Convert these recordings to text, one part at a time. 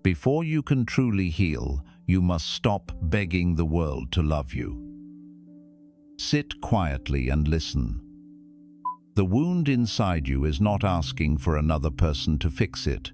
Before you can truly heal, you must stop begging the world to love you. Sit quietly and listen. The wound inside you is not asking for another person to fix it.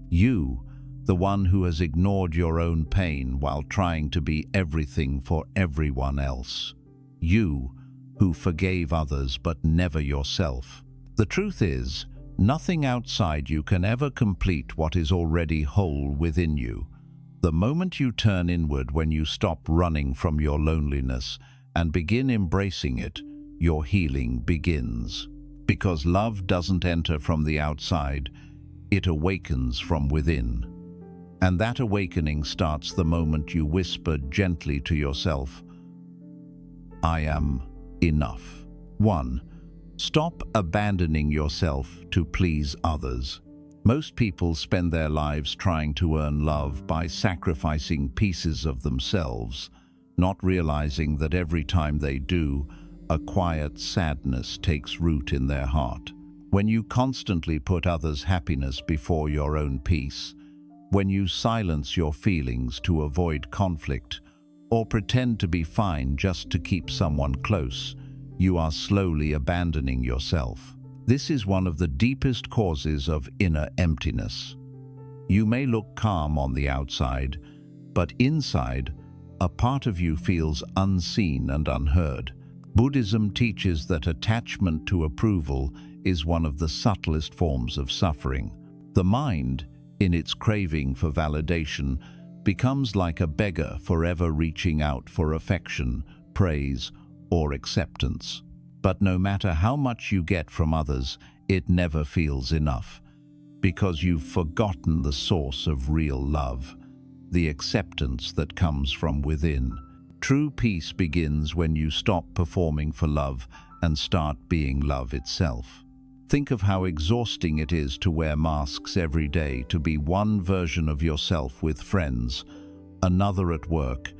You, the one who has ignored your own pain while trying to be everything for everyone else. You, who forgave others but never yourself. The truth is, nothing outside you can ever complete what is already whole within you. The moment you turn inward, when you stop running from your loneliness and begin embracing it, your healing begins. Because love doesn't enter from the outside, it awakens from within. And that awakening starts the moment you whisper gently to yourself, "I am enough." 1. Stop abandoning yourself to please others. Most people spend their lives trying to earn love by sacrificing pieces of themselves, not realizing that every time they do, a quiet sadness takes root in their heart. When you constantly put others' happiness before your own peace, when you silence your feelings to avoid conflict, or pretend to be fine just to keep someone close, you are slowly abandoning yourself. This is one of the deepest causes of inner emptiness. You may look calm on the outside, but inside, a part of you feels unseen and unheard. Buddhism teaches that attachment to approval is one of the subtlest forms of suffering. The mind, in its craving for validation, becomes like a beggar forever reaching out for affection, praise, or acceptance. But no matter how much you get from others, it never feels enough, because you've forgotten the source of real love, the acceptance that comes from within. True peace begins when you stop performing for love and start being love itself. Think of how exhausting it is to wear masks every day, to be one version of yourself with friends, another at work,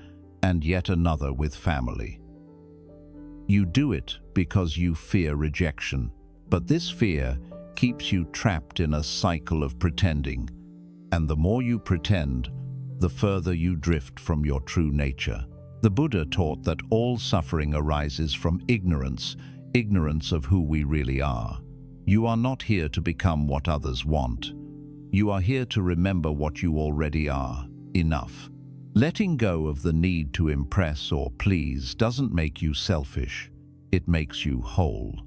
and yet another with family. You do it because you fear rejection, but this fear keeps you trapped in a cycle of pretending, and the more you pretend, the further you drift from your true nature. The Buddha taught that all suffering arises from ignorance of who we really are. You are not here to become what others want. You are here to remember what you already are, enough. Letting go of the need to impress or please doesn't make you selfish. It makes you whole.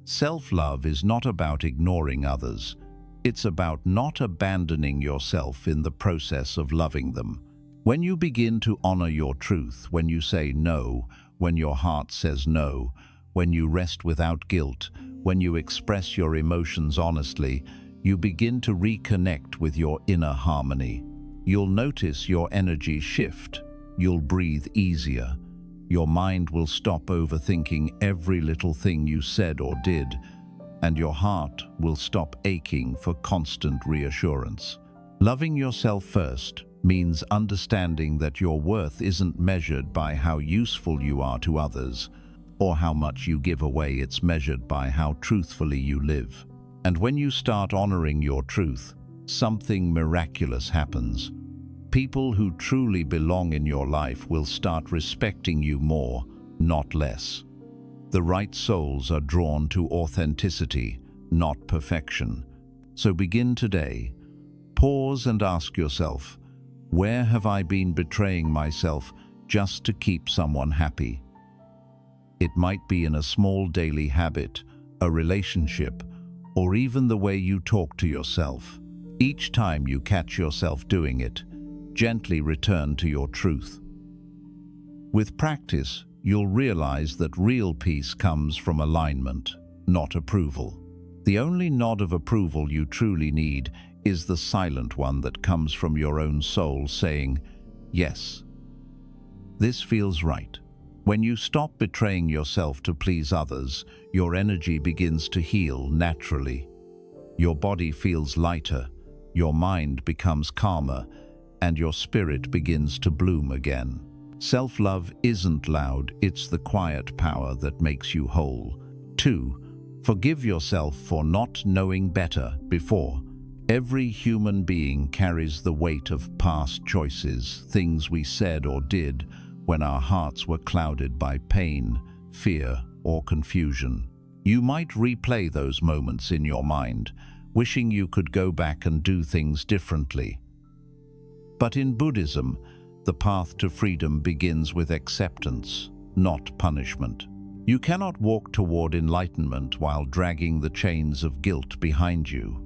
Self-love is not about ignoring others. It's about not abandoning yourself in the process of loving them. When you begin to honor your truth, when you say no, when your heart says no, when you rest without guilt, when you express your emotions honestly, you begin to reconnect with your inner harmony. You'll notice your energy shift. You'll breathe easier. Your mind will stop overthinking every little thing you said or did, and your heart will stop aching for constant reassurance. Loving yourself first means understanding that your worth isn't measured by how useful you are to others or how much you give away. It's measured by how truthfully you live. And when you start honoring your truth, something miraculous happens. People who truly belong in your life will start respecting you more, not less. The right souls are drawn to authenticity, not perfection. So begin today. Pause and ask yourself, where have I been betraying myself just to keep someone happy? It might be in a small daily habit, a relationship, or even the way you talk to yourself. Each time you catch yourself doing it, gently return to your truth. With practice, you'll realize that real peace comes from alignment, not approval. The only nod of approval you truly need is the silent one that comes from your own soul saying, "Yes, this feels right." When you stop betraying yourself to please others, your energy begins to heal naturally. Your body feels lighter, your mind becomes calmer, and your spirit begins to bloom again. Self-love isn't loud, it's the quiet power that makes you whole. 2. Forgive yourself for not knowing better before. Every human being carries the weight of past choices, things we said or did when our hearts were clouded by pain, fear, or confusion. You might replay those moments in your mind, wishing you could go back and do things differently. But in Buddhism, the path to freedom begins with acceptance, not punishment. You cannot walk toward enlightenment while dragging the chains of guilt behind you.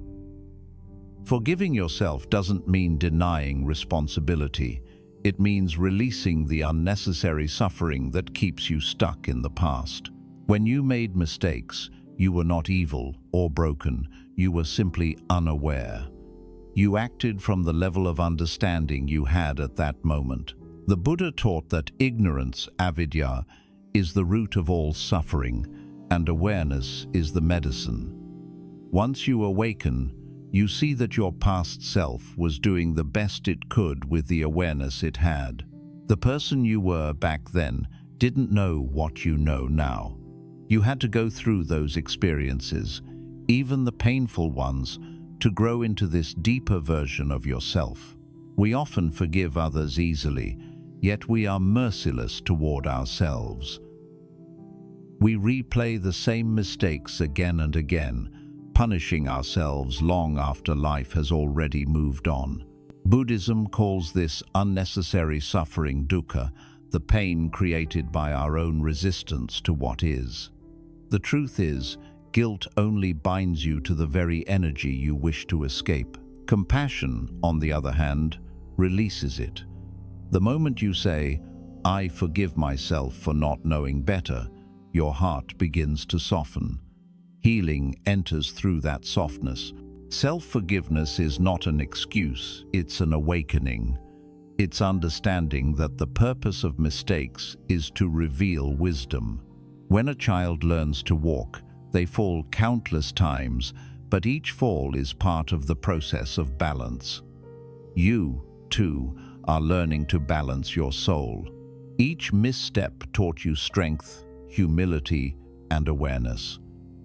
Forgiving yourself doesn't mean denying responsibility. It means releasing the unnecessary suffering that keeps you stuck in the past. When you made mistakes, you were not evil or broken. You were simply unaware. You acted from the level of understanding you had at that moment. The Buddha taught that ignorance, avidya, is the root of all suffering, and awareness is the medicine. Once you awaken, you see that your past self was doing the best it could with the awareness it had. The person you were back then didn't know what you know now. You had to go through those experiences, even the painful ones, to grow into this deeper version of yourself. We often forgive others easily, yet we are merciless toward ourselves. We replay the same mistakes again and again, punishing ourselves long after life has already moved on. Buddhism calls this unnecessary suffering dukkha, the pain created by our own resistance to what is. The truth is, guilt only binds you to the very energy you wish to escape. Compassion, on the other hand, releases it. The moment you say, "I forgive myself for not knowing better," your heart begins to soften. Healing enters through that softness. Self-forgiveness is not an excuse, it's an awakening. It's understanding that the purpose of mistakes is to reveal wisdom. When a child learns to walk, they fall countless times, but each fall is part of the process of balance. You, too, are learning to balance your soul. Each misstep taught you strength, humility, and awareness.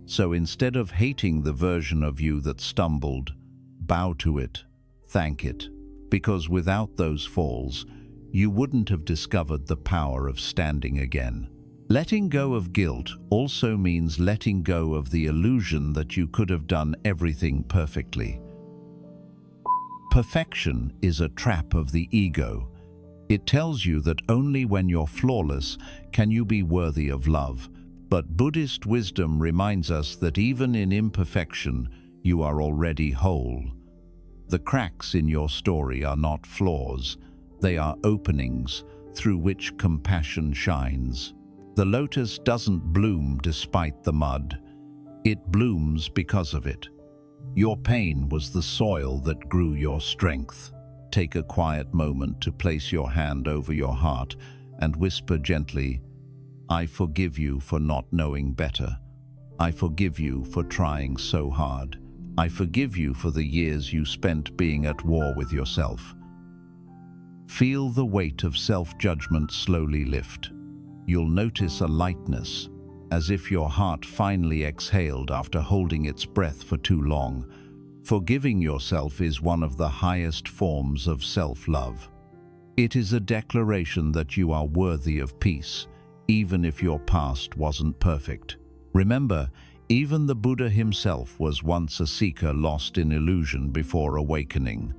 So instead of hating the version of you that stumbled, bow to it, thank it, because without those falls, you wouldn't have discovered the power of standing again. Letting go of guilt also means letting go of the illusion that you could have done everything perfectly. Perfection is a trap of the ego. It tells you that only when you're flawless can you be worthy of love. But Buddhist wisdom reminds us that even in imperfection, you are already whole. The cracks in your story are not flaws, they are openings through which compassion shines. The lotus doesn't bloom despite the mud, it blooms because of it. Your pain was the soil that grew your strength. Take a quiet moment to place your hand over your heart and whisper gently, "I forgive you for not knowing better. I forgive you for trying so hard. I forgive you for the years you spent being at war with yourself." Feel the weight of self-judgment slowly lift. You'll notice a lightness, as if your heart finally exhaled after holding its breath for too long. Forgiving yourself is one of the highest forms of self-love. It is a declaration that you are worthy of peace, even if your past wasn't perfect. Remember, even the Buddha himself was once a seeker lost in illusion before awakening.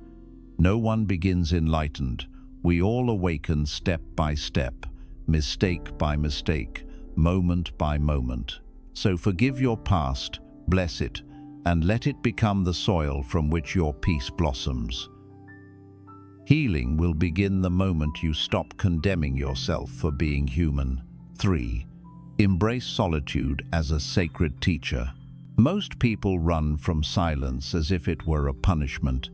No one begins enlightened. We all awaken step by step, mistake by mistake, moment by moment. So forgive your past, bless it, and let it become the soil from which your peace blossoms. Healing will begin the moment you stop condemning yourself for being human. 3. Embrace solitude as a sacred teacher. Most people run from silence as if it were a punishment.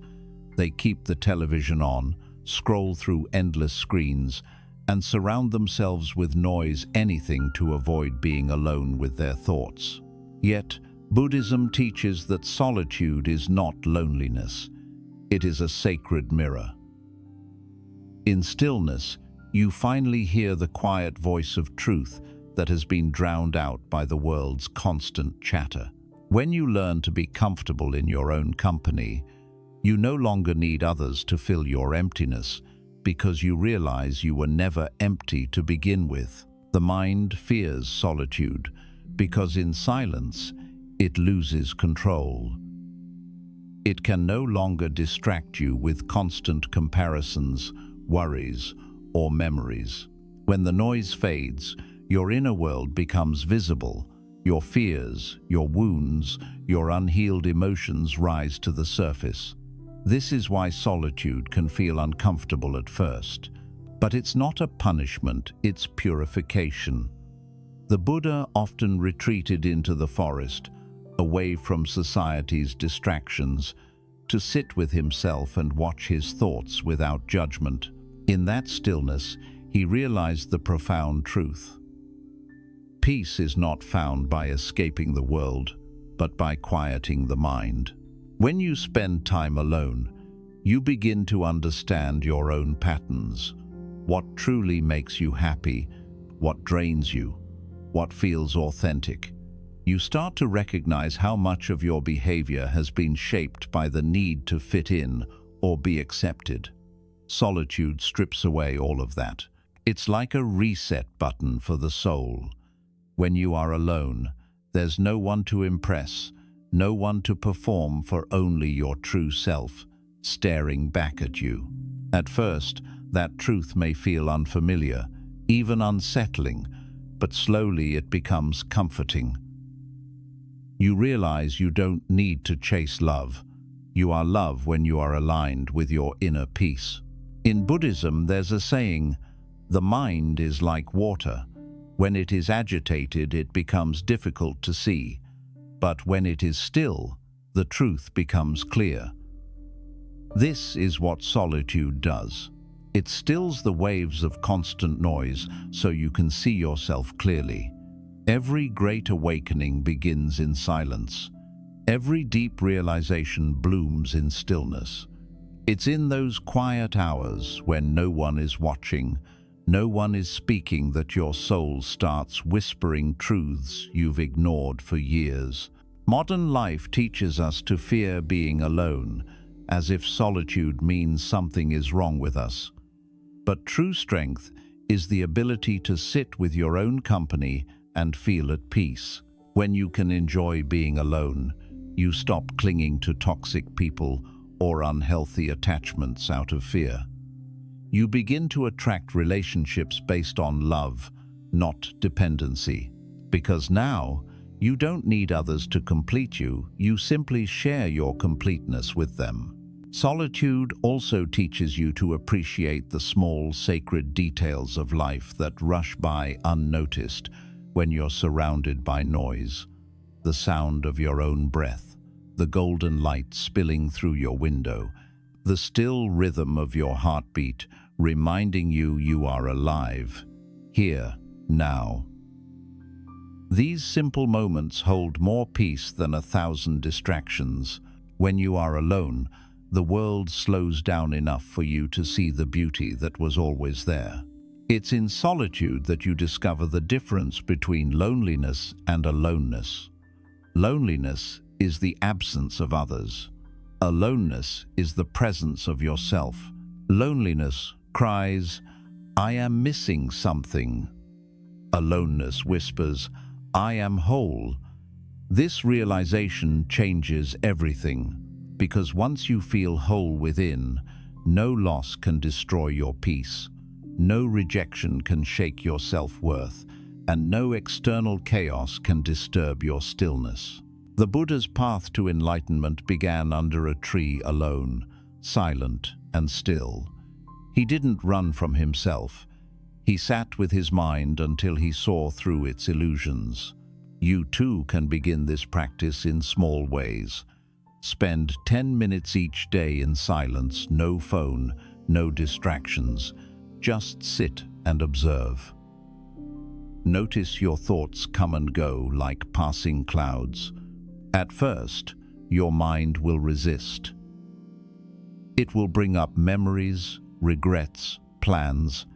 They keep the television on, scroll through endless screens, and surround themselves with noise, anything to avoid being alone with their thoughts. Yet, Buddhism teaches that solitude is not loneliness. It is a sacred mirror. In stillness, you finally hear the quiet voice of truth that has been drowned out by the world's constant chatter. When you learn to be comfortable in your own company, You no longer need others to fill your emptiness because you realize you were never empty to begin with. The mind fears solitude because in silence it loses control. It can no longer distract you with constant comparisons, worries, or memories. When the noise fades, your inner world becomes visible. Your fears, your wounds, your unhealed emotions rise to the surface. This is why solitude can feel uncomfortable at first. But it's not a punishment, it's purification. The Buddha often retreated into the forest, away from society's distractions, to sit with himself and watch his thoughts without judgment. In that stillness, he realized the profound truth. Peace is not found by escaping the world, but by quieting the mind. When you spend time alone, you begin to understand your own patterns. What truly makes you happy, what drains you, what feels authentic. You start to recognize how much of your behavior has been shaped by the need to fit in or be accepted. Solitude strips away all of that. It's like a reset button for the soul. When you are alone, there's no one to impress, no one to perform for, only your true self, staring back at you. At first, that truth may feel unfamiliar, even unsettling, but slowly it becomes comforting. You realize you don't need to chase love. You are love when you are aligned with your inner peace. In Buddhism, there's a saying, "The mind is like water. When it is agitated, it becomes difficult to see. But when it is still, the truth becomes clear." This is what solitude does. It stills the waves of constant noise so you can see yourself clearly. Every great awakening begins in silence. Every deep realization blooms in stillness. It's in those quiet hours when no one is watching, no one is speaking, that your soul starts whispering truths you've ignored for years. Modern life teaches us to fear being alone, as if solitude means something is wrong with us. But true strength is the ability to sit with your own company and feel at peace. When you can enjoy being alone, you stop clinging to toxic people or unhealthy attachments out of fear. You begin to attract relationships based on love, not dependency. Because now, you don't need others to complete you, you simply share your completeness with them. Solitude also teaches you to appreciate the small, sacred details of life that rush by unnoticed when you're surrounded by noise. The sound of your own breath, the golden light spilling through your window, the still rhythm of your heartbeat reminding you you are alive, here, now. These simple moments hold more peace than 1,000 distractions. When you are alone, the world slows down enough for you to see the beauty that was always there. It's in solitude that you discover the difference between loneliness and aloneness. Loneliness is the absence of others. Aloneness is the presence of yourself. Loneliness cries, "I am missing something." Aloneness whispers, "I am whole." This realization changes everything, because once you feel whole within, no loss can destroy your peace, no rejection can shake your self-worth, and no external chaos can disturb your stillness. The Buddha's path to enlightenment began under a tree alone, silent and still. He didn't run from himself. He sat with his mind until he saw through its illusions. You too can begin this practice in small ways. Spend 10 minutes each day in silence, no phone, no distractions. Just sit and observe. Notice your thoughts come and go like passing clouds. At first, your mind will resist. It will bring up memories, regrets, plans,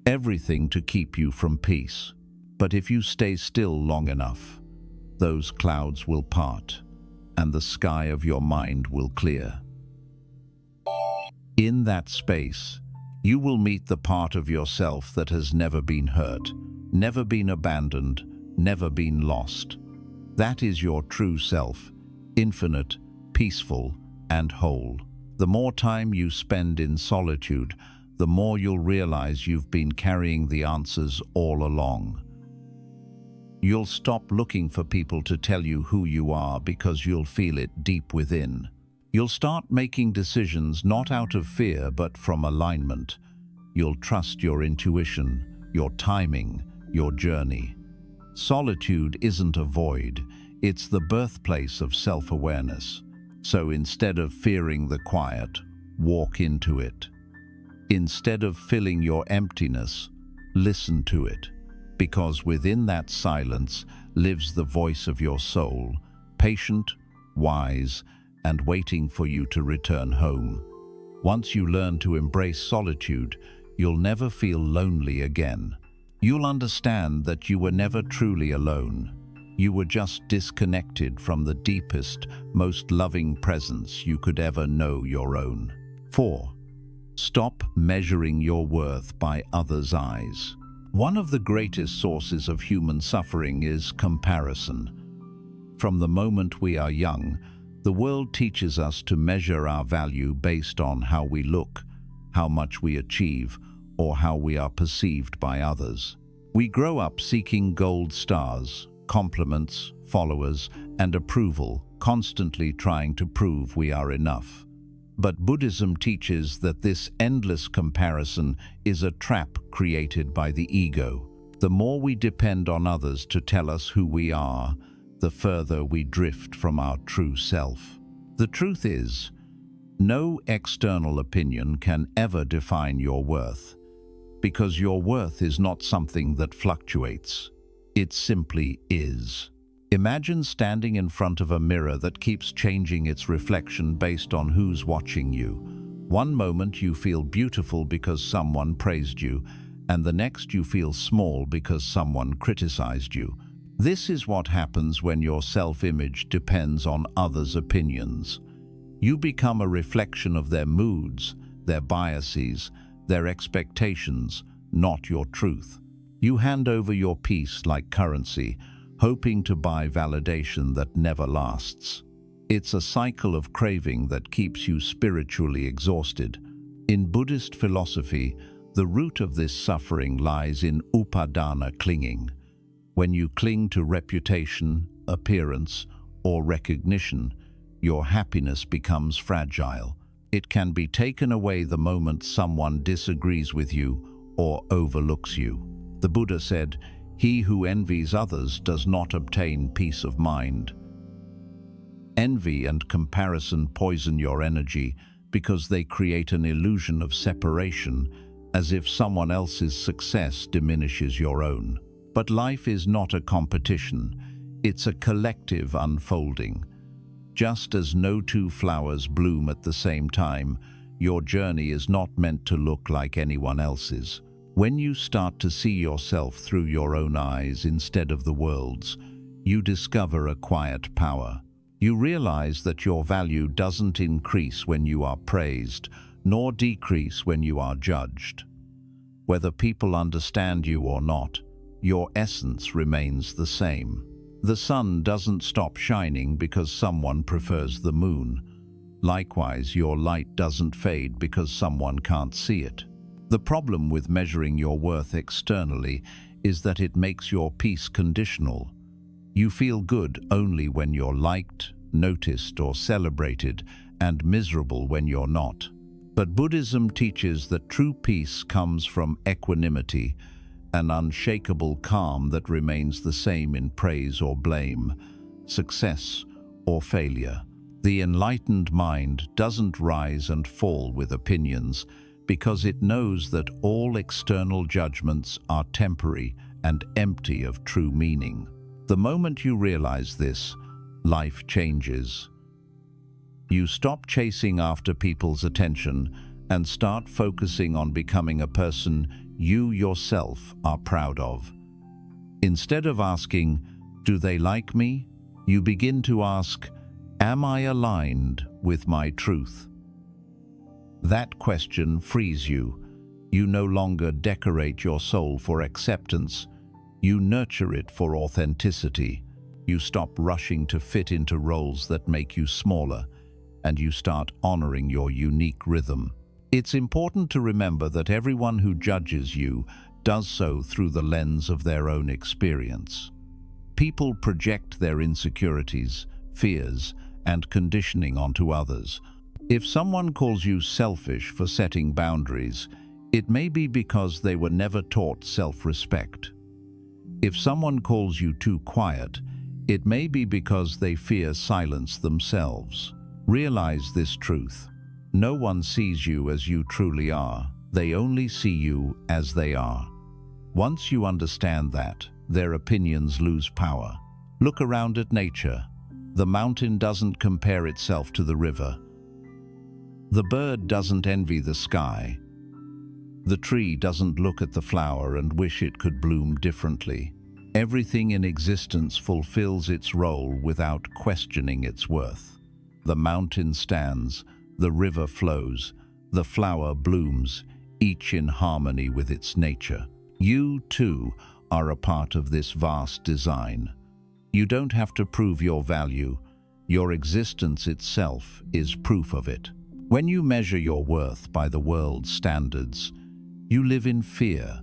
everything to keep you from peace. But if you stay still long enough, those clouds will part and the sky of your mind will clear. In that space, you will meet the part of yourself that has never been hurt, never been abandoned, never been lost. That is your true self, infinite, peaceful, and whole. The more time you spend in solitude, the more you'll realize you've been carrying the answers all along. You'll stop looking for people to tell you who you are because you'll feel it deep within. You'll start making decisions not out of fear but from alignment. You'll trust your intuition, your timing, your journey. Solitude isn't a void, it's the birthplace of self-awareness. So instead of fearing the quiet, walk into it. Instead of filling your emptiness, listen to it. Because within that silence lives the voice of your soul, patient, wise, and waiting for you to return home. Once you learn to embrace solitude, you'll never feel lonely again. You'll understand that you were never truly alone. You were just disconnected from the deepest, most loving presence you could ever know your own. 4. Stop measuring your worth by others' eyes. One of the greatest sources of human suffering is comparison. From the moment we are young, the world teaches us to measure our value based on how we look, how much we achieve, or how we are perceived by others. We grow up seeking gold stars, compliments, followers, and approval, constantly trying to prove we are enough. But Buddhism teaches that this endless comparison is a trap created by the ego. The more we depend on others to tell us who we are, the further we drift from our true self. The truth is, no external opinion can ever define your worth, because your worth is not something that fluctuates. It simply is. Imagine standing in front of a mirror that keeps changing its reflection based on who's watching you. One moment you feel beautiful because someone praised you, and the next you feel small because someone criticized you. This is what happens when your self-image depends on others' opinions. You become a reflection of their moods, their biases, their expectations, not your truth. You hand over your peace like currency, hoping to buy validation that never lasts. It's a cycle of craving that keeps you spiritually exhausted. In Buddhist philosophy, the root of this suffering lies in upadana clinging. When you cling to reputation, appearance, or recognition, your happiness becomes fragile. It can be taken away the moment someone disagrees with you or overlooks you. The Buddha said, "He who envies others does not obtain peace of mind." Envy and comparison poison your energy because they create an illusion of separation, as if someone else's success diminishes your own. But life is not a competition, it's a collective unfolding. Just as no two flowers bloom at the same time, your journey is not meant to look like anyone else's. When you start to see yourself through your own eyes instead of the world's, you discover a quiet power. You realize that your value doesn't increase when you are praised, nor decrease when you are judged. Whether people understand you or not, your essence remains the same. The sun doesn't stop shining because someone prefers the moon. Likewise, your light doesn't fade because someone can't see it. The problem with measuring your worth externally is that it makes your peace conditional. You feel good only when you're liked, noticed, or celebrated, and miserable when you're not. But Buddhism teaches that true peace comes from equanimity, an unshakable calm that remains the same in praise or blame, success or failure. The enlightened mind doesn't rise and fall with opinions because it knows that all external judgments are temporary and empty of true meaning. The moment you realize this, life changes. You stop chasing after people's attention and start focusing on becoming a person you yourself are proud of. Instead of asking, "Do they like me?" you begin to ask, "Am I aligned with my truth?" That question frees you. You no longer decorate your soul for acceptance. You nurture it for authenticity. You stop rushing to fit into roles that make you smaller, and you start honoring your unique rhythm. It's important to remember that everyone who judges you does so through the lens of their own experience. People project their insecurities, fears, and conditioning onto others. If someone calls you selfish for setting boundaries, it may be because they were never taught self-respect. If someone calls you too quiet, it may be because they fear silence themselves. Realize this truth. No one sees you as you truly are. They only see you as they are. Once you understand that, their opinions lose power. Look around at nature. The mountain doesn't compare itself to the river. The bird doesn't envy the sky. The tree doesn't look at the flower and wish it could bloom differently. Everything in existence fulfills its role without questioning its worth. The mountain stands, the river flows, the flower blooms, each in harmony with its nature. You, too, are a part of this vast design. You don't have to prove your value. Your existence itself is proof of it. When you measure your worth by the world's standards, you live in fear.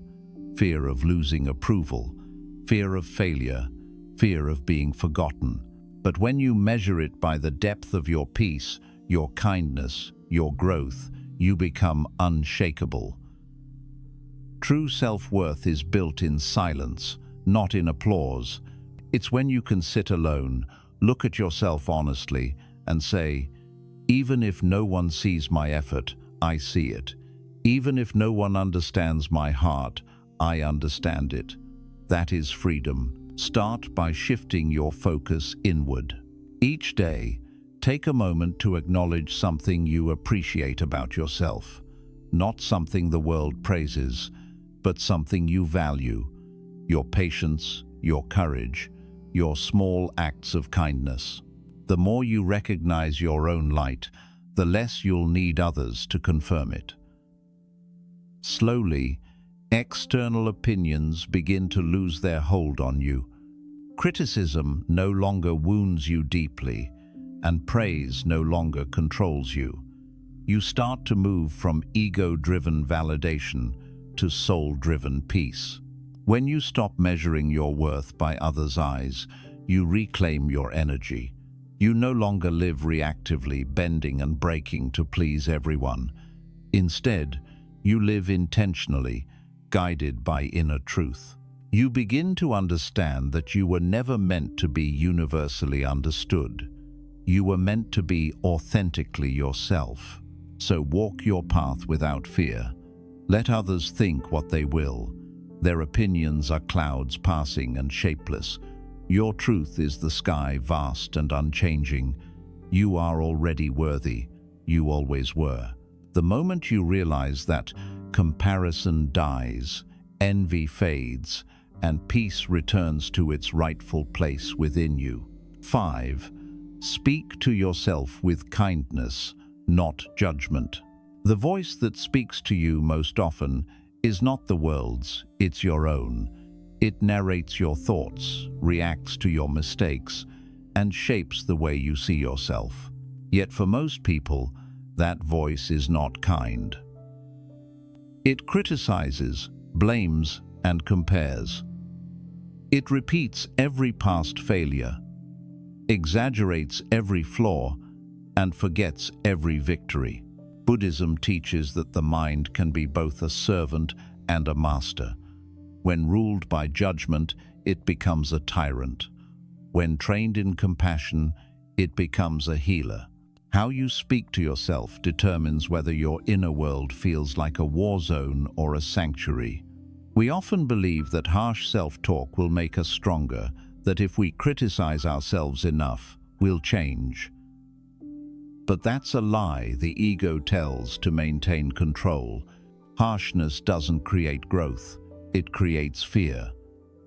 Fear of losing approval, fear of failure, fear of being forgotten. But when you measure it by the depth of your peace, your kindness, your growth, you become unshakable. True self-worth is built in silence, not in applause. It's when you can sit alone, look at yourself honestly, and say, even if no one sees my effort, I see it. Even if no one understands my heart, I understand it. That is freedom. Start by shifting your focus inward. Each day, take a moment to acknowledge something you appreciate about yourself. Not something the world praises, but something you value. Your patience, your courage, your small acts of kindness. The more you recognize your own light, the less you'll need others to confirm it. Slowly, external opinions begin to lose their hold on you. Criticism no longer wounds you deeply, and praise no longer controls you. You start to move from ego-driven validation to soul-driven peace. When you stop measuring your worth by others' eyes, you reclaim your energy. You no longer live reactively, bending and breaking to please everyone. Instead, you live intentionally, guided by inner truth. You begin to understand that you were never meant to be universally understood. You were meant to be authentically yourself. So walk your path without fear. Let others think what they will. Their opinions are clouds passing and shapeless. Your truth is the sky, vast and unchanging. You are already worthy. You always were. The moment you realize that, comparison dies, envy fades, and peace returns to its rightful place within you. 5. Speak to yourself with kindness, not judgment. The voice that speaks to you most often is not the world's, it's your own. It narrates your thoughts, reacts to your mistakes, and shapes the way you see yourself. Yet for most people, that voice is not kind. It criticizes, blames, and compares. It repeats every past failure, exaggerates every flaw, and forgets every victory. Buddhism teaches that the mind can be both a servant and a master. When ruled by judgment, it becomes a tyrant. When trained in compassion, it becomes a healer. How you speak to yourself determines whether your inner world feels like a war zone or a sanctuary. We often believe that harsh self-talk will make us stronger, that if we criticize ourselves enough, we'll change. But that's a lie the ego tells to maintain control. Harshness doesn't create growth, it creates fear.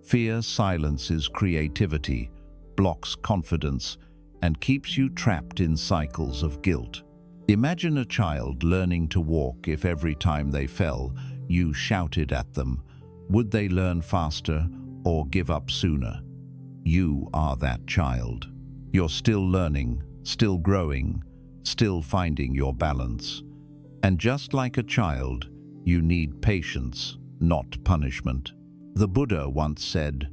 Fear silences creativity, blocks confidence, and keeps you trapped in cycles of guilt. Imagine a child learning to walk. If every time they fell, you shouted at them, would they learn faster or give up sooner? You are that child. You're still learning, still growing, still finding your balance. And just like a child, you need patience, not punishment. The Buddha once said,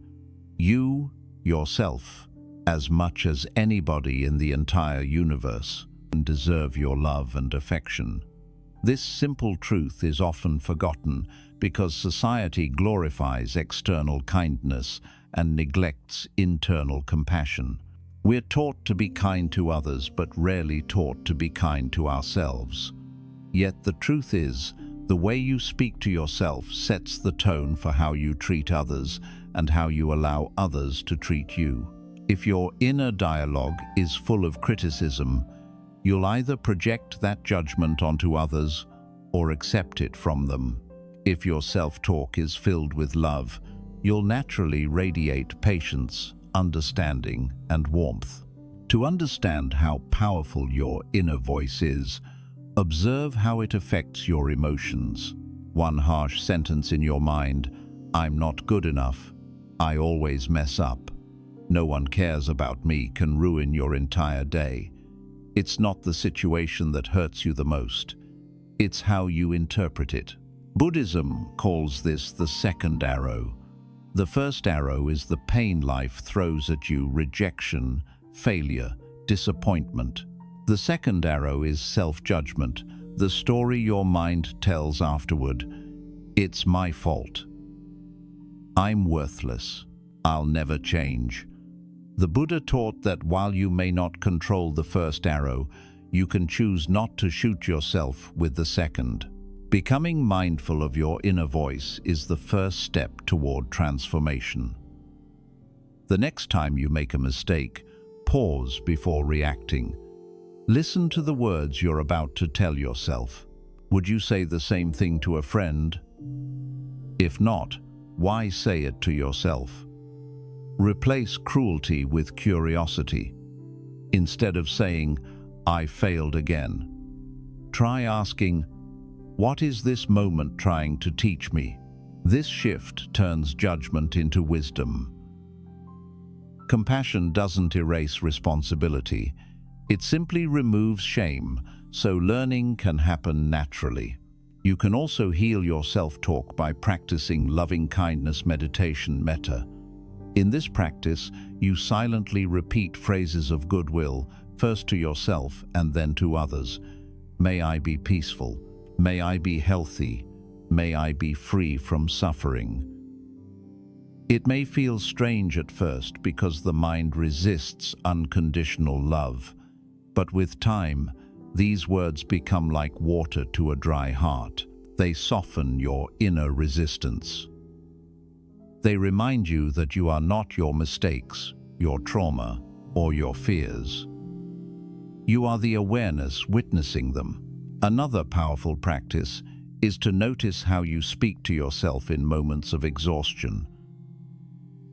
"You, yourself, as much as anybody in the entire universe, deserve your love and affection." This simple truth is often forgotten because society glorifies external kindness and neglects internal compassion. We're taught to be kind to others, but rarely taught to be kind to ourselves. Yet the truth is, the way you speak to yourself sets the tone for how you treat others and how you allow others to treat you. If your inner dialogue is full of criticism, you'll either project that judgment onto others or accept it from them. If your self-talk is filled with love, you'll naturally radiate patience, understanding, and warmth. To understand how powerful your inner voice is, observe how it affects your emotions. One harsh sentence in your mind, "I'm not good enough," "I always mess up," "No one cares about me," can ruin your entire day. It's not the situation that hurts you the most. It's how you interpret it. Buddhism calls this the second arrow. The first arrow is the pain life throws at you: rejection, failure, disappointment. The second arrow is self-judgment, the story your mind tells afterward. "It's my fault. I'm worthless. I'll never change." The Buddha taught that while you may not control the first arrow, you can choose not to shoot yourself with the second. Becoming mindful of your inner voice is the first step toward transformation. The next time you make a mistake, pause before reacting. Listen to the words you're about to tell yourself. Would you say the same thing to a friend? If not, why say it to yourself? Replace cruelty with curiosity. Instead of saying, "I failed again," try asking, "What is this moment trying to teach me?" This shift turns judgment into wisdom. Compassion doesn't erase responsibility. It simply removes shame, so learning can happen naturally. You can also heal your self-talk by practicing loving-kindness meditation metta. In this practice, you silently repeat phrases of goodwill, first to yourself and then to others. "May I be peaceful. May I be healthy. May I be free from suffering." It may feel strange at first because the mind resists unconditional love, but with time, these words become like water to a dry heart. They soften your inner resistance. They remind you that you are not your mistakes, your trauma, or your fears. You are the awareness witnessing them. Another powerful practice is to notice how you speak to yourself in moments of exhaustion.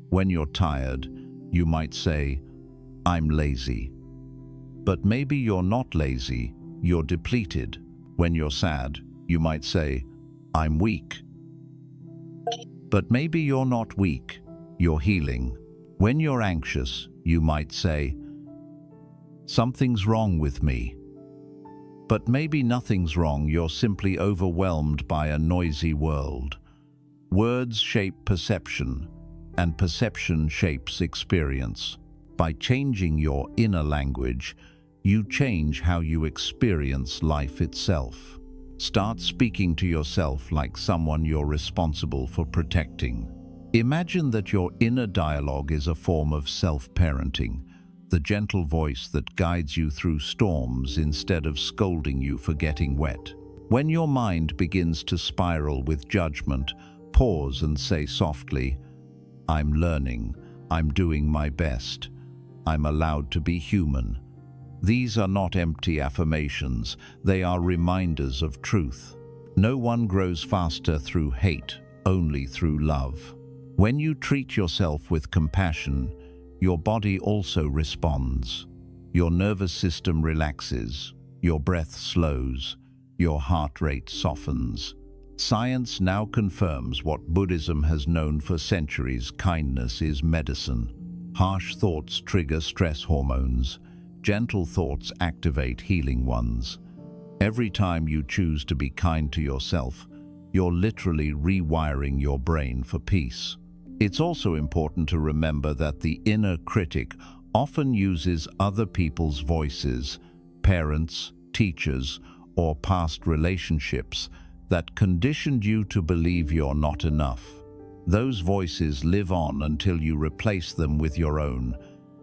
When you're tired, you might say, "I'm lazy." But maybe you're not lazy, you're depleted. When you're sad, you might say, "I'm weak." But maybe you're not weak, you're healing. When you're anxious, you might say, "Something's wrong with me." But maybe nothing's wrong, you're simply overwhelmed by a noisy world. Words shape perception, and perception shapes experience. By changing your inner language, you change how you experience life itself. Start speaking to yourself like someone you're responsible for protecting. Imagine that your inner dialogue is a form of self-parenting, the gentle voice that guides you through storms instead of scolding you for getting wet. When your mind begins to spiral with judgment, pause and say softly, "I'm learning, I'm doing my best, I'm allowed to be human." These are not empty affirmations, they are reminders of truth. No one grows faster through hate, only through love. When you treat yourself with compassion, your body also responds. Your nervous system relaxes, your breath slows, your heart rate softens. Science now confirms what Buddhism has known for centuries: kindness is medicine. Harsh thoughts trigger stress hormones. Gentle thoughts activate healing ones. Every time you choose to be kind to yourself, you're literally rewiring your brain for peace. It's also important to remember that the inner critic often uses other people's voices, parents, teachers, or past relationships that conditioned you to believe you're not enough. Those voices live on until you replace them with your own.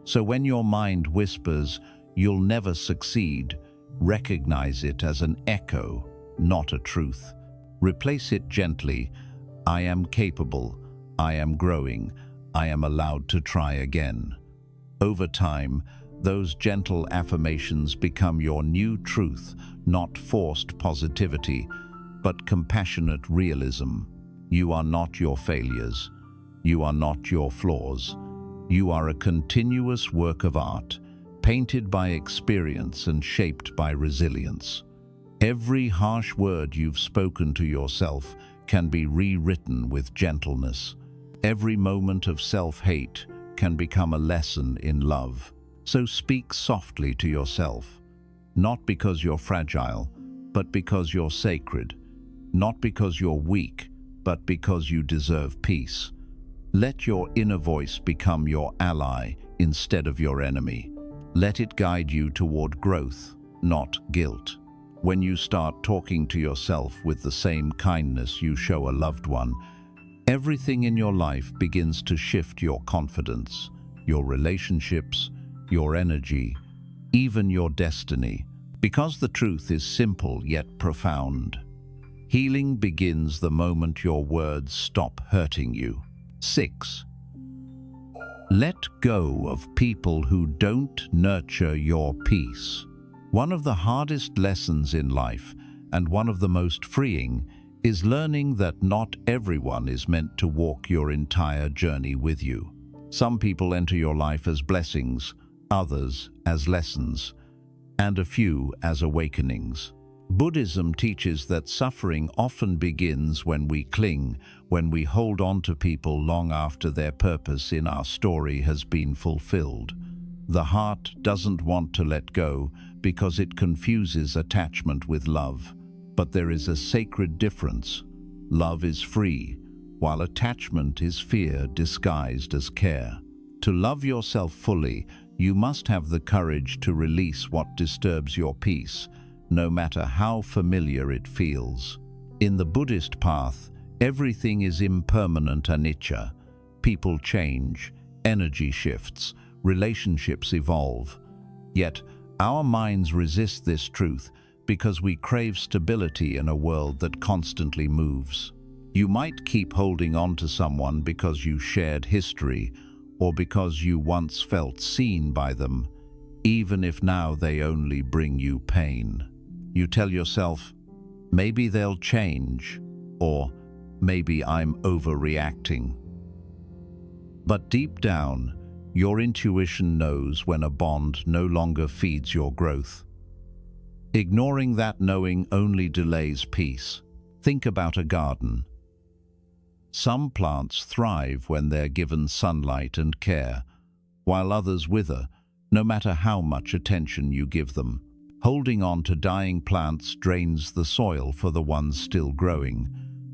So when your mind whispers, "You'll never succeed," recognize it as an echo, not a truth. Replace it gently: "I am capable, I am growing, I am allowed to try again." Over time, those gentle affirmations become your new truth, not forced positivity, but compassionate realism. You are not your failures. You are not your flaws. You are a continuous work of art, painted by experience and shaped by resilience. Every harsh word you've spoken to yourself can be rewritten with gentleness. Every moment of self-hate can become a lesson in love. So speak softly to yourself, not because you're fragile, but because you're sacred, not because you're weak, but because you deserve peace. Let your inner voice become your ally instead of your enemy. Let it guide you toward growth, not guilt. When you start talking to yourself with the same kindness you show a loved one, everything in your life begins to shift: your confidence, your relationships, your energy, even your destiny. Because the truth is simple yet profound. Healing begins the moment your words stop hurting you. 6. Let go of people who don't nurture your peace. One of the hardest lessons in life, and one of the most freeing, is learning that not everyone is meant to walk your entire journey with you. Some people enter your life as blessings, others as lessons, and a few as awakenings. Buddhism teaches that suffering often begins when we cling, when we hold on to people long after their purpose in our story has been fulfilled. The heart doesn't want to let go because it confuses attachment with love. But there is a sacred difference. Love is free, while attachment is fear disguised as care. To love yourself fully, you must have the courage to release what disturbs your peace, no matter how familiar it feels. In the Buddhist path, everything is impermanent anicca. People change, energy shifts, relationships evolve. Yet, our minds resist this truth because we crave stability in a world that constantly moves. You might keep holding on to someone because you shared history, or because you once felt seen by them, even if now they only bring you pain. You tell yourself, maybe they'll change, or maybe I'm overreacting. But deep down, your intuition knows when a bond no longer feeds your growth. Ignoring that knowing only delays peace. Think about a garden. Some plants thrive when they're given sunlight and care, while others wither, no matter how much attention you give them. Holding on to dying plants drains the soil for the ones still growing.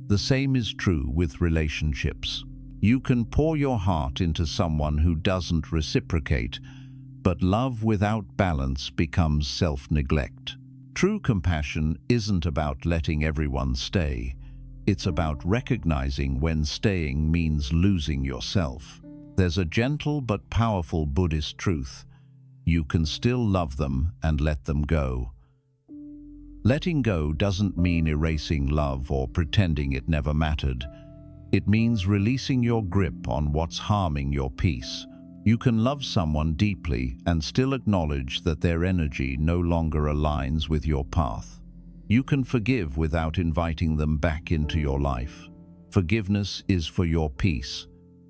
The same is true with relationships. You can pour your heart into someone who doesn't reciprocate, but love without balance becomes self-neglect. True compassion isn't about letting everyone stay. It's about recognizing when staying means losing yourself. There's a gentle but powerful Buddhist truth. You can still love them and let them go. Letting go doesn't mean erasing love or pretending it never mattered. It means releasing your grip on what's harming your peace. You can love someone deeply and still acknowledge that their energy no longer aligns with your path. You can forgive without inviting them back into your life. Forgiveness is for your peace.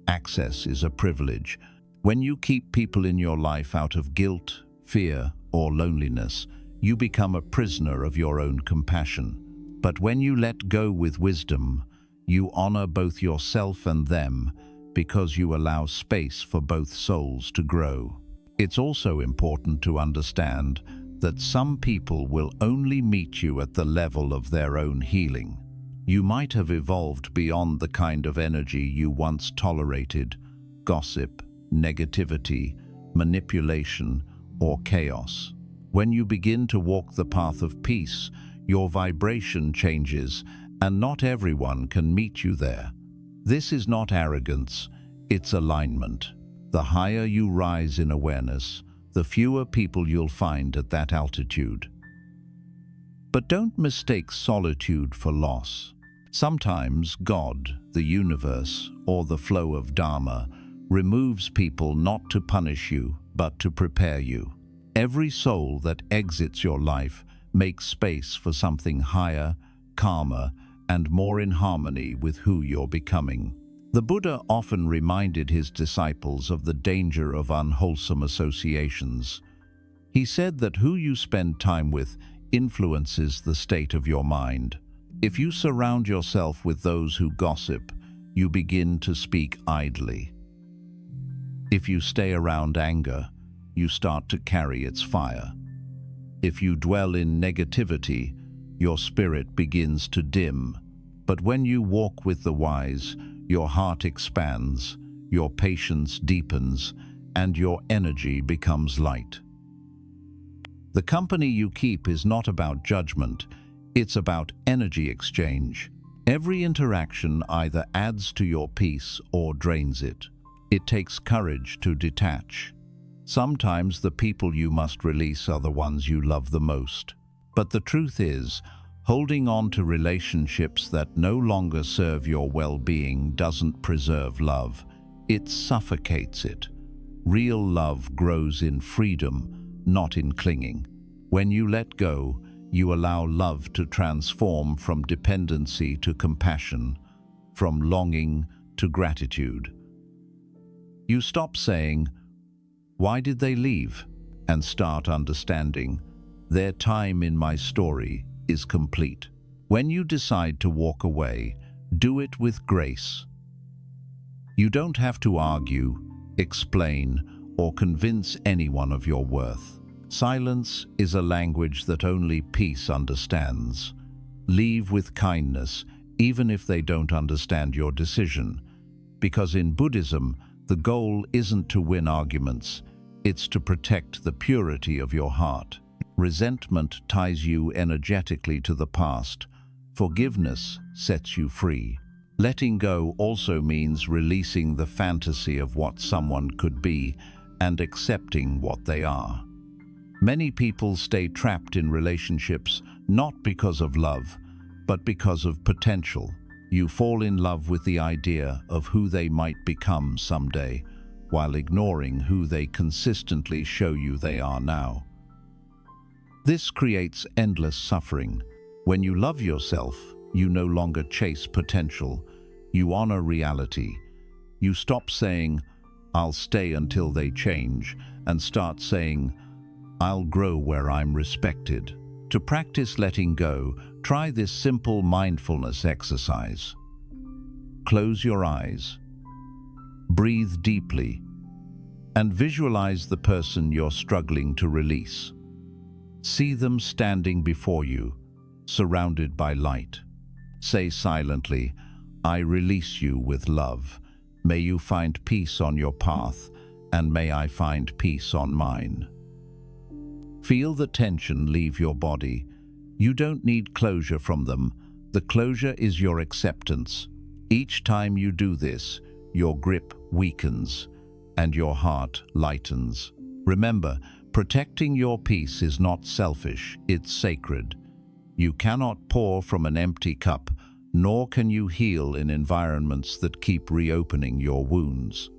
Access is a privilege. When you keep people in your life out of guilt, fear, or loneliness, you become a prisoner of your own compassion. But when you let go with wisdom, you honor both yourself and them because you allow space for both souls to grow. It's also important to understand that some people will only meet you at the level of their own healing. You might have evolved beyond the kind of energy you once tolerated: gossip, negativity, manipulation, or chaos. When you begin to walk the path of peace, your vibration changes, and not everyone can meet you there. This is not arrogance, it's alignment. The higher you rise in awareness, the fewer people you'll find at that altitude. But don't mistake solitude for loss. Sometimes God, the universe, or the flow of Dharma removes people not to punish you, but to prepare you. Every soul that exits your life makes space for something higher, calmer, and more in harmony with who you're becoming. The Buddha often reminded his disciples of the danger of unwholesome associations. He said that who you spend time with influences the state of your mind. If you surround yourself with those who gossip, you begin to speak idly. If you stay around anger, you start to carry its fire. If you dwell in negativity, your spirit begins to dim. But when you walk with the wise, your heart expands, your patience deepens, and your energy becomes light. The company you keep is not about judgment, it's about energy exchange. Every interaction either adds to your peace or drains it. It takes courage to detach. Sometimes the people you must release are the ones you love the most. But the truth is, holding on to relationships that no longer serve your well-being doesn't preserve love. It suffocates it. Real love grows in freedom, not in clinging. When you let go, you allow love to transform from dependency to compassion, from longing to gratitude. You stop saying, "Why did they leave?" and start understanding, "Their time in my story is complete." When you decide to walk away, do it with grace. You don't have to argue, explain, or convince anyone of your worth. Silence is a language that only peace understands. Leave with kindness, even if they don't understand your decision. Because in Buddhism, the goal isn't to win arguments, it's to protect the purity of your heart. Resentment ties you energetically to the past. Forgiveness sets you free. Letting go also means releasing the fantasy of what someone could be and accepting what they are. Many people stay trapped in relationships not because of love, but because of potential. You fall in love with the idea of who they might become someday, while ignoring who they consistently show you they are now. This creates endless suffering. When you love yourself, you no longer chase potential. You honor reality. You stop saying, "I'll stay until they change," and start saying, "I'll grow where I'm respected." To practice letting go, try this simple mindfulness exercise. Close your eyes. Breathe deeply, and visualize the person you're struggling to release. See them standing before you, surrounded by light. Say silently, "I release you with love. May you find peace on your path, and may I find peace on mine." Feel the tension leave your body. You don't need closure from them. The closure is your acceptance. Each time you do this, your grip weakens, and your heart lightens. Remember, protecting your peace is not selfish, it's sacred. You cannot pour from an empty cup, nor can you heal in environments that keep reopening your wounds.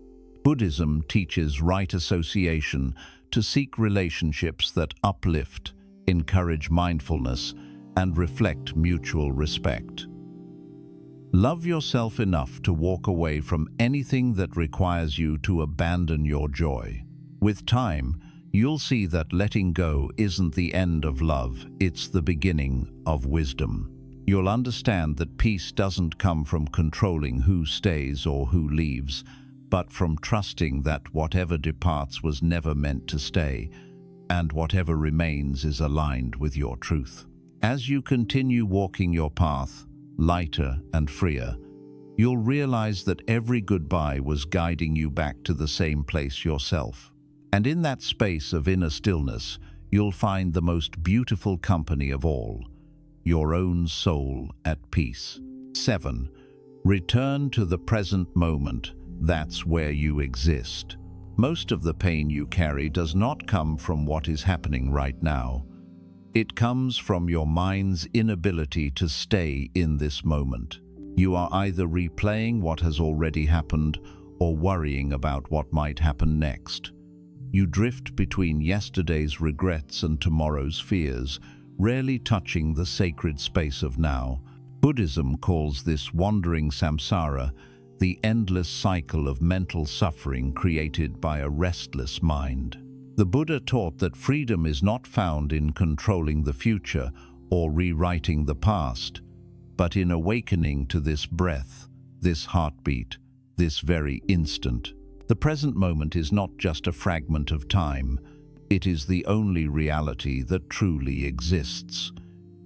Buddhism teaches right association to seek relationships that uplift, encourage mindfulness, and reflect mutual respect. Love yourself enough to walk away from anything that requires you to abandon your joy. With time, you'll see that letting go isn't the end of love, it's the beginning of wisdom. You'll understand that peace doesn't come from controlling who stays or who leaves, but from trusting that whatever departs was never meant to stay, and whatever remains is aligned with your truth. As you continue walking your path, lighter and freer, you'll realize that every goodbye was guiding you back to the same place yourself. And in that space of inner stillness, you'll find the most beautiful company of all, your own soul at peace. 7. Return to the present moment. That's where you exist. Most of the pain you carry does not come from what is happening right now. It comes from your mind's inability to stay in this moment. You are either replaying what has already happened or worrying about what might happen next. You drift between yesterday's regrets and tomorrow's fears, rarely touching the sacred space of now. Buddhism calls this wandering samsara, the endless cycle of mental suffering created by a restless mind. The Buddha taught that freedom is not found in controlling the future or rewriting the past, but in awakening to this breath, this heartbeat, this very instant. The present moment is not just a fragment of time, it is the only reality that truly exists.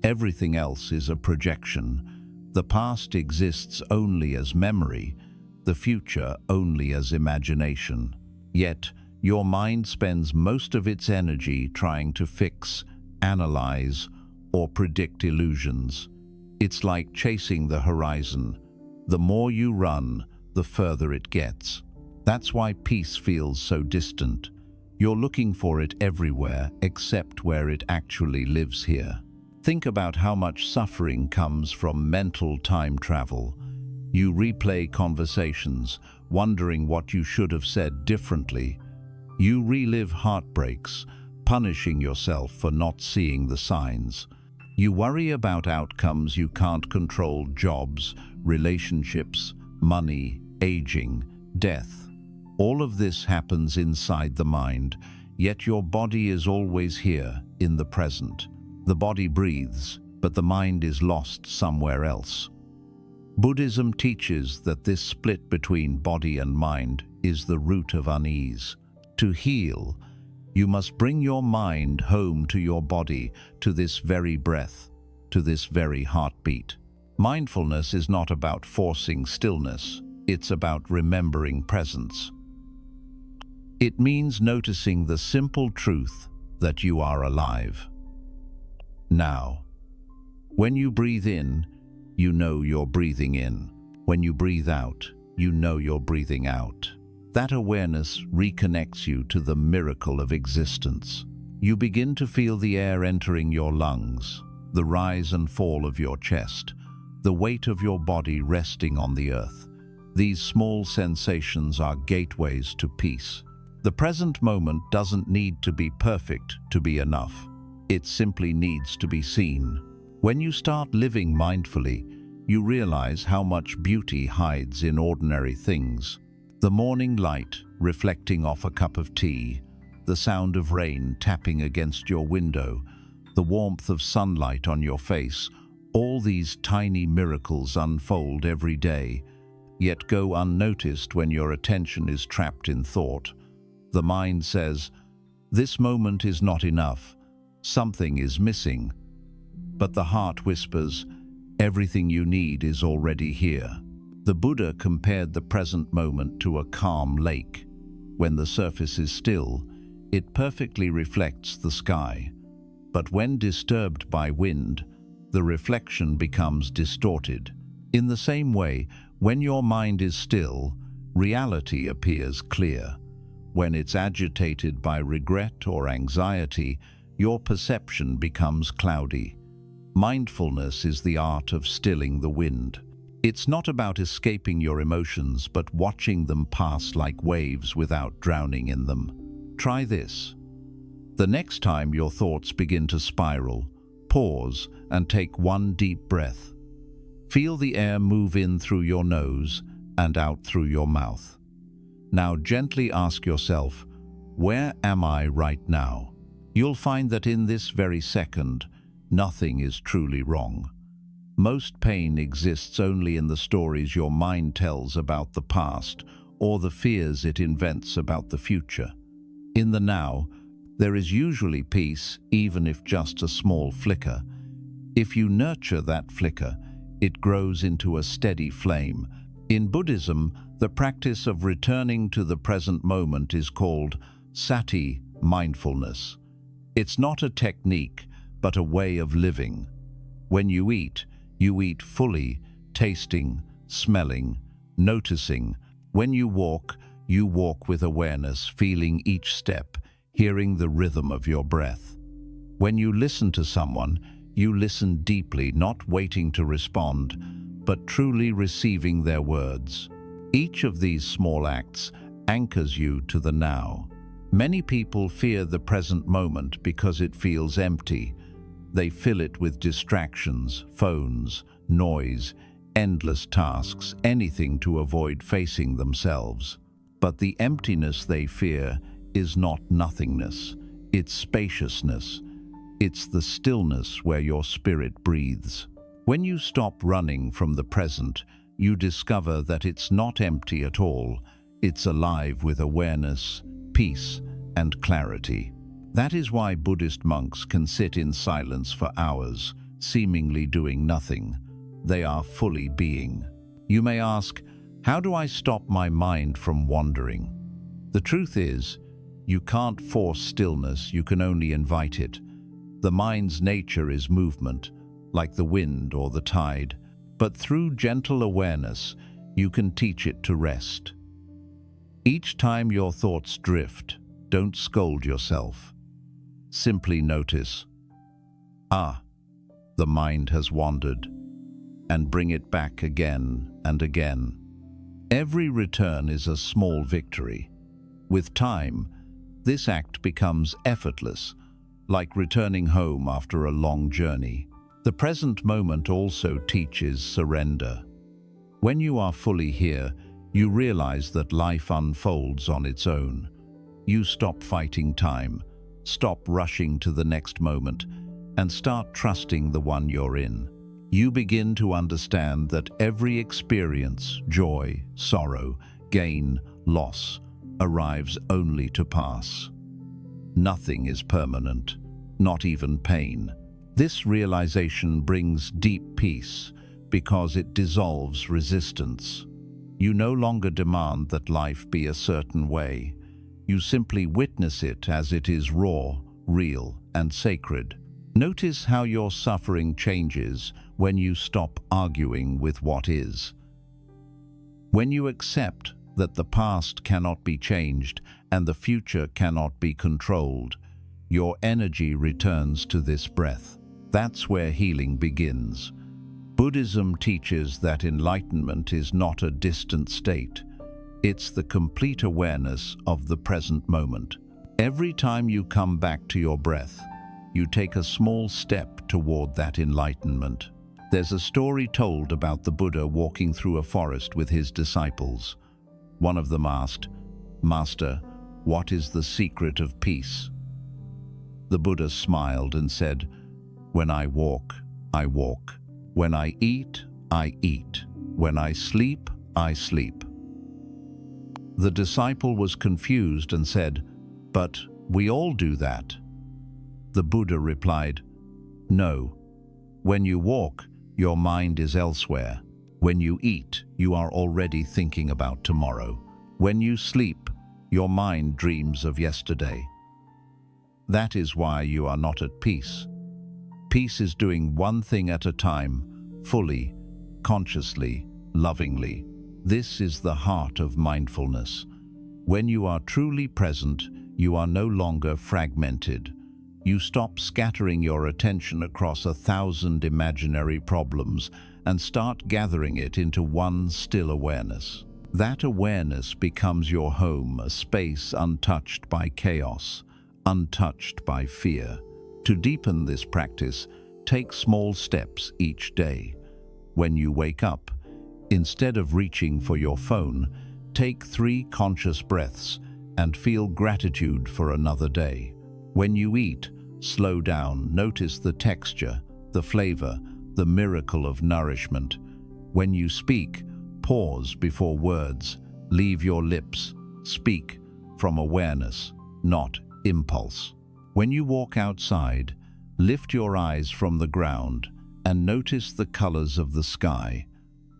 Everything else is a projection. The past exists only as memory, the future only as imagination. Yet, your mind spends most of its energy trying to fix, analyze, or predict illusions. It's like chasing the horizon. The more you run, the further it gets. That's why peace feels so distant. You're looking for it everywhere except where it actually lives here. Think about how much suffering comes from mental time travel. You replay conversations, wondering what you should have said differently. You relive heartbreaks, punishing yourself for not seeing the signs. You worry about outcomes you can't control: jobs, relationships, money, aging, death. All of this happens inside the mind, yet your body is always here, in the present. The body breathes, but the mind is lost somewhere else. Buddhism teaches that this split between body and mind is the root of unease. To heal, you must bring your mind home to your body, to this very breath, to this very heartbeat. Mindfulness is not about forcing stillness, it's about remembering presence. It means noticing the simple truth that you are alive. Now, when you breathe in, you know you're breathing in. When you breathe out, you know you're breathing out. That awareness reconnects you to the miracle of existence. You begin to feel the air entering your lungs, the rise and fall of your chest, the weight of your body resting on the earth. These small sensations are gateways to peace. The present moment doesn't need to be perfect to be enough. It simply needs to be seen. When you start living mindfully, you realize how much beauty hides in ordinary things. The morning light reflecting off a cup of tea, the sound of rain tapping against your window, the warmth of sunlight on your face, all these tiny miracles unfold every day, yet go unnoticed when your attention is trapped in thought. The mind says, "This moment is not enough. Something is missing." But the heart whispers, "Everything you need is already here." The Buddha compared the present moment to a calm lake. When the surface is still, it perfectly reflects the sky. But when disturbed by wind, the reflection becomes distorted. In the same way, when your mind is still, reality appears clear. When it's agitated by regret or anxiety, your perception becomes cloudy. Mindfulness is the art of stilling the wind. It's not about escaping your emotions, but watching them pass like waves without drowning in them. Try this. The next time your thoughts begin to spiral, pause and take one deep breath. Feel the air move in through your nose and out through your mouth. Now gently ask yourself, where am I right now? You'll find that in this very second, nothing is truly wrong. Most pain exists only in the stories your mind tells about the past or the fears it invents about the future. In the now, there is usually peace, even if just a small flicker. If you nurture that flicker, it grows into a steady flame. In Buddhism, the practice of returning to the present moment is called sati, mindfulness. It's not a technique, but a way of living. When you eat fully, tasting, smelling, noticing. When you walk with awareness, feeling each step, hearing the rhythm of your breath. When you listen to someone, you listen deeply, not waiting to respond, but truly receiving their words. Each of these small acts anchors you to the now. Many people fear the present moment because it feels empty. They fill it with distractions, phones, noise, endless tasks, anything to avoid facing themselves. But the emptiness they fear is not nothingness, it's spaciousness. It's the stillness where your spirit breathes. When you stop running from the present, you discover that it's not empty at all. It's alive with awareness, peace, and clarity. That is why Buddhist monks can sit in silence for hours, seemingly doing nothing. They are fully being. You may ask, how do I stop my mind from wandering? The truth is, you can't force stillness, you can only invite it. The mind's nature is movement, like the wind or the tide, but through gentle awareness, you can teach it to rest. Each time your thoughts drift, don't scold yourself. Simply notice, the mind has wandered, and bring it back again and again. Every return is a small victory. With time, this act becomes effortless, like returning home after a long journey. The present moment also teaches surrender. When you are fully here, you realize that life unfolds on its own. You stop fighting time, stop rushing to the next moment, and start trusting the one you're in. You begin to understand that every experience, joy, sorrow, gain, loss, arrives only to pass. Nothing is permanent, not even pain. This realization brings deep peace because it dissolves resistance. You no longer demand that life be a certain way. You simply witness it as it is raw, real, and sacred. Notice how your suffering changes when you stop arguing with what is. When you accept that the past cannot be changed and the future cannot be controlled, your energy returns to this breath. That's where healing begins. Buddhism teaches that enlightenment is not a distant state. It's the complete awareness of the present moment. Every time you come back to your breath, you take a small step toward that enlightenment. There's a story told about the Buddha walking through a forest with his disciples. One of them asked, "Master, what is the secret of peace?" The Buddha smiled and said, "When I walk, I walk. When I eat, I eat. When I sleep, I sleep." The disciple was confused and said, "But we all do that." The Buddha replied, "No. When you walk, your mind is elsewhere. When you eat, you are already thinking about tomorrow. When you sleep, your mind dreams of yesterday. That is why you are not at peace. Peace is doing one thing at a time, fully, consciously, lovingly. This is the heart of mindfulness. When you are truly present, you are no longer fragmented. You stop scattering your attention across 1,000 imaginary problems and start gathering it into one still awareness. That awareness becomes your home, a space untouched by chaos, untouched by fear. To deepen this practice, take small steps each day. When you wake up, instead of reaching for your phone, take 3 conscious breaths and feel gratitude for another day. When you eat, slow down, notice the texture, the flavor, the miracle of nourishment. When you speak, pause before words, leave your lips, speak from awareness, not impulse. When you walk outside, lift your eyes from the ground and notice the colors of the sky,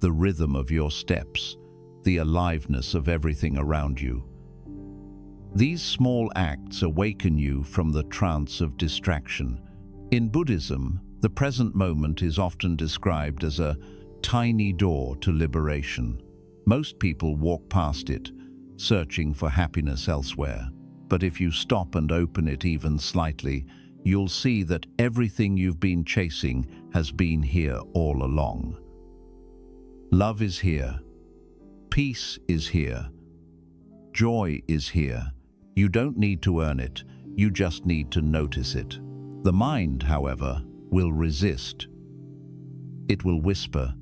the rhythm of your steps, the aliveness of everything around you. These small acts awaken you from the trance of distraction. In Buddhism, the present moment is often described as a tiny door to liberation. Most people walk past it, searching for happiness elsewhere. But if you stop and open it even slightly, you'll see that everything you've been chasing has been here all along. Love is here. Peace is here. Joy is here. You don't need to earn it, you just need to notice it. The mind, however, will resist. It will whisper,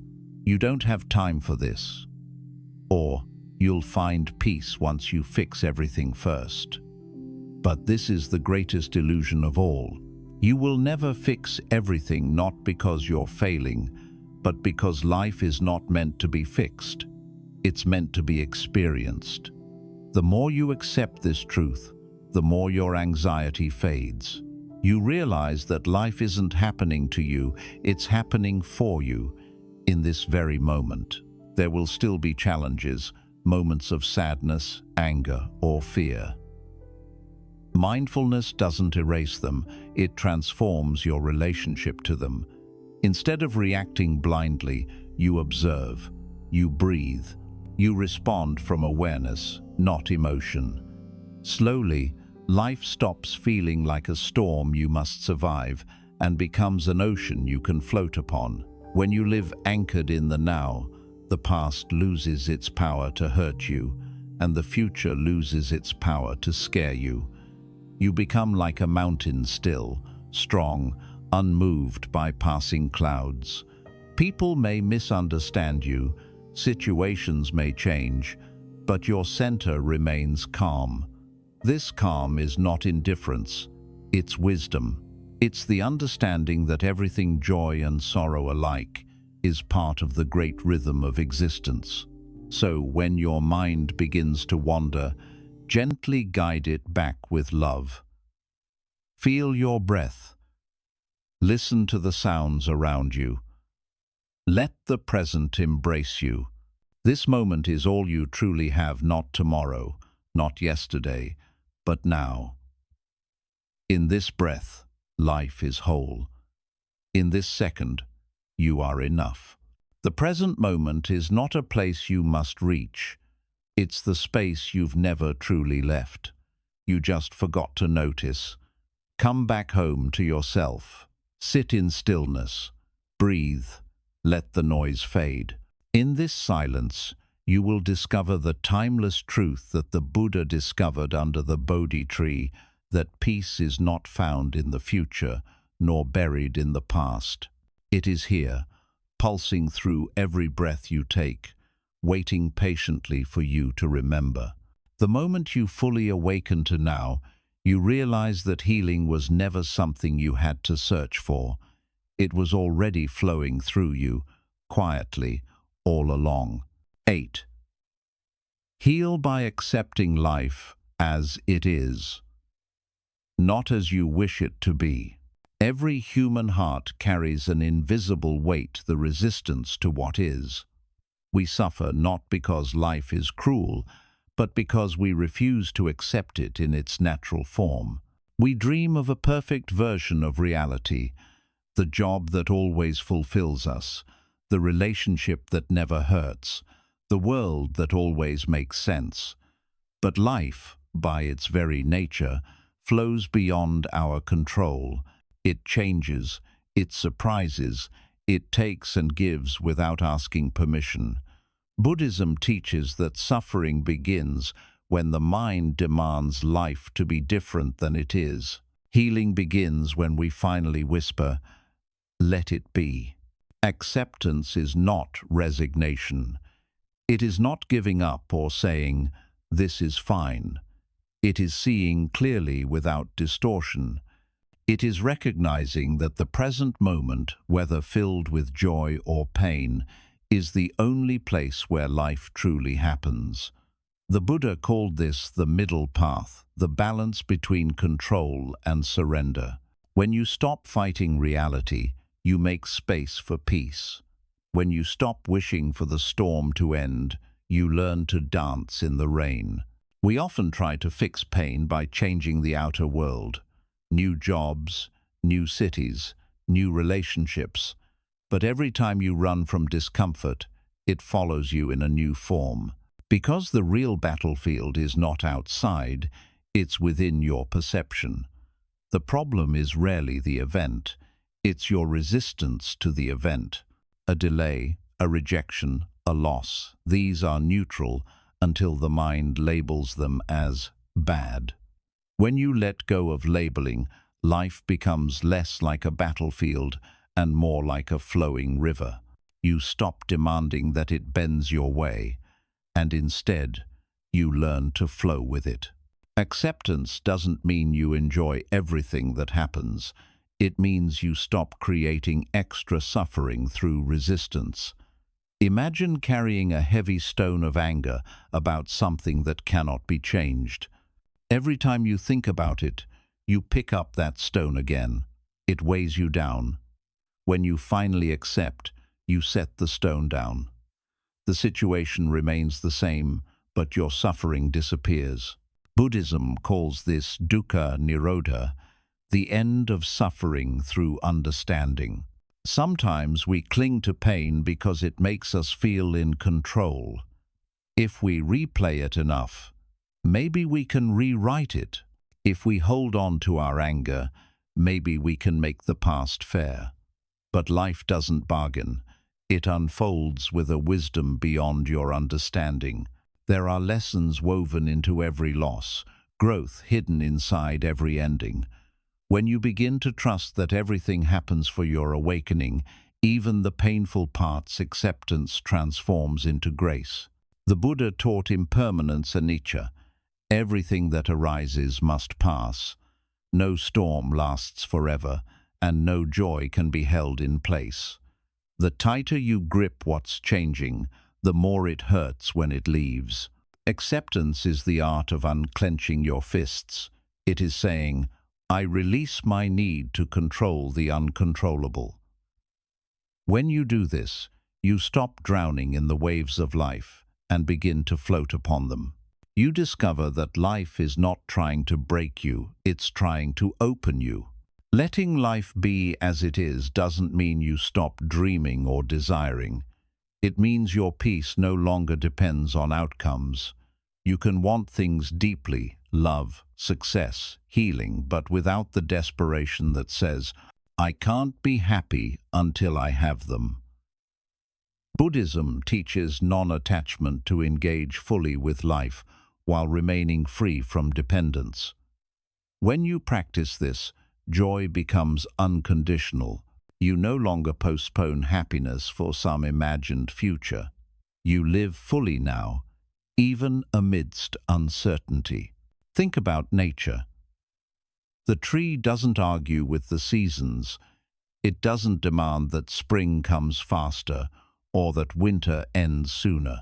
"You don't have time for this." Or, "You'll find peace once you fix everything first." But this is the greatest illusion of all. You will never fix everything, not because you're failing, but because life is not meant to be fixed. It's meant to be experienced. The more you accept this truth, the more your anxiety fades. You realize that life isn't happening to you, it's happening for you in this very moment. There will still be challenges, moments of sadness, anger, or fear. Mindfulness doesn't erase them, it transforms your relationship to them. Instead of reacting blindly, you observe, you breathe, you respond from awareness, not emotion. Slowly, life stops feeling like a storm you must survive and becomes an ocean you can float upon. When you live anchored in the now, the past loses its power to hurt you, and the future loses its power to scare you. You become like a mountain still, strong, unmoved by passing clouds. People may misunderstand you, situations may change, but your center remains calm. This calm is not indifference, it's wisdom. It's the understanding that everything, joy and sorrow alike, is part of the great rhythm of existence. So when your mind begins to wander, gently guide it back with love. Feel your breath. Listen to the sounds around you. Let the present embrace you. This moment is all you truly have, not tomorrow, not yesterday, but now. In this breath, life is whole. In this second, you are enough. The present moment is not a place you must reach. It's the space you've never truly left. You just forgot to notice. Come back home to yourself. Sit in stillness. Breathe. Let the noise fade. In this silence, you will discover the timeless truth that the Buddha discovered under the Bodhi tree, that peace is not found in the future, nor buried in the past. It is here, pulsing through every breath you take, waiting patiently for you to remember. The moment you fully awaken to now, you realize that healing was never something you had to search for. It was already flowing through you, quietly, all along. 8. Heal by accepting life as it is, not as you wish it to be. Every human heart carries an invisible weight, the resistance to what is. We suffer not because life is cruel, but because we refuse to accept it in its natural form. We dream of a perfect version of reality, the job that always fulfills us, the relationship that never hurts, the world that always makes sense. But life, by its very nature, flows beyond our control. It changes, it surprises, it takes and gives without asking permission. Buddhism teaches that suffering begins when the mind demands life to be different than it is. Healing begins when we finally whisper, "Let it be." Acceptance is not resignation. It is not giving up or saying, "This is fine." It is seeing clearly without distortion. It is recognizing that the present moment, whether filled with joy or pain, is the only place where life truly happens. The Buddha called this the middle path, the balance between control and surrender. When you stop fighting reality, you make space for peace. When you stop wishing for the storm to end, you learn to dance in the rain. We often try to fix pain by changing the outer world. New jobs, new cities, new relationships. But every time you run from discomfort, it follows you in a new form. Because the real battlefield is not outside, it's within your perception. The problem is rarely the event. It's your resistance to the event. A delay, a rejection, a loss. These are neutral until the mind labels them as bad. When you let go of labeling, life becomes less like a battlefield and more like a flowing river. You stop demanding that it bends your way, and instead, you learn to flow with it. Acceptance doesn't mean you enjoy everything that happens. It means you stop creating extra suffering through resistance. Imagine carrying a heavy stone of anger about something that cannot be changed. Every time you think about it, you pick up that stone again. It weighs you down. When you finally accept, you set the stone down. The situation remains the same, but your suffering disappears. Buddhism calls this dukkha nirodha, the end of suffering through understanding. Sometimes we cling to pain because it makes us feel in control. If we replay it enough, maybe we can rewrite it. If we hold on to our anger, maybe we can make the past fair. But life doesn't bargain. It unfolds with a wisdom beyond your understanding. There are lessons woven into every loss, growth hidden inside every ending. When you begin to trust that everything happens for your awakening, even the painful parts, acceptance transforms into grace. The Buddha taught impermanence anicca. Everything that arises must pass. No storm lasts forever, and no joy can be held in place. The tighter you grip what's changing, the more it hurts when it leaves. Acceptance is the art of unclenching your fists. It is saying, I release my need to control the uncontrollable. When you do this, you stop drowning in the waves of life and begin to float upon them. You discover that life is not trying to break you, it's trying to open you. Letting life be as it is doesn't mean you stop dreaming or desiring. It means your peace no longer depends on outcomes. You can want things deeply, love, success, healing, but without the desperation that says, I can't be happy until I have them. Buddhism teaches non-attachment to engage fully with life while remaining free from dependence. When you practice this, joy becomes unconditional. You no longer postpone happiness for some imagined future. You live fully now, even amidst uncertainty. Think about nature. The tree doesn't argue with the seasons. It doesn't demand that spring comes faster or that winter ends sooner.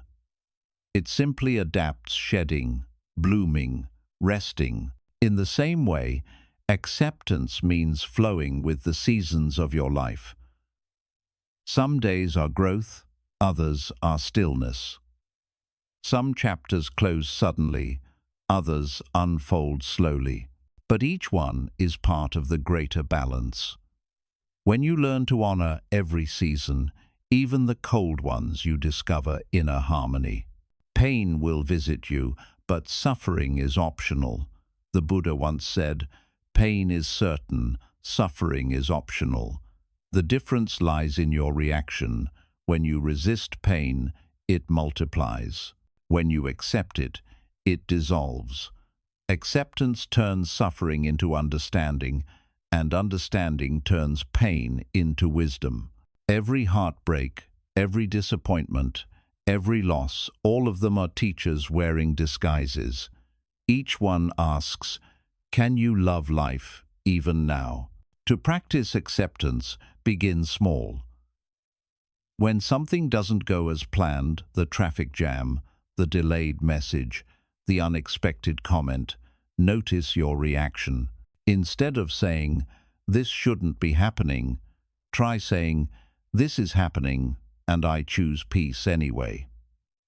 It simply adapts, shedding, blooming, resting. In the same way, acceptance means flowing with the seasons of your life. Some days are growth, others are stillness. Some chapters close suddenly, others unfold slowly. But each one is part of the greater balance. When you learn to honor every season, even the cold ones, you discover inner harmony. Pain will visit you, but suffering is optional. The Buddha once said, pain is certain, suffering is optional. The difference lies in your reaction. When you resist pain, it multiplies. When you accept it, it dissolves. Acceptance turns suffering into understanding, and understanding turns pain into wisdom. Every heartbreak, every disappointment, every loss, all of them are teachers wearing disguises. Each one asks, can you love life even now? To practice acceptance, begin small. When something doesn't go as planned, the traffic jam, the delayed message, the unexpected comment, notice your reaction. Instead of saying, this shouldn't be happening, try saying, this is happening and I choose peace anyway.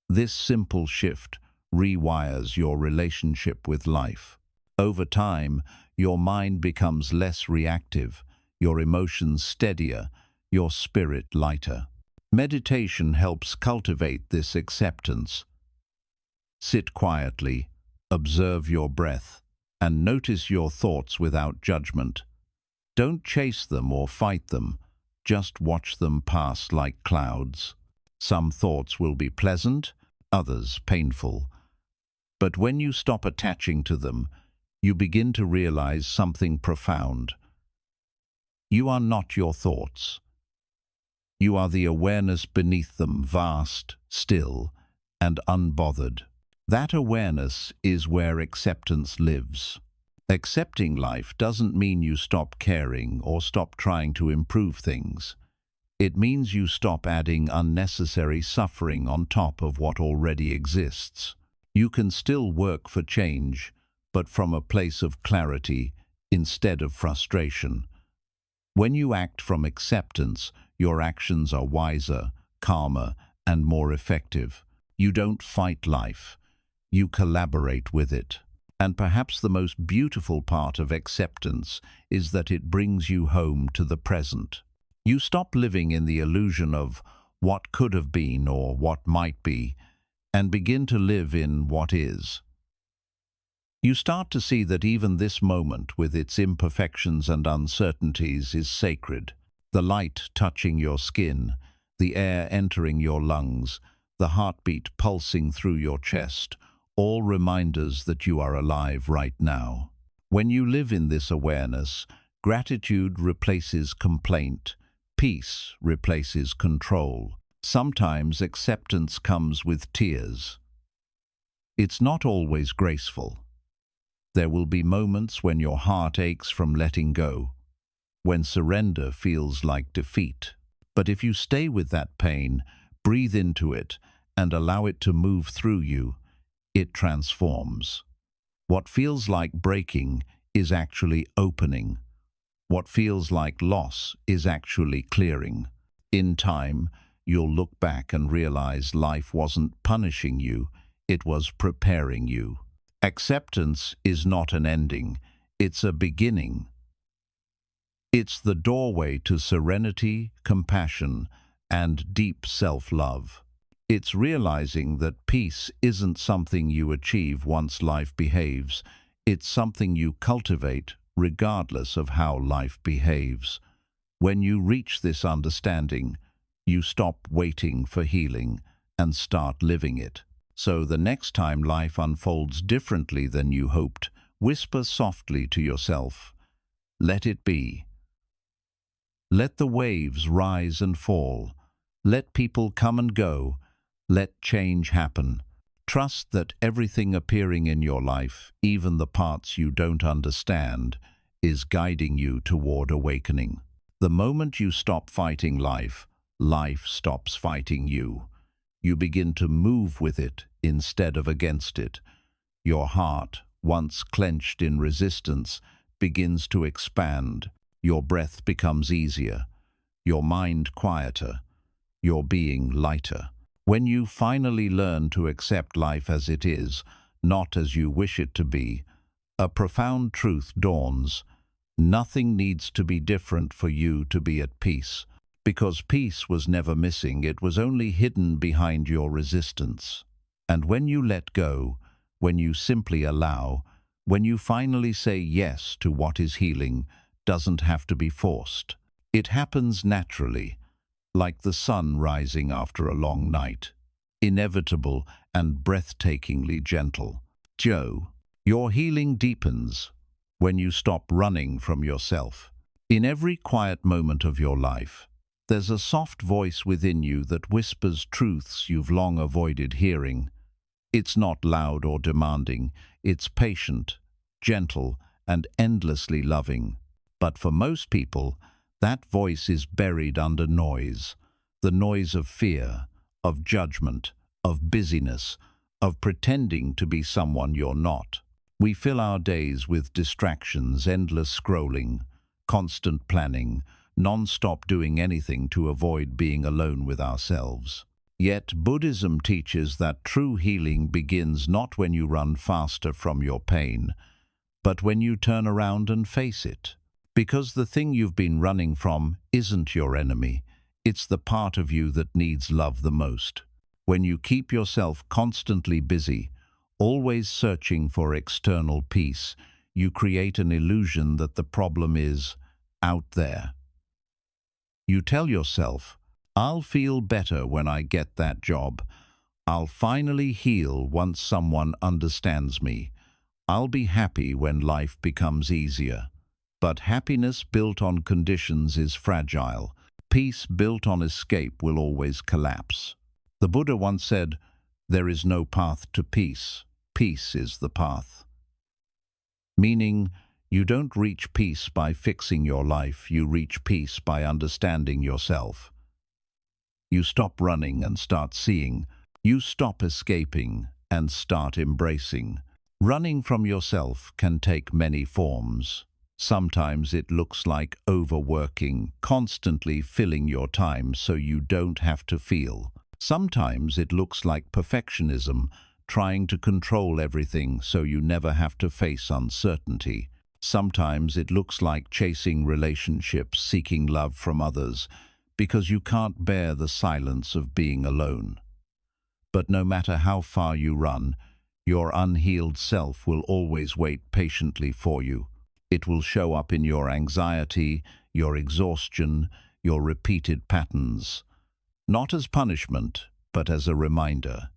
This simple shift rewires your relationship with life. Over time, your mind becomes less reactive, your emotions steadier, your spirit lighter. Meditation helps cultivate this acceptance. Sit quietly, observe your breath, and notice your thoughts without judgment. Don't chase them or fight them, just watch them pass like clouds. Some thoughts will be pleasant, others painful. But when you stop attaching to them, you begin to realize something profound. You are not your thoughts. You are the awareness beneath them, vast, still, and unbothered. That awareness is where acceptance lives. Accepting life doesn't mean you stop caring or stop trying to improve things. It means you stop adding unnecessary suffering on top of what already exists. You can still work for change, but from a place of clarity instead of frustration. When you act from acceptance, your actions are wiser, calmer, and more effective. You don't fight life. You collaborate with it. And perhaps the most beautiful part of acceptance is that it brings you home to the present. You stop living in the illusion of what could have been or what might be, and begin to live in what is. You start to see that even this moment, with its imperfections and uncertainties, is sacred. The light touching your skin, the air entering your lungs, the heartbeat pulsing through your chest, all reminders that you are alive right now. When you live in this awareness, gratitude replaces complaint, peace replaces control. Sometimes acceptance comes with tears. It's not always graceful. There will be moments when your heart aches from letting go, when surrender feels like defeat. But if you stay with that pain, breathe into it, and allow it to move through you, it transforms. What feels like breaking is actually opening. What feels like loss is actually clearing. In time, you'll look back and realize life wasn't punishing you, it was preparing you. Acceptance is not an ending, it's a beginning. It's the doorway to serenity, compassion, and deep self-love. It's realizing that peace isn't something you achieve once life behaves, it's something you cultivate regardless of how life behaves. When you reach this understanding, you stop waiting for healing and start living it. So the next time life unfolds differently than you hoped, whisper softly to yourself, let it be. Let the waves rise and fall. Let people come and go. Let change happen. Trust that everything appearing in your life, even the parts you don't understand, is guiding you toward awakening. The moment you stop fighting life, life stops fighting you. You begin to move with it instead of against it. Your heart, once clenched in resistance, begins to expand. Your breath becomes easier, your mind quieter, your being lighter. When you finally learn to accept life as it is, not as you wish it to be, a profound truth dawns. Nothing needs to be different for you to be at peace. Because peace was never missing, it was only hidden behind your resistance. And when you let go, when you simply allow, when you finally say yes to what is healing, doesn't have to be forced. It happens naturally, like the sun rising after a long night, inevitable and breathtakingly gentle. Joe, your healing deepens when you stop running from yourself. In every quiet moment of your life, there's a soft voice within you that whispers truths you've long avoided hearing. It's not loud or demanding. It's patient, gentle, and endlessly loving. But for most people, that voice is buried under noise. The noise of fear, of judgment, of busyness, of pretending to be someone you're not. We fill our days with distractions, endless scrolling, constant planning, non-stop doing anything to avoid being alone with ourselves. Yet Buddhism teaches that true healing begins not when you run faster from your pain, but when you turn around and face it. Because the thing you've been running from isn't your enemy, it's the part of you that needs love the most. When you keep yourself constantly busy, always searching for external peace, you create an illusion that the problem is out there. You tell yourself, "I'll feel better when I get that job. I'll finally heal once someone understands me. I'll be happy when life becomes easier." But happiness built on conditions is fragile. Peace built on escape will always collapse. The Buddha once said, "There is no path to peace. Peace is the path." Meaning, you don't reach peace by fixing your life, you reach peace by understanding yourself. You stop running and start seeing. You stop escaping and start embracing. Running from yourself can take many forms. Sometimes it looks like overworking, constantly filling your time so you don't have to feel. Sometimes it looks like perfectionism, trying to control everything so you never have to face uncertainty. Sometimes it looks like chasing relationships, seeking love from others, because you can't bear the silence of being alone. But no matter how far you run, your unhealed self will always wait patiently for you. It will show up in your anxiety, your exhaustion, your repeated patterns. Not as punishment, but as a reminder.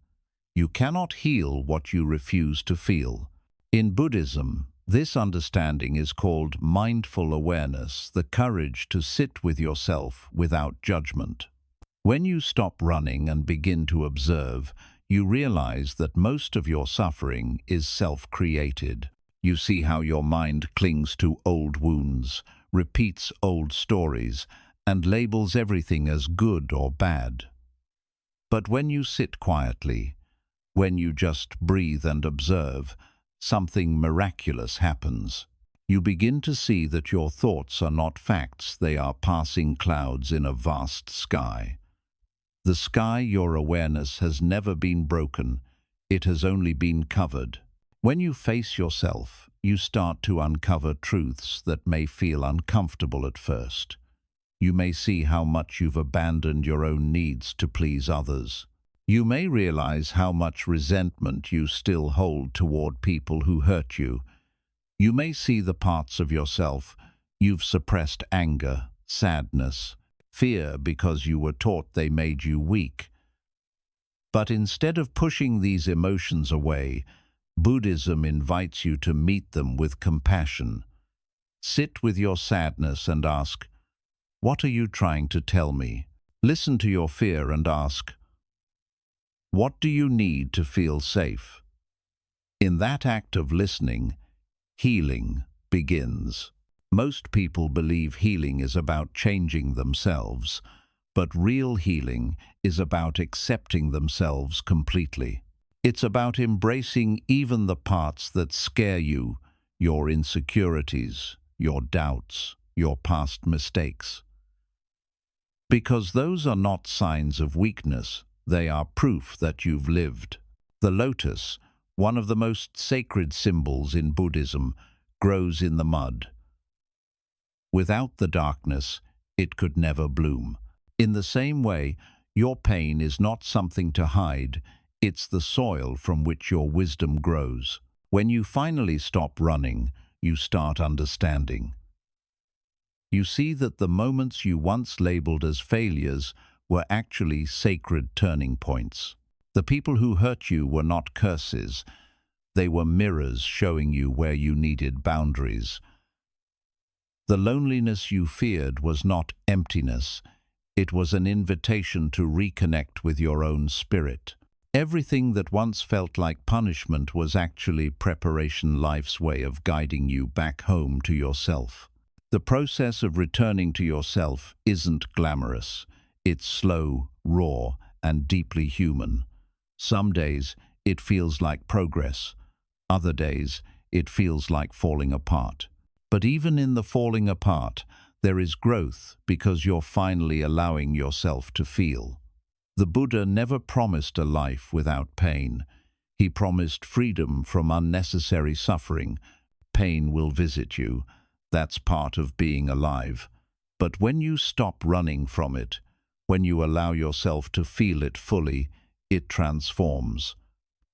You cannot heal what you refuse to feel. In Buddhism, this understanding is called mindful awareness, the courage to sit with yourself without judgment. When you stop running and begin to observe, you realize that most of your suffering is self-created. You see how your mind clings to old wounds, repeats old stories, and labels everything as good or bad. But when you sit quietly, when you just breathe and observe, something miraculous happens. You begin to see that your thoughts are not facts, they are passing clouds in a vast sky. The sky, your awareness, has never been broken, it has only been covered. When you face yourself, you start to uncover truths that may feel uncomfortable at first. You may see how much you've abandoned your own needs to please others. You may realize how much resentment you still hold toward people who hurt you. You may see the parts of yourself you've suppressed: anger, sadness, fear, because you were taught they made you weak. But instead of pushing these emotions away, Buddhism invites you to meet them with compassion. Sit with your sadness and ask, "What are you trying to tell me?" Listen to your fear and ask, "What do you need to feel safe?" In that act of listening, healing begins. Most people believe healing is about changing themselves, but real healing is about accepting themselves completely. It's about embracing even the parts that scare you, your insecurities, your doubts, your past mistakes. Because those are not signs of weakness, they are proof that you've lived. The lotus, one of the most sacred symbols in Buddhism, grows in the mud. Without the darkness, it could never bloom. In the same way, your pain is not something to hide, it's the soil from which your wisdom grows. When you finally stop running, you start understanding. You see that the moments you once labeled as failures were actually sacred turning points. The people who hurt you were not curses, they were mirrors showing you where you needed boundaries. The loneliness you feared was not emptiness, it was an invitation to reconnect with your own spirit. Everything that once felt like punishment was actually preparation, life's way of guiding you back home to yourself. The process of returning to yourself isn't glamorous. It's slow, raw, and deeply human. Some days it feels like progress. Other days it feels like falling apart. But even in the falling apart, there is growth because you're finally allowing yourself to feel. The Buddha never promised a life without pain. He promised freedom from unnecessary suffering. Pain will visit you. That's part of being alive. But when you stop running from it, when you allow yourself to feel it fully, it transforms.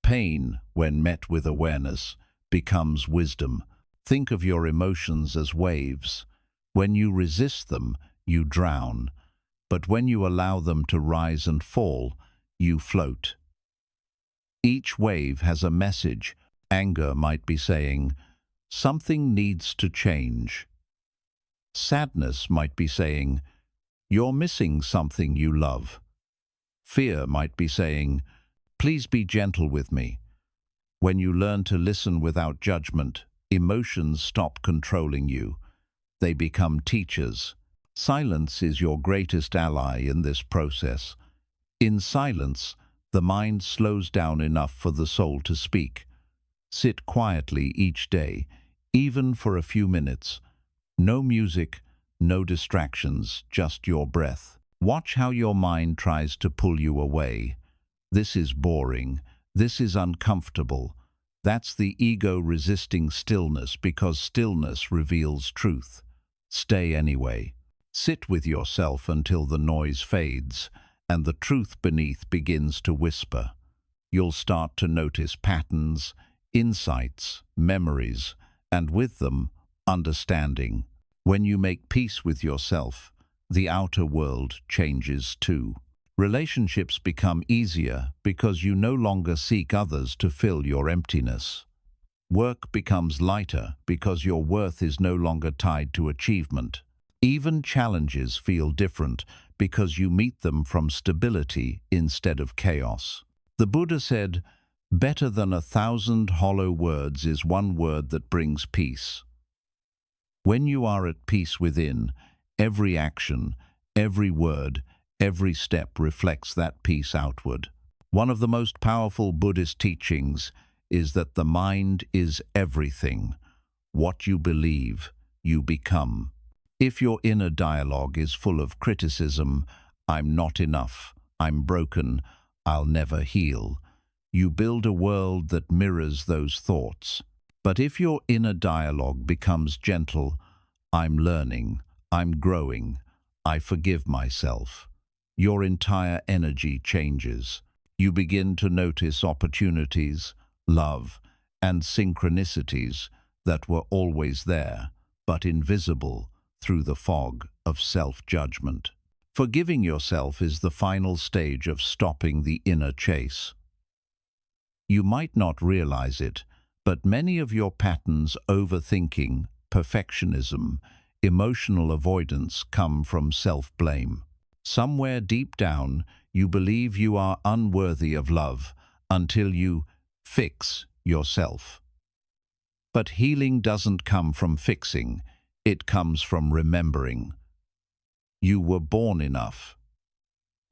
Pain, when met with awareness, becomes wisdom. Think of your emotions as waves. When you resist them, you drown. But when you allow them to rise and fall, you float. Each wave has a message. Anger might be saying, "Something needs to change." Sadness might be saying, "You're missing something you love." Fear might be saying, "Please be gentle with me." When you learn to listen without judgment, emotions stop controlling you. They become teachers. Silence is your greatest ally in this process. In silence, the mind slows down enough for the soul to speak. Sit quietly each day, even for a few minutes. No music, no distractions, just your breath. Watch how your mind tries to pull you away. This is boring. This is uncomfortable. That's the ego resisting stillness because stillness reveals truth. Stay anyway. Sit with yourself until the noise fades and the truth beneath begins to whisper. You'll start to notice patterns, insights, memories, and with them, understanding. When you make peace with yourself, the outer world changes too. Relationships become easier because you no longer seek others to fill your emptiness. Work becomes lighter because your worth is no longer tied to achievement. Even challenges feel different because you meet them from stability instead of chaos. The Buddha said, "Better than 1,000 hollow words is one word that brings peace." When you are at peace within, every action, every word, every step reflects that peace outward. One of the most powerful Buddhist teachings is that the mind is everything. What you believe, you become. If your inner dialogue is full of criticism, "I'm not enough, I'm broken, I'll never heal," you build a world that mirrors those thoughts. But if your inner dialogue becomes gentle, "I'm learning, I'm growing, I forgive myself," your entire energy changes. You begin to notice opportunities, love, and synchronicities that were always there, but invisible through the fog of self-judgment. Forgiving yourself is the final stage of stopping the inner chase. You might not realize it, but many of your patterns, overthinking, perfectionism, emotional avoidance, come from self-blame. Somewhere deep down, you believe you are unworthy of love until you fix yourself. But healing doesn't come from fixing, it comes from remembering. You were born enough.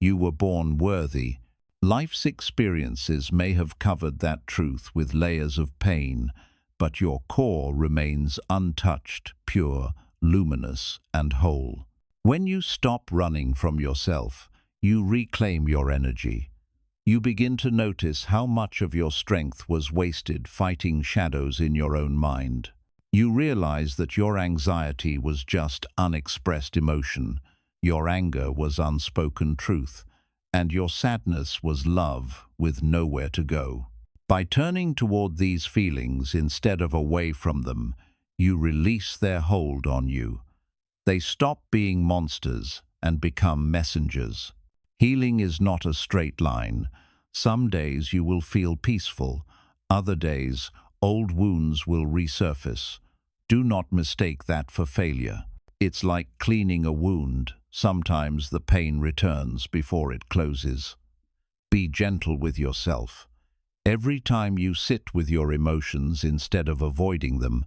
You were born worthy. Life's experiences may have covered that truth with layers of pain, but your core remains untouched, pure, luminous, and whole. When you stop running from yourself, you reclaim your energy. You begin to notice how much of your strength was wasted fighting shadows in your own mind. You realize that your anxiety was just unexpressed emotion, your anger was unspoken truth, and your sadness was love with nowhere to go. By turning toward these feelings instead of away from them, you release their hold on you. They stop being monsters and become messengers. Healing is not a straight line. Some days you will feel peaceful, other days old wounds will resurface. Do not mistake that for failure. It's like cleaning a wound. Sometimes the pain returns before it closes. Be gentle with yourself. Every time you sit with your emotions instead of avoiding them,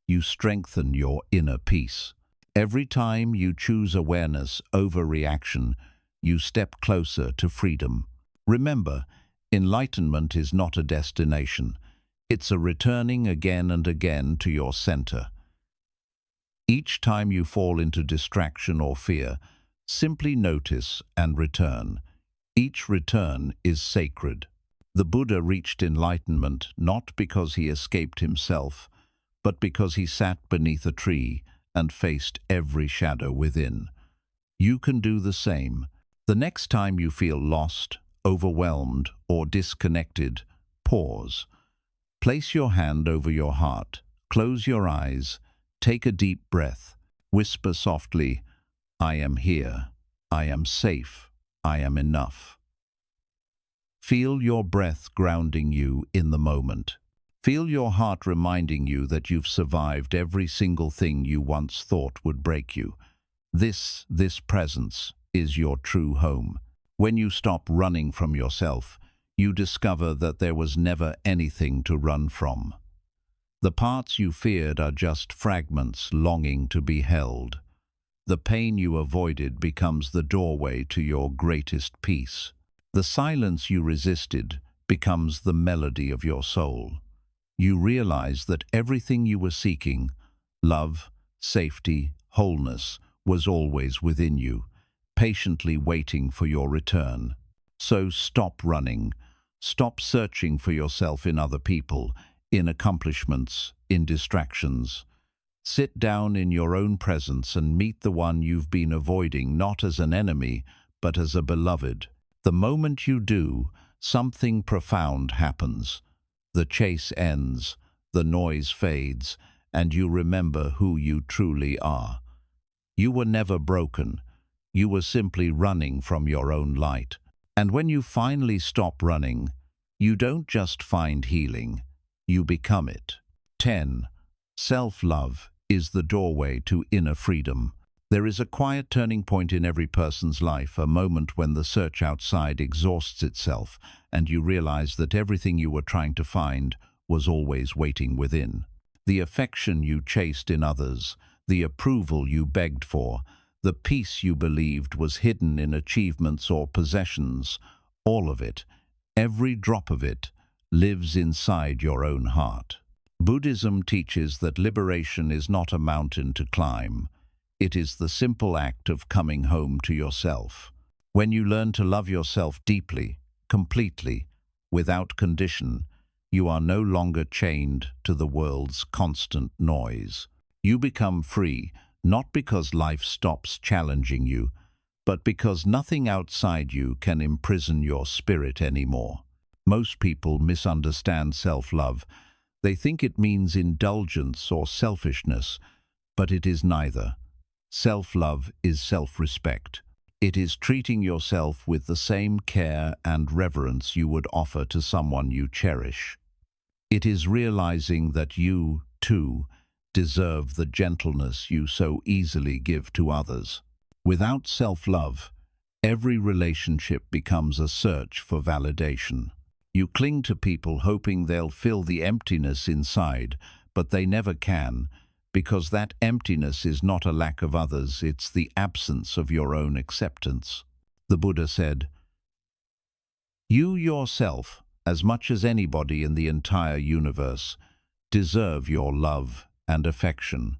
you strengthen your inner peace. Every time you choose awareness over reaction, you step closer to freedom. Remember, enlightenment is not a destination. It's a returning again and again to your center. Each time you fall into distraction or fear, simply notice and return. Each return is sacred. The Buddha reached enlightenment not because he escaped himself, but because he sat beneath a tree and faced every shadow within. You can do the same. The next time you feel lost, overwhelmed, or disconnected, pause. Place your hand over your heart, close your eyes, take a deep breath, whisper softly, "I am here, I am safe, I am enough." Feel your breath grounding you in the moment. Feel your heart reminding you that you've survived every single thing you once thought would break you. This presence is your true home. When you stop running from yourself, you discover that there was never anything to run from. The parts you feared are just fragments longing to be held. The pain you avoided becomes the doorway to your greatest peace. The silence you resisted becomes the melody of your soul. You realize that everything you were seeking, love, safety, wholeness, was always within you, patiently waiting for your return. So stop running. Stop searching for yourself in other people, in accomplishments, in distractions. Sit down in your own presence and meet the one you've been avoiding, not as an enemy, but as a beloved. The moment you do, something profound happens. The chase ends, the noise fades, and you remember who you truly are. You were never broken. You were simply running from your own light. And when you finally stop running, you don't just find healing, you become it. 10. Self-love is the doorway to inner freedom. There is a quiet turning point in every person's life, a moment when the search outside exhausts itself, and you realize that everything you were trying to find was always waiting within. The affection you chased in others, the approval you begged for, the peace you believed was hidden in achievements or possessions, all of it, every drop of it, lives inside your own heart. Buddhism teaches that liberation is not a mountain to climb. It is the simple act of coming home to yourself. When you learn to love yourself deeply, completely, without condition, you are no longer chained to the world's constant noise. You become free, not because life stops challenging you, but because nothing outside you can imprison your spirit anymore. Most people misunderstand self-love. They think it means indulgence or selfishness, but it is neither. Self-love is self-respect. It is treating yourself with the same care and reverence you would offer to someone you cherish. It is realizing that you, too, deserve the gentleness you so easily give to others. Without self-love, every relationship becomes a search for validation. You cling to people hoping they'll fill the emptiness inside, but they never can, because that emptiness is not a lack of others, it's the absence of your own acceptance. The Buddha said, "You yourself, as much as anybody in the entire universe, deserve your love and affection.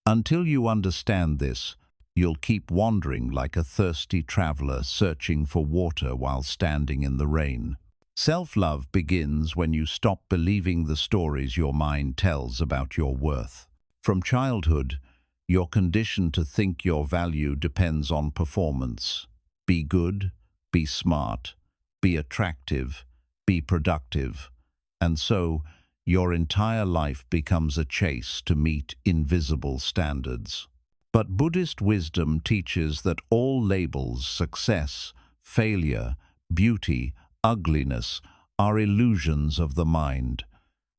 Until you understand this, you'll keep wandering like a thirsty traveler searching for water while standing in the rain." Self-love begins when you stop believing the stories your mind tells about your worth. From childhood, you're conditioned to think your value depends on performance. Be good, be smart, be attractive, be productive. And so, your entire life becomes a chase to meet invisible standards. But Buddhist wisdom teaches that all labels, success, failure, beauty, ugliness, are illusions of the mind.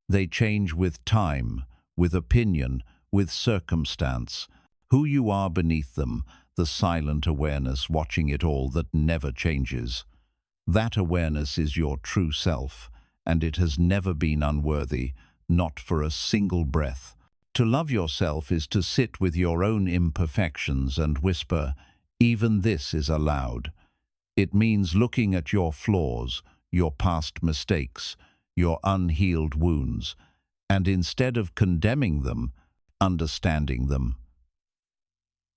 They change with time, with opinion, with circumstance. Who you are beneath them, the silent awareness watching it all that never changes. That awareness is your true self, and it has never been unworthy, not for a single breath. To love yourself is to sit with your own imperfections and whisper, "Even this is allowed." It means looking at your flaws, your past mistakes, your unhealed wounds, and instead of condemning them, understanding them.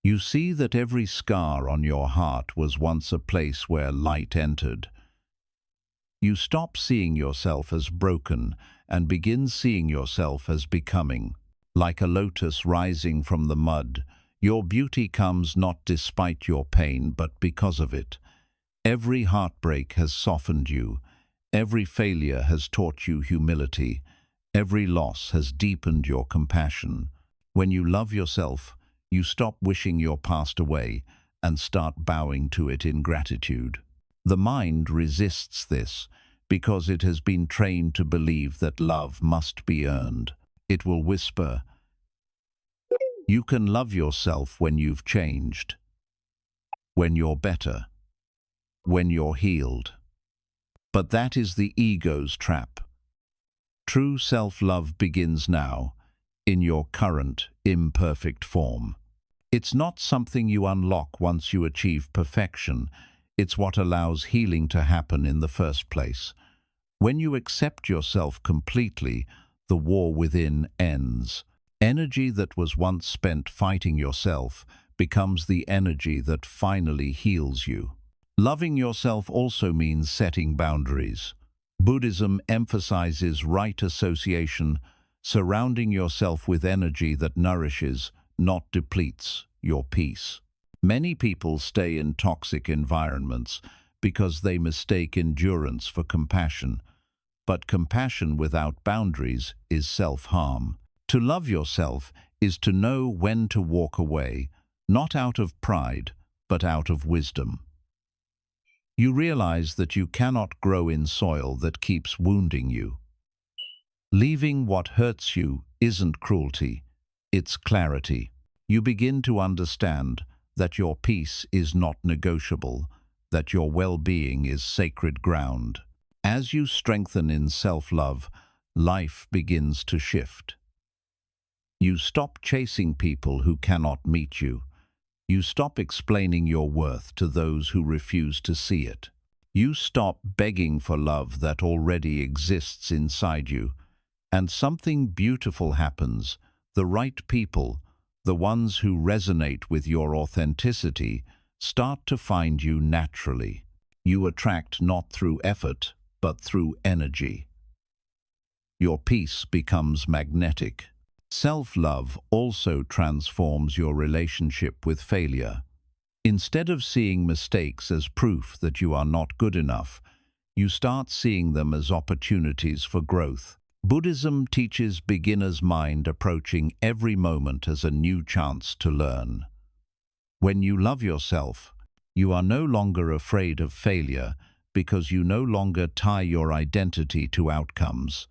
You see that every scar on your heart was once a place where light entered. You stop seeing yourself as broken and begin seeing yourself as becoming. Like a lotus rising from the mud, your beauty comes not despite your pain, but because of it. Every heartbreak has softened you. Every failure has taught you humility. Every loss has deepened your compassion. When you love yourself, you stop wishing your past away and start bowing to it in gratitude. The mind resists this because it has been trained to believe that love must be earned. It will whisper, "You can love yourself when you've changed, when you're better, when you're healed." But that is the ego's trap. True self-love begins now, in your current, imperfect form. It's not something you unlock once you achieve perfection. It's what allows healing to happen in the first place. When you accept yourself completely, the war within ends. Energy that was once spent fighting yourself becomes the energy that finally heals you. Loving yourself also means setting boundaries. Buddhism emphasizes right association, surrounding yourself with energy that nourishes, not depletes, your peace. Many people stay in toxic environments because they mistake endurance for compassion. But compassion without boundaries is self-harm. To love yourself is to know when to walk away, not out of pride, but out of wisdom. You realize that you cannot grow in soil that keeps wounding you. Leaving what hurts you isn't cruelty, it's clarity. You begin to understand that your peace is not negotiable, that your well-being is sacred ground. As you strengthen in self-love, life begins to shift. You stop chasing people who cannot meet you. You stop explaining your worth to those who refuse to see it. You stop begging for love that already exists inside you. And something beautiful happens. The right people, the ones who resonate with your authenticity, start to find you naturally. You attract not through effort, but through energy. Your peace becomes magnetic. Self-love also transforms your relationship with failure. Instead of seeing mistakes as proof that you are not good enough, you start seeing them as opportunities for growth. Buddhism teaches beginner's mind approaching every moment as a new chance to learn. When you love yourself, you are no longer afraid of failure because you no longer tie your identity to outcomes.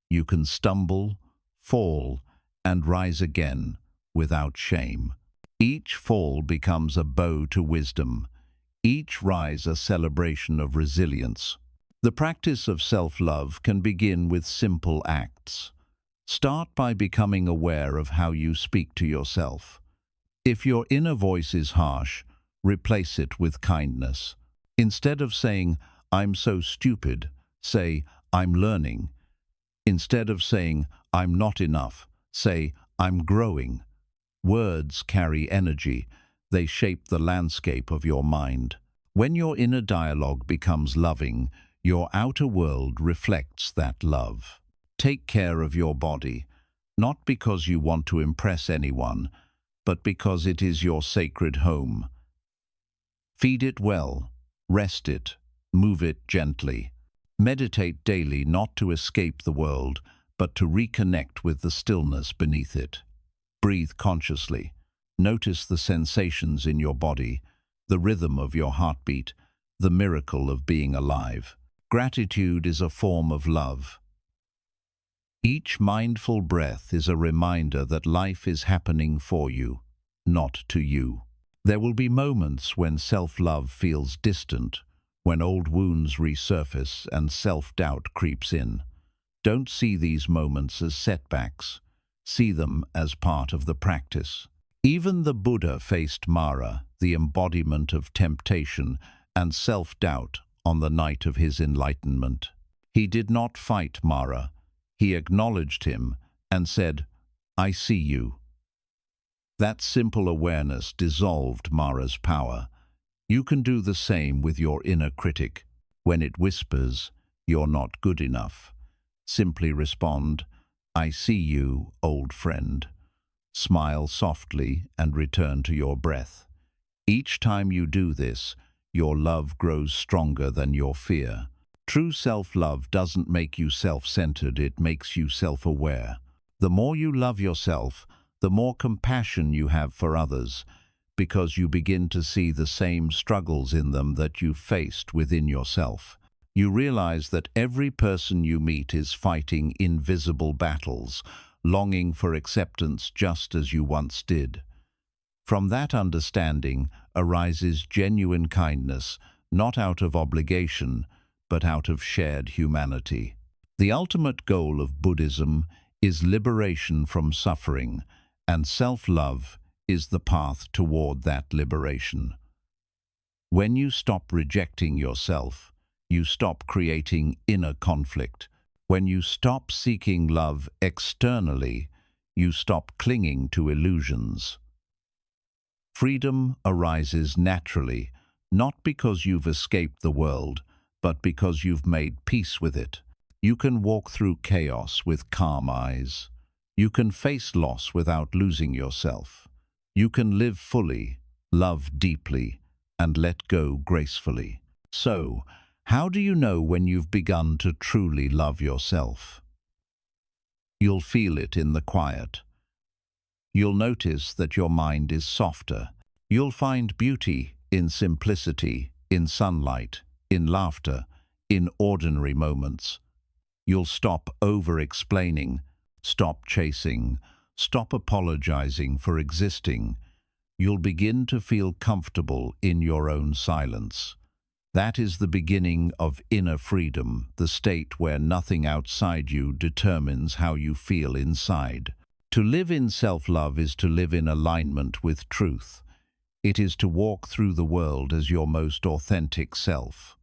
You can stumble, fall, and rise again without shame. Each fall becomes a bow to wisdom, each rise a celebration of resilience. The practice of self-love can begin with simple acts. Start by becoming aware of how you speak to yourself. If your inner voice is harsh, replace it with kindness. Instead of saying, "I'm so stupid," say, "I'm learning." Instead of saying, "I'm not enough," say, "I'm growing." Words carry energy. They shape the landscape of your mind. When your inner dialogue becomes loving, your outer world reflects that love. Take care of your body, not because you want to impress anyone, but because it is your sacred home. Feed it well, rest it, move it gently. Meditate daily not to escape the world, but to reconnect with the stillness beneath it. Breathe consciously. Notice the sensations in your body, the rhythm of your heartbeat, the miracle of being alive. Gratitude is a form of love. Each mindful breath is a reminder that life is happening for you, not to you. There will be moments when self-love feels distant, when old wounds resurface and self-doubt creeps in. Don't see these moments as setbacks. See them as part of the practice. Even the Buddha faced Mara, the embodiment of temptation and self-doubt, on the night of his enlightenment. He did not fight Mara. He acknowledged him and said, "I see you." That simple awareness dissolved Mara's power. You can do the same with your inner critic. When it whispers, "You're not good enough," simply respond, "I see you, old friend." Smile softly and return to your breath. Each time you do this, your love grows stronger than your fear. True self-love doesn't make you self-centered, it makes you self-aware. The more you love yourself, the more compassion you have for others, because you begin to see the same struggles in them that you faced within yourself. You realize that every person you meet is fighting invisible battles, longing for acceptance just as you once did. From that understanding arises genuine kindness, not out of obligation, but out of shared humanity. The ultimate goal of Buddhism is liberation from suffering, and self-love is the path toward that liberation. When you stop rejecting yourself, you stop creating inner conflict. When you stop seeking love externally, you stop clinging to illusions. Freedom arises naturally, not because you've escaped the world, but because you've made peace with it. You can walk through chaos with calm eyes. You can face loss without losing yourself. You can live fully, love deeply, and let go gracefully. So, how do you know when you've begun to truly love yourself? You'll feel it in the quiet. You'll notice that your mind is softer. You'll find beauty in simplicity, in sunlight, in laughter, in ordinary moments. You'll stop over-explaining, stop chasing, stop apologizing for existing. You'll begin to feel comfortable in your own silence. That is the beginning of inner freedom, the state where nothing outside you determines how you feel inside. To live in self-love is to live in alignment with truth. It is to walk through the world as your most authentic self,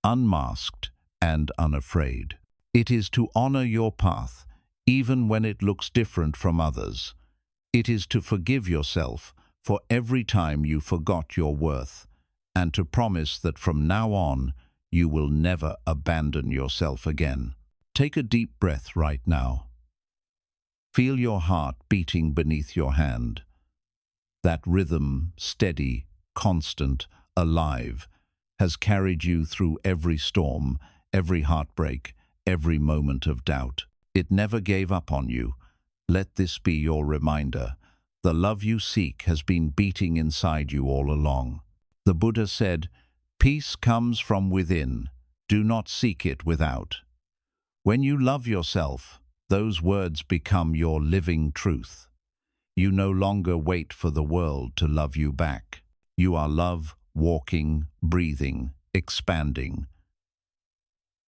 unmasked and unafraid. It is to honor your path, even when it looks different from others. It is to forgive yourself for every time you forgot your worth, and to promise that from now on, you will never abandon yourself again. Take a deep breath right now. Feel your heart beating beneath your hand. That rhythm, steady, constant, alive, has carried you through every storm, every heartbreak, every moment of doubt. It never gave up on you. Let this be your reminder. The love you seek has been beating inside you all along. The Buddha said, "Peace comes from within. Do not seek it without." When you love yourself, those words become your living truth. You no longer wait for the world to love you back. You are love, walking, breathing, expanding.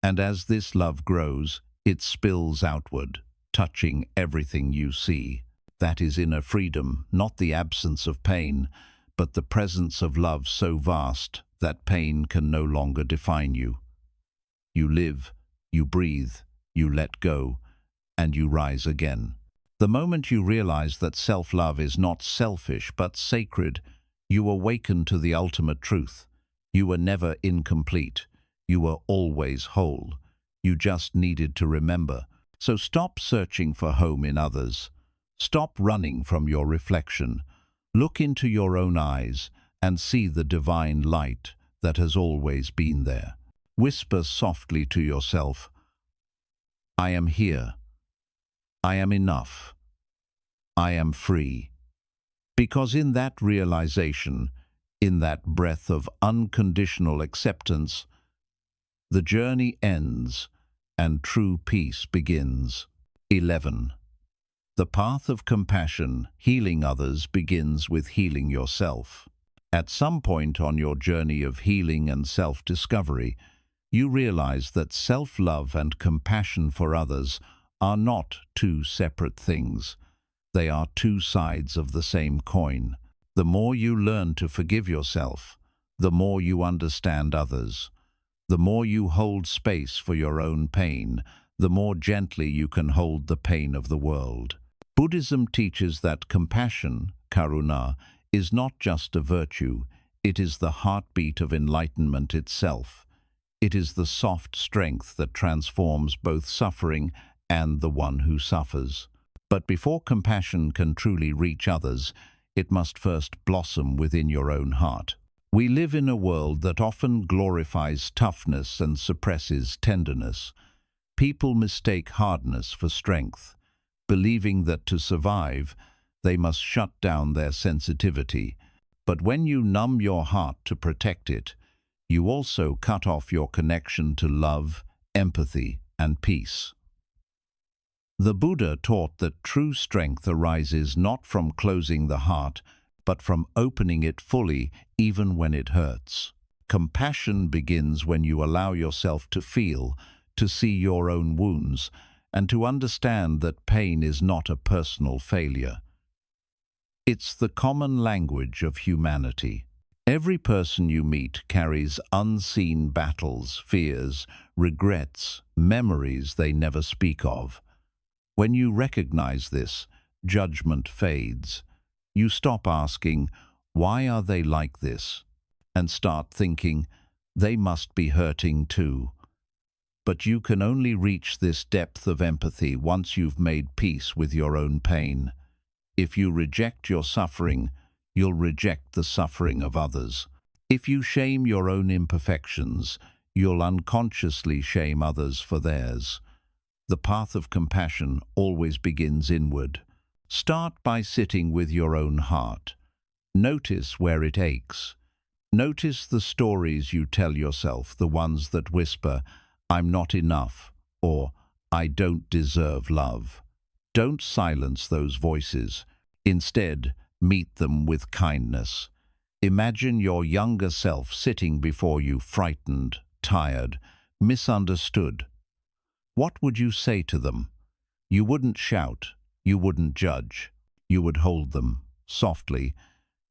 And as this love grows, it spills outward, touching everything you see. That is inner freedom, not the absence of pain, but the presence of love so vast that pain can no longer define you. You live, you breathe, you let go, and you rise again. The moment you realize that self-love is not selfish but sacred, you awaken to the ultimate truth. You were never incomplete. You were always whole. You just needed to remember. So stop searching for home in others. Stop running from your reflection. Look into your own eyes and see the divine light that has always been there. Whisper softly to yourself, "I am here. I am enough. I am free." Because in that realization, in that breath of unconditional acceptance, the journey ends and true peace begins. 11. The path of compassion, healing others, begins with healing yourself. At some point on your journey of healing and self-discovery, you realize that self-love and compassion for others are not two separate things. They are two sides of the same coin. The more you learn to forgive yourself, the more you understand others. The more you hold space for your own pain, the more gently you can hold the pain of the world. Buddhism teaches that compassion, karuna, is not just a virtue, it is the heartbeat of enlightenment itself. It is the soft strength that transforms both suffering and the one who suffers. But before compassion can truly reach others, it must first blossom within your own heart. We live in a world that often glorifies toughness and suppresses tenderness. People mistake hardness for strength, believing that to survive, they must shut down their sensitivity. But when you numb your heart to protect it, you also cut off your connection to love, empathy, and peace. The Buddha taught that true strength arises not from closing the heart, but from opening it fully, even when it hurts. Compassion begins when you allow yourself to feel, to see your own wounds, and to understand that pain is not a personal failure. It's the common language of humanity. Every person you meet carries unseen battles, fears, regrets, memories they never speak of. When you recognize this, judgment fades. You stop asking, "Why are they like this?" and start thinking, "They must be hurting too." But you can only reach this depth of empathy once you've made peace with your own pain. If you reject your suffering, you'll reject the suffering of others. If you shame your own imperfections, you'll unconsciously shame others for theirs. The path of compassion always begins inward. Start by sitting with your own heart. Notice where it aches. Notice the stories you tell yourself, the ones that whisper, "I'm not enough," or "I don't deserve love." Don't silence those voices. Instead, meet them with kindness. Imagine your younger self sitting before you, frightened, tired, misunderstood. What would you say to them? You wouldn't shout, you wouldn't judge. You would hold them softly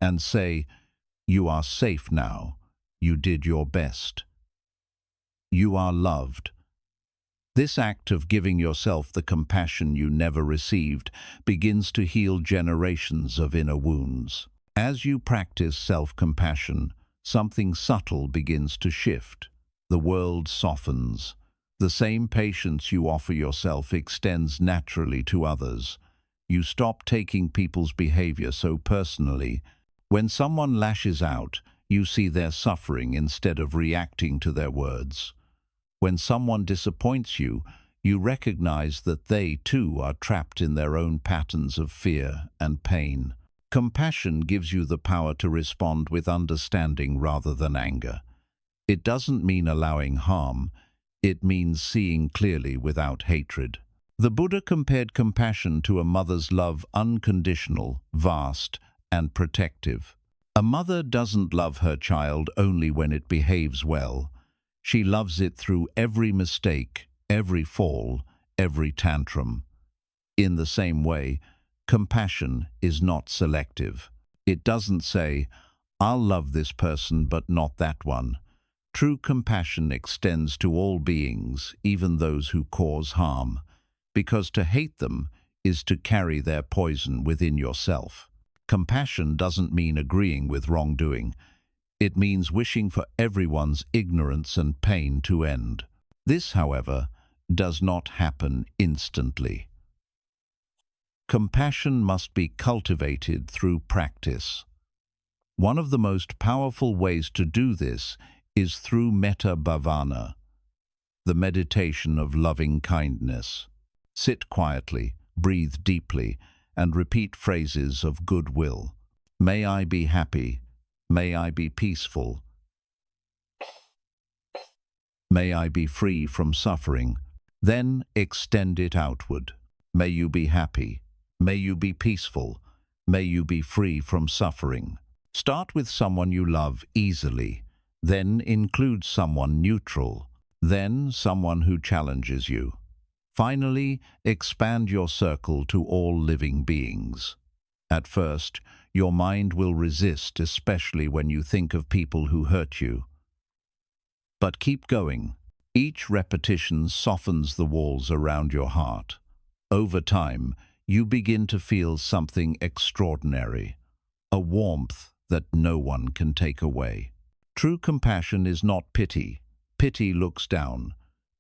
and say, "You are safe now. You did your best. You are loved." This act of giving yourself the compassion you never received begins to heal generations of inner wounds. As you practice self-compassion, something subtle begins to shift. The world softens. The same patience you offer yourself extends naturally to others. You stop taking people's behavior so personally. When someone lashes out, you see their suffering instead of reacting to their words. When someone disappoints you, you recognize that they, too, are trapped in their own patterns of fear and pain. Compassion gives you the power to respond with understanding rather than anger. It doesn't mean allowing harm. It means seeing clearly without hatred. The Buddha compared compassion to a mother's love, unconditional, vast, and protective. A mother doesn't love her child only when it behaves well. She loves it through every mistake, every fall, every tantrum. In the same way, compassion is not selective. It doesn't say, "I'll love this person but not that one." True compassion extends to all beings, even those who cause harm, because to hate them is to carry their poison within yourself. Compassion doesn't mean agreeing with wrongdoing. It means wishing for everyone's ignorance and pain to end. This, however, does not happen instantly. Compassion must be cultivated through practice. One of the most powerful ways to do this is through metta bhavana, the meditation of loving kindness. Sit quietly, breathe deeply, and repeat phrases of goodwill. May I be happy. May I be peaceful. May I be free from suffering. Then extend it outward. May you be happy. May you be peaceful. May you be free from suffering. Start with someone you love easily, then include someone neutral, then someone who challenges you. Finally, expand your circle to all living beings. At first, your mind will resist, especially when you think of people who hurt you. But keep going. Each repetition softens the walls around your heart. Over time, you begin to feel something extraordinary, a warmth that no one can take away. True compassion is not pity. Pity looks down.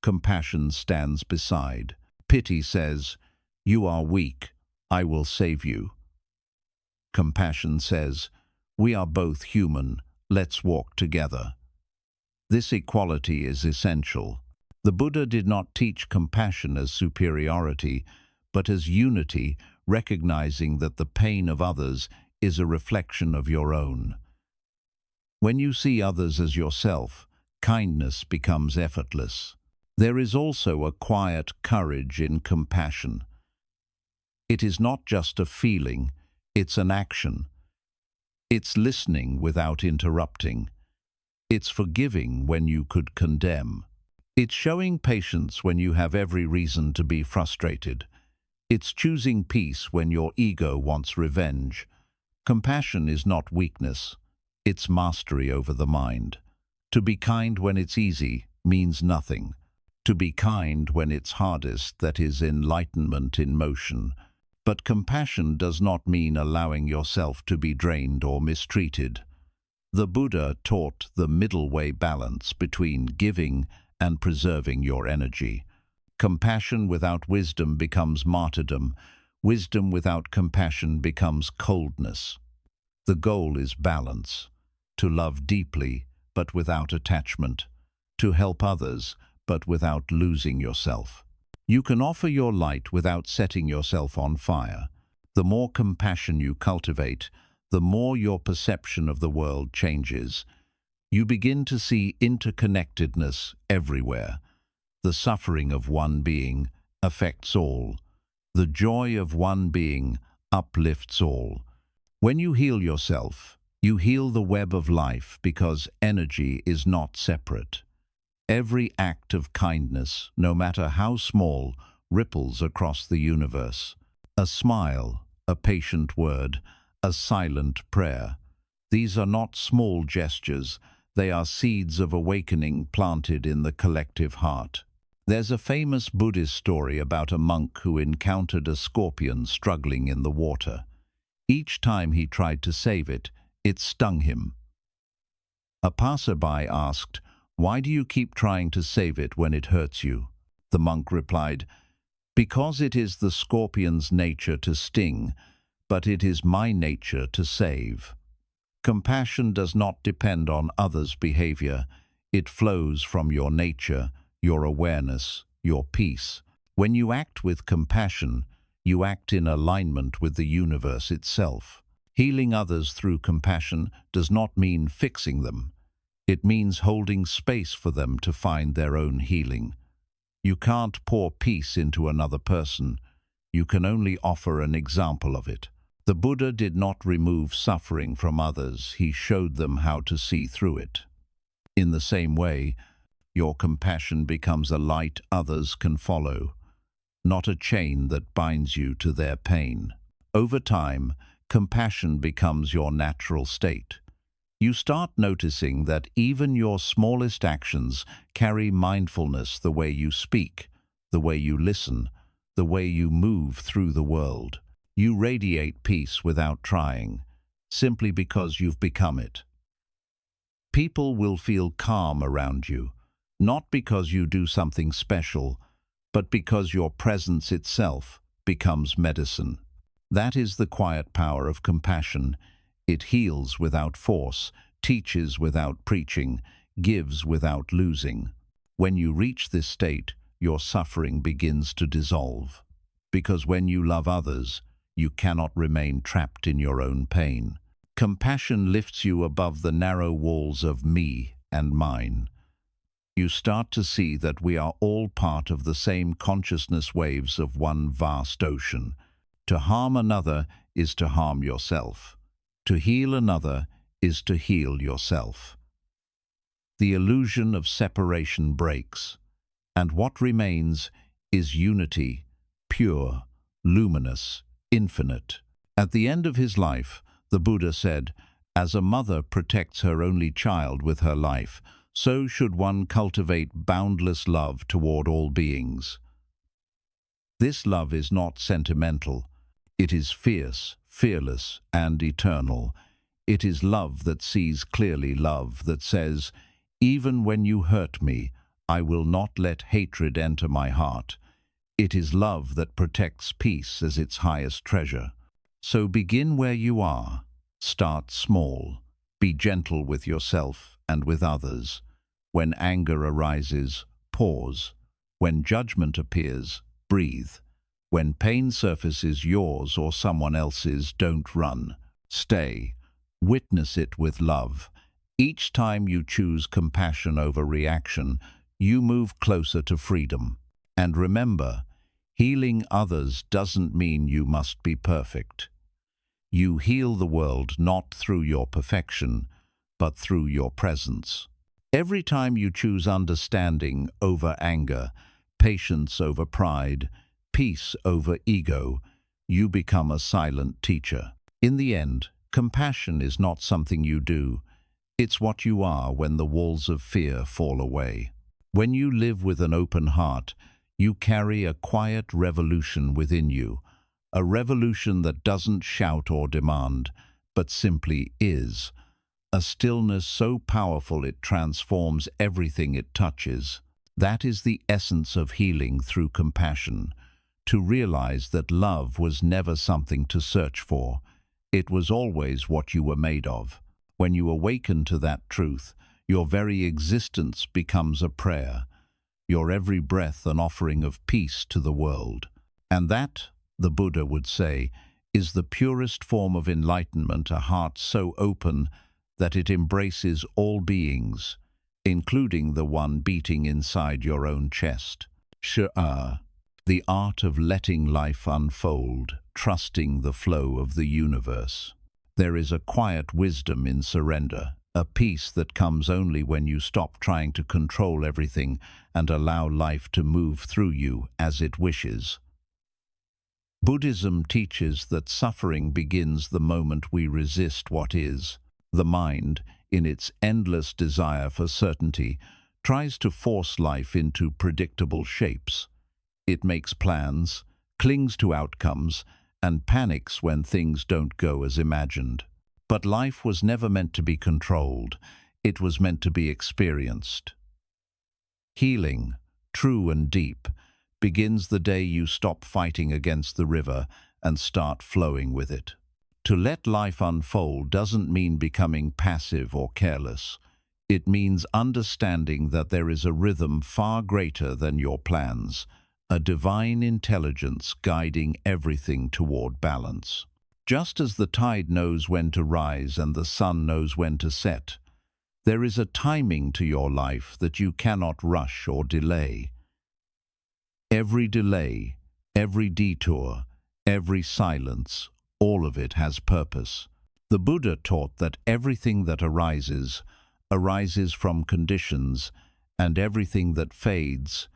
Compassion stands beside. Pity says, "You are weak. I will save you." Compassion says, "We are both human. Let's walk together." This equality is essential. The Buddha did not teach compassion as superiority, but as unity, recognizing that the pain of others is a reflection of your own. When you see others as yourself, kindness becomes effortless. There is also a quiet courage in compassion. It is not just a feeling, it's an action. It's listening without interrupting. It's forgiving when you could condemn. It's showing patience when you have every reason to be frustrated. It's choosing peace when your ego wants revenge. Compassion is not weakness, it's mastery over the mind. To be kind when it's easy means nothing. To be kind when it's hardest, that is enlightenment in motion. But compassion does not mean allowing yourself to be drained or mistreated. The Buddha taught the middle way balance between giving and preserving your energy. Compassion without wisdom becomes martyrdom. Wisdom without compassion becomes coldness. The goal is balance. To love deeply, but without attachment. To help others, but without losing yourself. You can offer your light without setting yourself on fire. The more compassion you cultivate, the more your perception of the world changes. You begin to see interconnectedness everywhere. The suffering of one being affects all. The joy of one being uplifts all. When you heal yourself, you heal the web of life because energy is not separate. Every act of kindness, no matter how small, ripples across the universe. A smile, a patient word, a silent prayer. These are not small gestures, they are seeds of awakening planted in the collective heart. There's a famous Buddhist story about a monk who encountered a scorpion struggling in the water. Each time he tried to save it, it stung him. A passerby asked, "Why do you keep trying to save it when it hurts you?" The monk replied, "Because it is the scorpion's nature to sting, but it is my nature to save." Compassion does not depend on others' behavior. It flows from your nature, your awareness, your peace. When you act with compassion, you act in alignment with the universe itself. Healing others through compassion does not mean fixing them. It means holding space for them to find their own healing. You can't pour peace into another person. You can only offer an example of it. The Buddha did not remove suffering from others. He showed them how to see through it. In the same way, your compassion becomes a light others can follow, not a chain that binds you to their pain. Over time, compassion becomes your natural state. You start noticing that even your smallest actions carry mindfulness: the way you speak, the way you listen, the way you move through the world. You radiate peace without trying, simply because you've become it. People will feel calm around you, not because you do something special, but because your presence itself becomes medicine. That is the quiet power of compassion. It heals without force, teaches without preaching, gives without losing. When you reach this state, your suffering begins to dissolve. Because when you love others, you cannot remain trapped in your own pain. Compassion lifts you above the narrow walls of me and mine. You start to see that we are all part of the same consciousness waves of one vast ocean. To harm another is to harm yourself. To heal another is to heal yourself. The illusion of separation breaks, and what remains is unity, pure, luminous, infinite. At the end of his life, the Buddha said, "As a mother protects her only child with her life, so should one cultivate boundless love toward all beings." This love is not sentimental. It is fierce, fearless, and eternal. It is love that sees clearly, love that says, "Even when you hurt me, I will not let hatred enter my heart." It is love that protects peace as its highest treasure. So begin where you are. Start small. Be gentle with yourself and with others. When anger arises, pause. When judgment appears, breathe. When pain surfaces, yours or someone else's, don't run. Stay. Witness it with love. Each time you choose compassion over reaction, you move closer to freedom. And remember, healing others doesn't mean you must be perfect. You heal the world not through your perfection, but through your presence. Every time you choose understanding over anger, patience over pride, peace over ego, you become a silent teacher. In the end, compassion is not something you do. It's what you are when the walls of fear fall away. When you live with an open heart, you carry a quiet revolution within you, a revolution that doesn't shout or demand, but simply is. A stillness so powerful it transforms everything it touches. That is the essence of healing through compassion. To realize that love was never something to search for. It was always what you were made of. When you awaken to that truth, your very existence becomes a prayer, your every breath an offering of peace to the world. And that, the Buddha would say, is the purest form of enlightenment, a heart so open that it embraces all beings, including the one beating inside your own chest. Shi'a, the art of letting life unfold, trusting the flow of the universe. There is a quiet wisdom in surrender, a peace that comes only when you stop trying to control everything and allow life to move through you as it wishes. Buddhism teaches that suffering begins the moment we resist what is. The mind, in its endless desire for certainty, tries to force life into predictable shapes. It makes plans, clings to outcomes, and panics when things don't go as imagined. But life was never meant to be controlled. It was meant to be experienced. Healing, true and deep, begins the day you stop fighting against the river and start flowing with it. To let life unfold doesn't mean becoming passive or careless. It means understanding that there is a rhythm far greater than your plans, a divine intelligence guiding everything toward balance. Just as the tide knows when to rise and the sun knows when to set, there is a timing to your life that you cannot rush or delay. Every delay, every detour, every silence, all of it has purpose. The Buddha taught that everything that arises from conditions, and everything that fades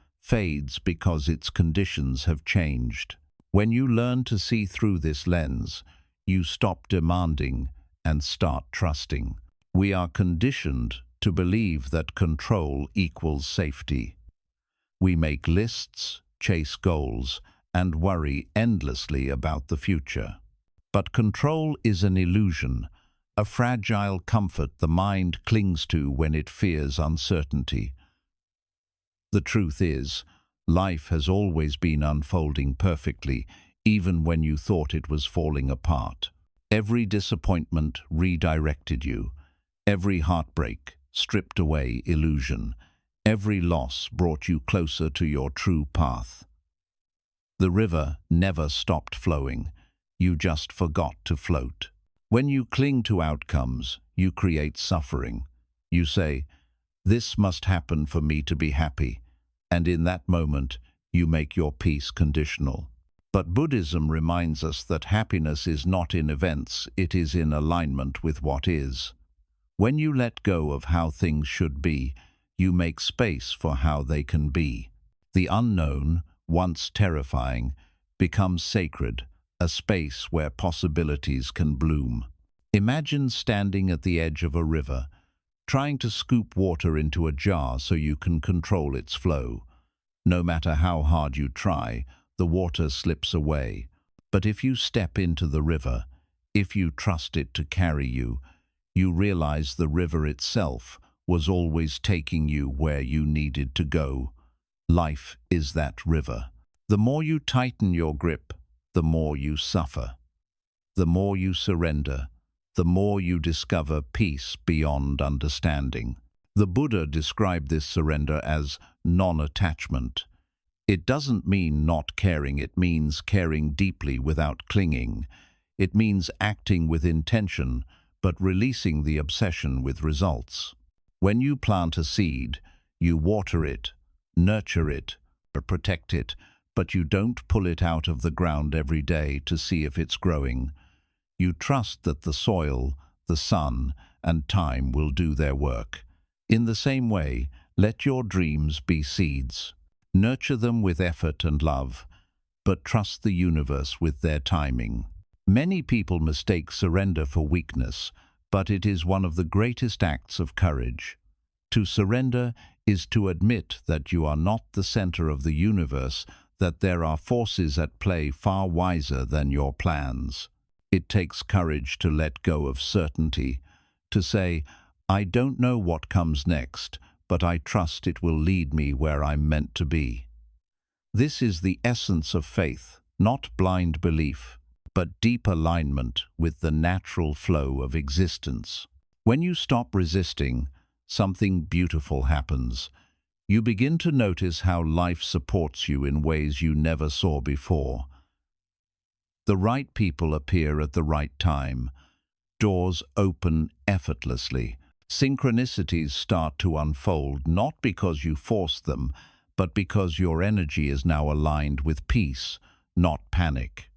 because its conditions have changed. When you learn to see through this lens, you stop demanding and start trusting. We are conditioned to believe that control equals safety. We make lists, chase goals, and worry endlessly about the future. But control is an illusion, a fragile comfort the mind clings to when it fears uncertainty. The truth is, life has always been unfolding perfectly, even when you thought it was falling apart. Every disappointment redirected you. Every heartbreak stripped away illusion. Every loss brought you closer to your true path. The river never stopped flowing. You just forgot to float. When you cling to outcomes, you create suffering. You say, "This must happen for me to be happy," and in that moment, you make your peace conditional. But Buddhism reminds us that happiness is not in events, it is in alignment with what is. When you let go of how things should be, you make space for how they can be. The unknown, once terrifying, becomes sacred, a space where possibilities can bloom. Imagine standing at the edge of a river, trying to scoop water into a jar so you can control its flow. No matter how hard you try, the water slips away. But if you step into the river, if you trust it to carry you, you realize the river itself was always taking you where you needed to go. Life is that river. The more you tighten your grip, the more you suffer. The more you surrender, the more you discover peace beyond understanding. The Buddha described this surrender as non-attachment. It doesn't mean not caring, it means caring deeply without clinging. It means acting with intention, but releasing the obsession with results. When you plant a seed, you water it, nurture it, or protect it, but you don't pull it out of the ground every day to see if it's growing. You trust that the soil, the sun, and time will do their work. In the same way, let your dreams be seeds. Nurture them with effort and love, but trust the universe with their timing. Many people mistake surrender for weakness, but it is one of the greatest acts of courage. To surrender is to admit that you are not the center of the universe, that there are forces at play far wiser than your plans. It takes courage to let go of certainty, to say, "I don't know what comes next, but I trust it will lead me where I'm meant to be." This is the essence of faith, not blind belief, but deep alignment with the natural flow of existence. When you stop resisting, something beautiful happens. You begin to notice how life supports you in ways you never saw before. The right people appear at the right time. Doors open effortlessly. Synchronicities start to unfold, not because you forced them, but because your energy is now aligned with peace, not panic.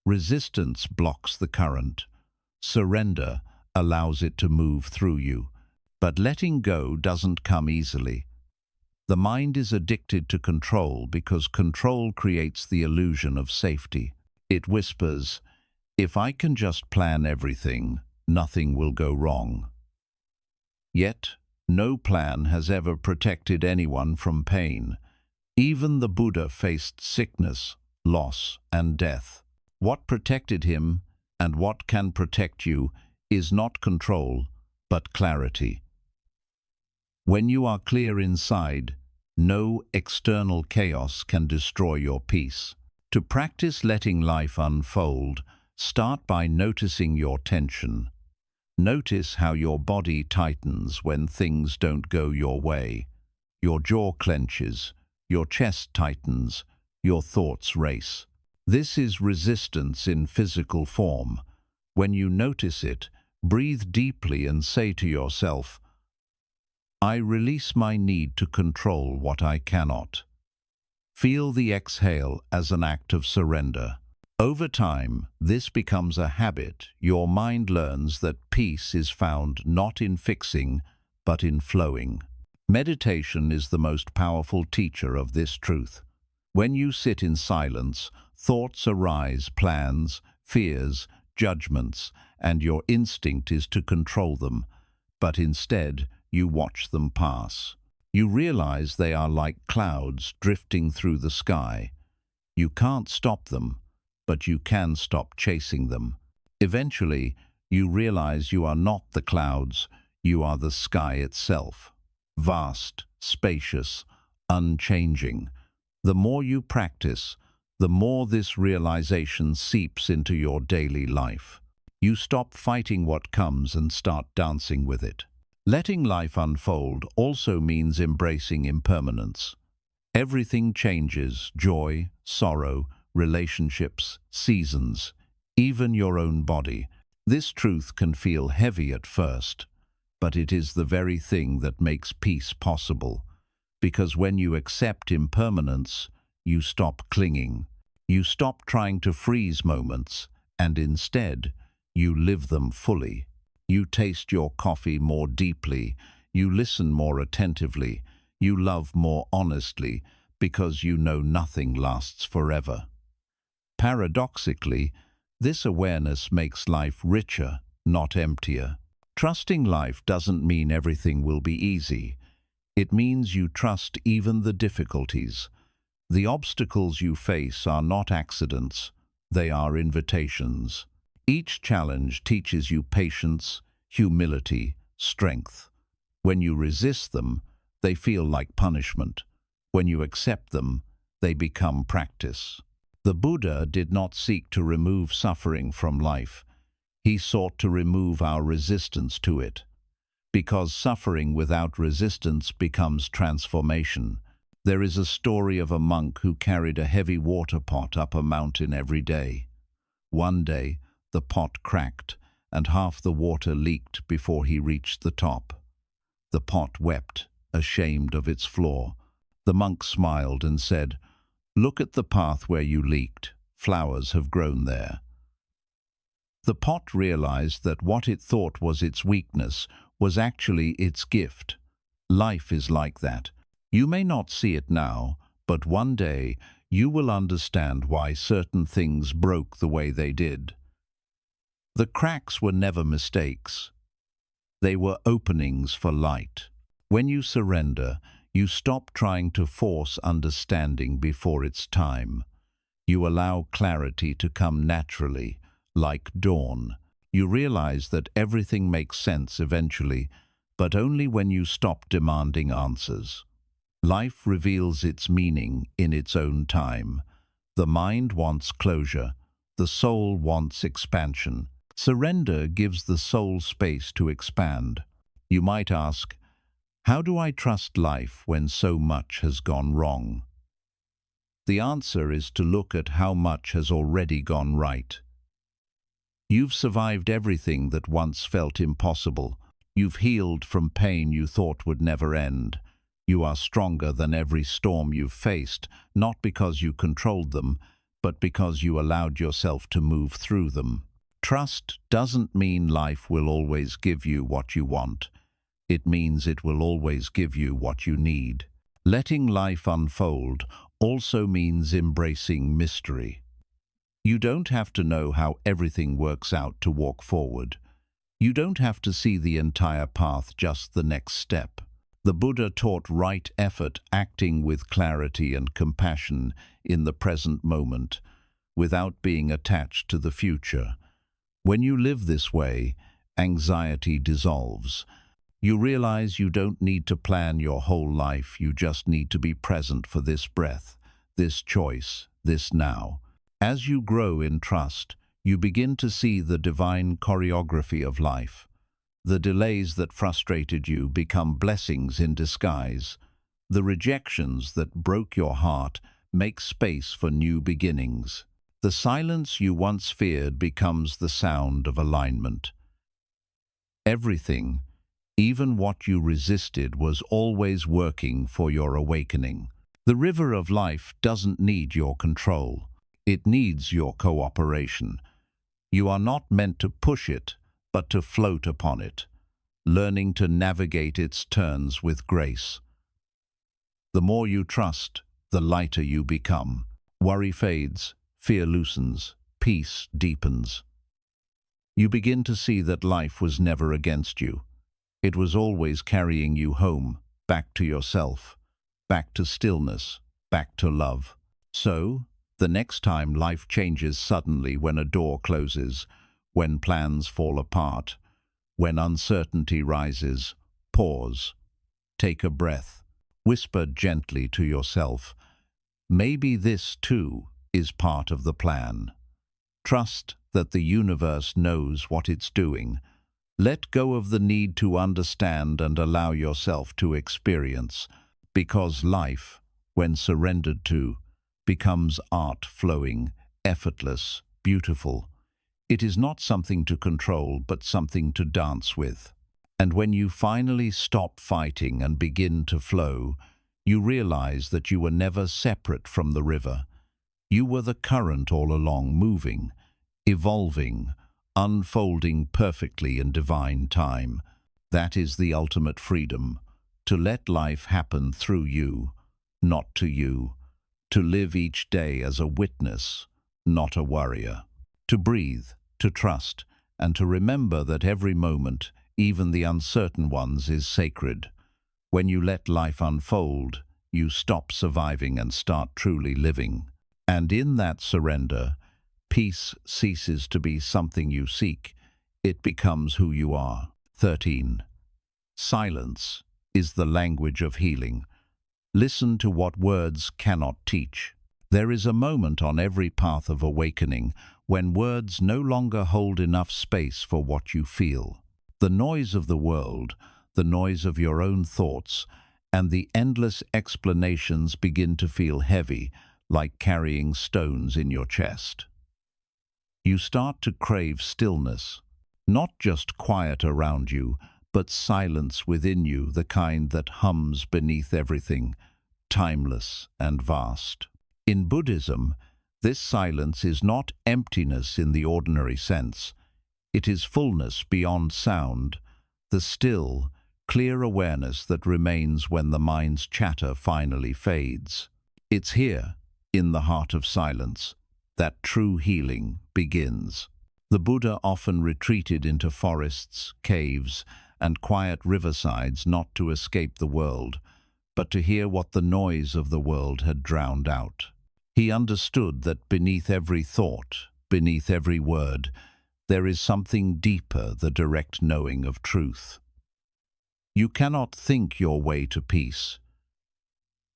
Resistance blocks the current. Surrender allows it to move through you. But letting go doesn't come easily. The mind is addicted to control because control creates the illusion of safety. It whispers, "If I can just plan everything, nothing will go wrong." Yet, no plan has ever protected anyone from pain. Even the Buddha faced sickness, loss, and death. What protected him, and what can protect you, is not control, but clarity. When you are clear inside, no external chaos can destroy your peace. To practice letting life unfold, start by noticing your tension. Notice how your body tightens when things don't go your way. Your jaw clenches, your chest tightens, your thoughts race. This is resistance in physical form. When you notice it, breathe deeply and say to yourself, "I release my need to control what I cannot." Feel the exhale as an act of surrender. Over time, this becomes a habit. Your mind learns that peace is found not in fixing, but in flowing. Meditation is the most powerful teacher of this truth. When you sit in silence, thoughts arise, plans, fears, judgments, and your instinct is to control them. But instead, you watch them pass. You realize they are like clouds drifting through the sky. You can't stop them, but you can stop chasing them. Eventually, you realize you are not the clouds, you are the sky itself. Vast, spacious, unchanging. The more you practice, the more this realization seeps into your daily life. You stop fighting what comes and start dancing with it. Letting life unfold also means embracing impermanence. Everything changes: joy, sorrow, relationships, seasons, even your own body. This truth can feel heavy at first, but it is the very thing that makes peace possible. Because when you accept impermanence, you stop clinging. You stop trying to freeze moments, and instead, you live them fully. You taste your coffee more deeply, you listen more attentively, you love more honestly, because you know nothing lasts forever. Paradoxically, this awareness makes life richer, not emptier. Trusting life doesn't mean everything will be easy. It means you trust even the difficulties. The obstacles you face are not accidents, they are invitations. Each challenge teaches you patience, humility, strength. When you resist them, they feel like punishment. When you accept them, they become practice. The Buddha did not seek to remove suffering from life. He sought to remove our resistance to it. Because suffering without resistance becomes transformation. There is a story of a monk who carried a heavy water pot up a mountain every day. One day, the pot cracked, and half the water leaked before he reached the top. The pot wept, ashamed of its flaw. The monk smiled and said, "Look at the path where you leaked. Flowers have grown there." The pot realized that what it thought was its weakness was actually its gift. Life is like that. You may not see it now, but one day you will understand why certain things broke the way they did. The cracks were never mistakes. They were openings for light. When you surrender, you stop trying to force understanding before it's time. You allow clarity to come naturally, like dawn. You realize that everything makes sense eventually, but only when you stop demanding answers. Life reveals its meaning in its own time. The mind wants closure. The soul wants expansion. Surrender gives the soul space to expand. You might ask, how do I trust life when so much has gone wrong? The answer is to look at how much has already gone right. You've survived everything that once felt impossible. You've healed from pain you thought would never end. You are stronger than every storm you've faced, not because you controlled them, but because you allowed yourself to move through them. Trust doesn't mean life will always give you what you want. It means it will always give you what you need. Letting life unfold also means embracing mystery. You don't have to know how everything works out to walk forward. You don't have to see the entire path, just the next step. The Buddha taught right effort, acting with clarity and compassion in the present moment, without being attached to the future. When you live this way, anxiety dissolves. You realize you don't need to plan your whole life, you just need to be present for this breath, this choice, this now. As you grow in trust, you begin to see the divine choreography of life. The delays that frustrated you become blessings in disguise. The rejections that broke your heart make space for new beginnings. The silence you once feared becomes the sound of alignment. Everything, even what you resisted, was always working for your awakening. The river of life doesn't need your control. It needs your cooperation. You are not meant to push it, but to float upon it, learning to navigate its turns with grace. The more you trust, the lighter you become. Worry fades, fear loosens, peace deepens. You begin to see that life was never against you. It was always carrying you home, back to yourself, back to stillness, back to love. So, the next time life changes suddenly, when a door closes, when plans fall apart, when uncertainty rises, pause, take a breath, whisper gently to yourself, maybe this too is part of the plan. Trust that the universe knows what it's doing. Let go of the need to understand and allow yourself to experience, because life, when surrendered to, becomes art, flowing, effortless, beautiful. It is not something to control, but something to dance with. And when you finally stop fighting and begin to flow, you realize that you were never separate from the river. You were the current all along, moving, evolving, unfolding perfectly in divine time. That is the ultimate freedom, to let life happen through you, not to you, to live each day as a witness, not a worrier, to breathe, to trust, and to remember that every moment, even the uncertain ones, is sacred. When you let life unfold, you stop surviving and start truly living. And in that surrender, peace ceases to be something you seek. It becomes who you are. 13. Silence is the language of healing. Listen to what words cannot teach. There is a moment on every path of awakening when words no longer hold enough space for what you feel. The noise of the world, the noise of your own thoughts, and the endless explanations begin to feel heavy, like carrying stones in your chest. You start to crave stillness, not just quiet around you, but silence within you, the kind that hums beneath everything, timeless and vast. In Buddhism, this silence is not emptiness in the ordinary sense. It is fullness beyond sound, the still, clear awareness that remains when the mind's chatter finally fades. It's here, in the heart of silence, that true healing begins. The Buddha often retreated into forests, caves, and quiet riversides not to escape the world, but to hear what the noise of the world had drowned out. He understood that beneath every thought, beneath every word, there is something deeper, the direct knowing of truth. You cannot think your way to peace.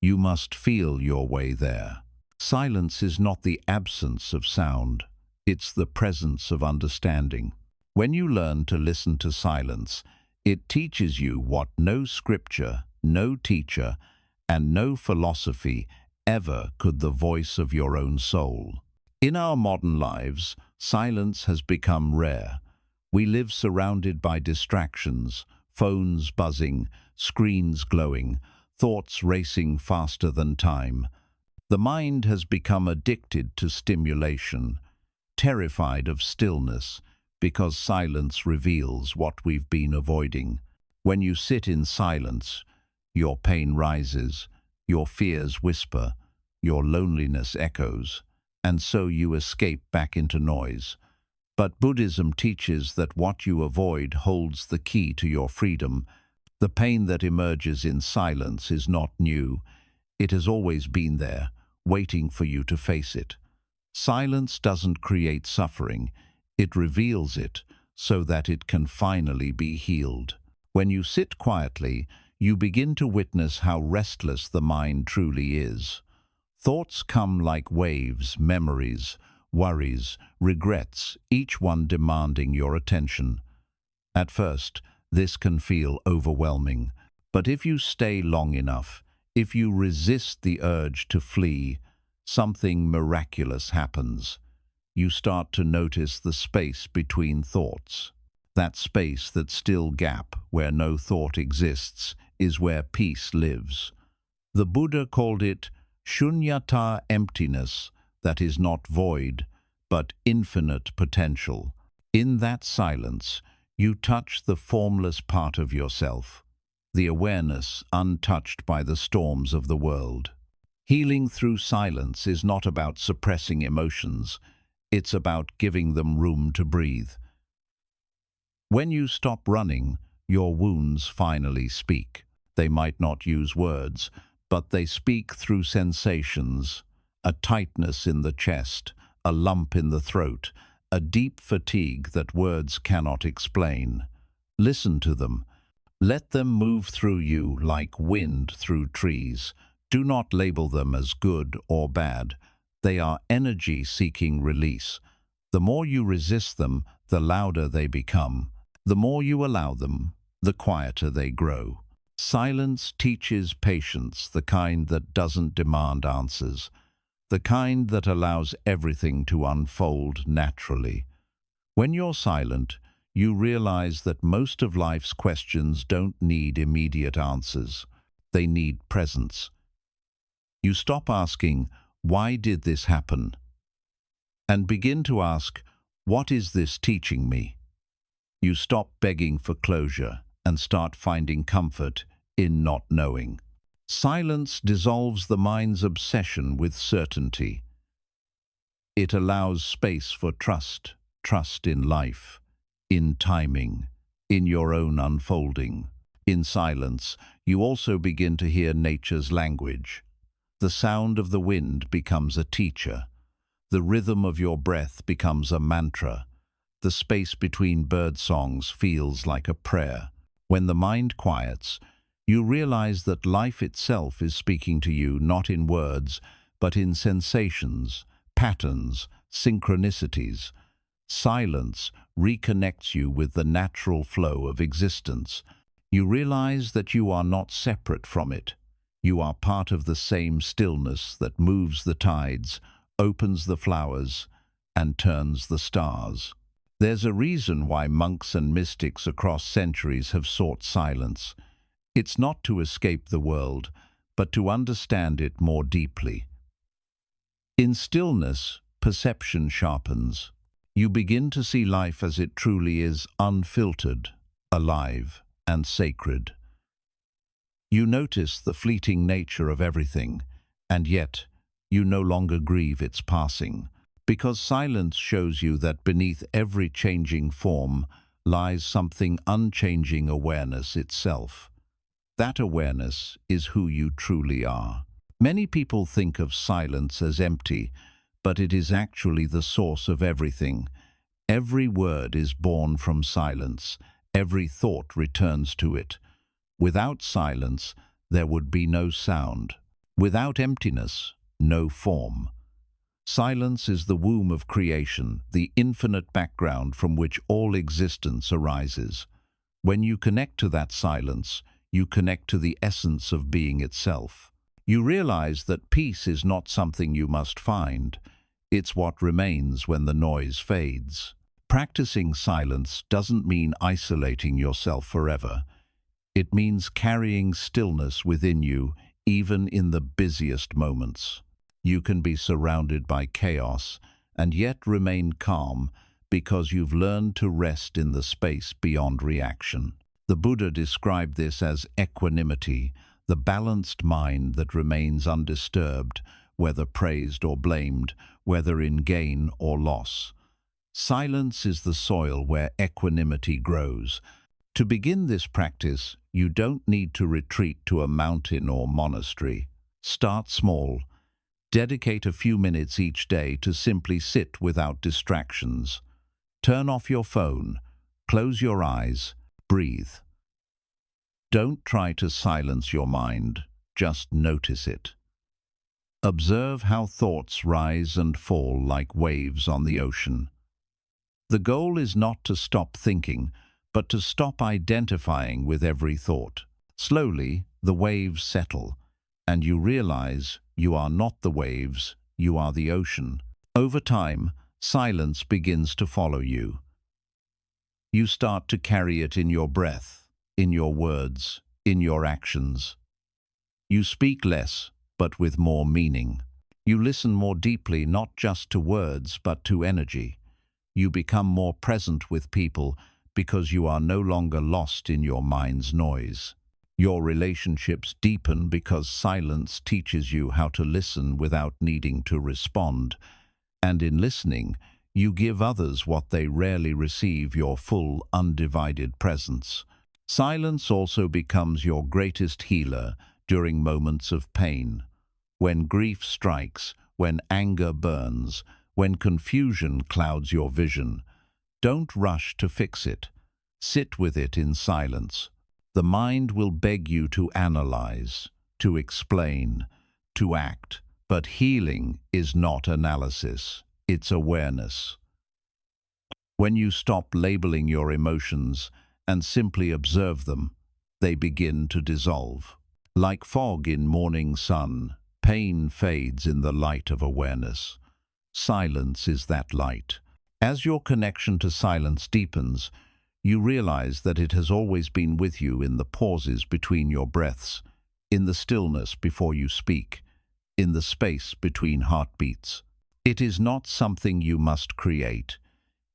You must feel your way there. Silence is not the absence of sound, it's the presence of understanding. When you learn to listen to silence, it teaches you what no scripture, no teacher, and no philosophy ever could: the voice of your own soul. In our modern lives, silence has become rare. We live surrounded by distractions, phones buzzing, screens glowing, thoughts racing faster than time. The mind has become addicted to stimulation, terrified of stillness, because silence reveals what we've been avoiding. When you sit in silence, your pain rises, your fears whisper, your loneliness echoes, and so you escape back into noise. But Buddhism teaches that what you avoid holds the key to your freedom. The pain that emerges in silence is not new. It has always been there, waiting for you to face it. Silence doesn't create suffering, it reveals it so that it can finally be healed. When you sit quietly, you begin to witness how restless the mind truly is. Thoughts come like waves, memories, worries, regrets, each one demanding your attention. At first, this can feel overwhelming, but if you stay long enough, if you resist the urge to flee, something miraculous happens. You start to notice the space between thoughts. That space, that still gap where no thought exists, is where peace lives. The Buddha called it shunyata, emptiness that is not void, but infinite potential. In that silence, you touch the formless part of yourself, the awareness untouched by the storms of the world. Healing through silence is not about suppressing emotions, it's about giving them room to breathe. When you stop running, your wounds finally speak. They might not use words, but they speak through sensations: a tightness in the chest, a lump in the throat, a deep fatigue that words cannot explain. Listen to them. Let them move through you like wind through trees. Do not label them as good or bad. They are energy seeking release. The more you resist them, the louder they become. The more you allow them, the quieter they grow. Silence teaches patience, the kind that doesn't demand answers, the kind that allows everything to unfold naturally. When you're silent, you realize that most of life's questions don't need immediate answers. They need presence. You stop asking, "Why did this happen?" and begin to ask, What is this teaching me? You stop begging for closure and start finding comfort in not knowing. Silence dissolves the mind's obsession with certainty. It allows space for trust, trust in life, in timing, in your own unfolding. In silence, you also begin to hear nature's language. The sound of the wind becomes a teacher. The rhythm of your breath becomes a mantra. The space between bird songs feels like a prayer. When the mind quiets, you realize that life itself is speaking to you not in words, but in sensations, patterns, synchronicities. Silence reconnects you with the natural flow of existence. You realize that you are not separate from it. You are part of the same stillness that moves the tides, opens the flowers, and turns the stars. There's a reason why monks and mystics across centuries have sought silence. It's not to escape the world, but to understand it more deeply. In stillness, perception sharpens. You begin to see life as it truly is, unfiltered, alive, and sacred. You notice the fleeting nature of everything, and yet you no longer grieve its passing, because silence shows you that beneath every changing form lies something unchanging: awareness itself. That awareness is who you truly are. Many people think of silence as empty, but it is actually the source of everything. Every word is born from silence. Every thought returns to it. Without silence, there would be no sound. Without emptiness, no form. Silence is the womb of creation, the infinite background from which all existence arises. When you connect to that silence, you connect to the essence of being itself. You realize that peace is not something you must find. It's what remains when the noise fades. Practicing silence doesn't mean isolating yourself forever. It means carrying stillness within you, even in the busiest moments. You can be surrounded by chaos and yet remain calm because you've learned to rest in the space beyond reaction. The Buddha described this as equanimity, the balanced mind that remains undisturbed, whether praised or blamed, whether in gain or loss. Silence is the soil where equanimity grows. To begin this practice, you don't need to retreat to a mountain or monastery. Start small. Dedicate a few minutes each day to simply sit without distractions. Turn off your phone. Close your eyes. Breathe. Don't try to silence your mind. Just notice it. Observe how thoughts rise and fall like waves on the ocean. The goal is not to stop thinking, but to stop identifying with every thought. Slowly, the waves settle, and you realize you are not the waves, you are the ocean. Over time, silence begins to follow you. You start to carry it in your breath, in your words, in your actions. You speak less, but with more meaning. You listen more deeply, not just to words, but to energy. You become more present with people because you are no longer lost in your mind's noise. Your relationships deepen because silence teaches you how to listen without needing to respond. And in listening, you give others what they rarely receive: your full, undivided presence. Silence also becomes your greatest healer during moments of pain. When grief strikes, when anger burns, when confusion clouds your vision, don't rush to fix it. Sit with it in silence. The mind will beg you to analyze, to explain, to act. But healing is not analysis, it's awareness. When you stop labeling your emotions and simply observe them, they begin to dissolve. Like fog in morning sun, pain fades in the light of awareness. Silence is that light. As your connection to silence deepens, you realize that it has always been with you in the pauses between your breaths, in the stillness before you speak, in the space between heartbeats. It is not something you must create.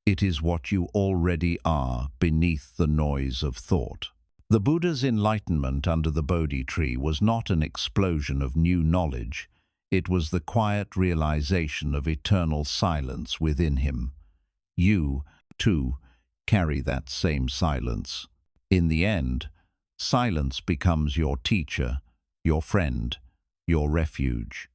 It is what you already are beneath the noise of thought. The Buddha's enlightenment under the Bodhi tree was not an explosion of new knowledge. It was the quiet realization of eternal silence within him. You, too, carry that same silence. In the end, silence becomes your teacher, your friend, your refuge.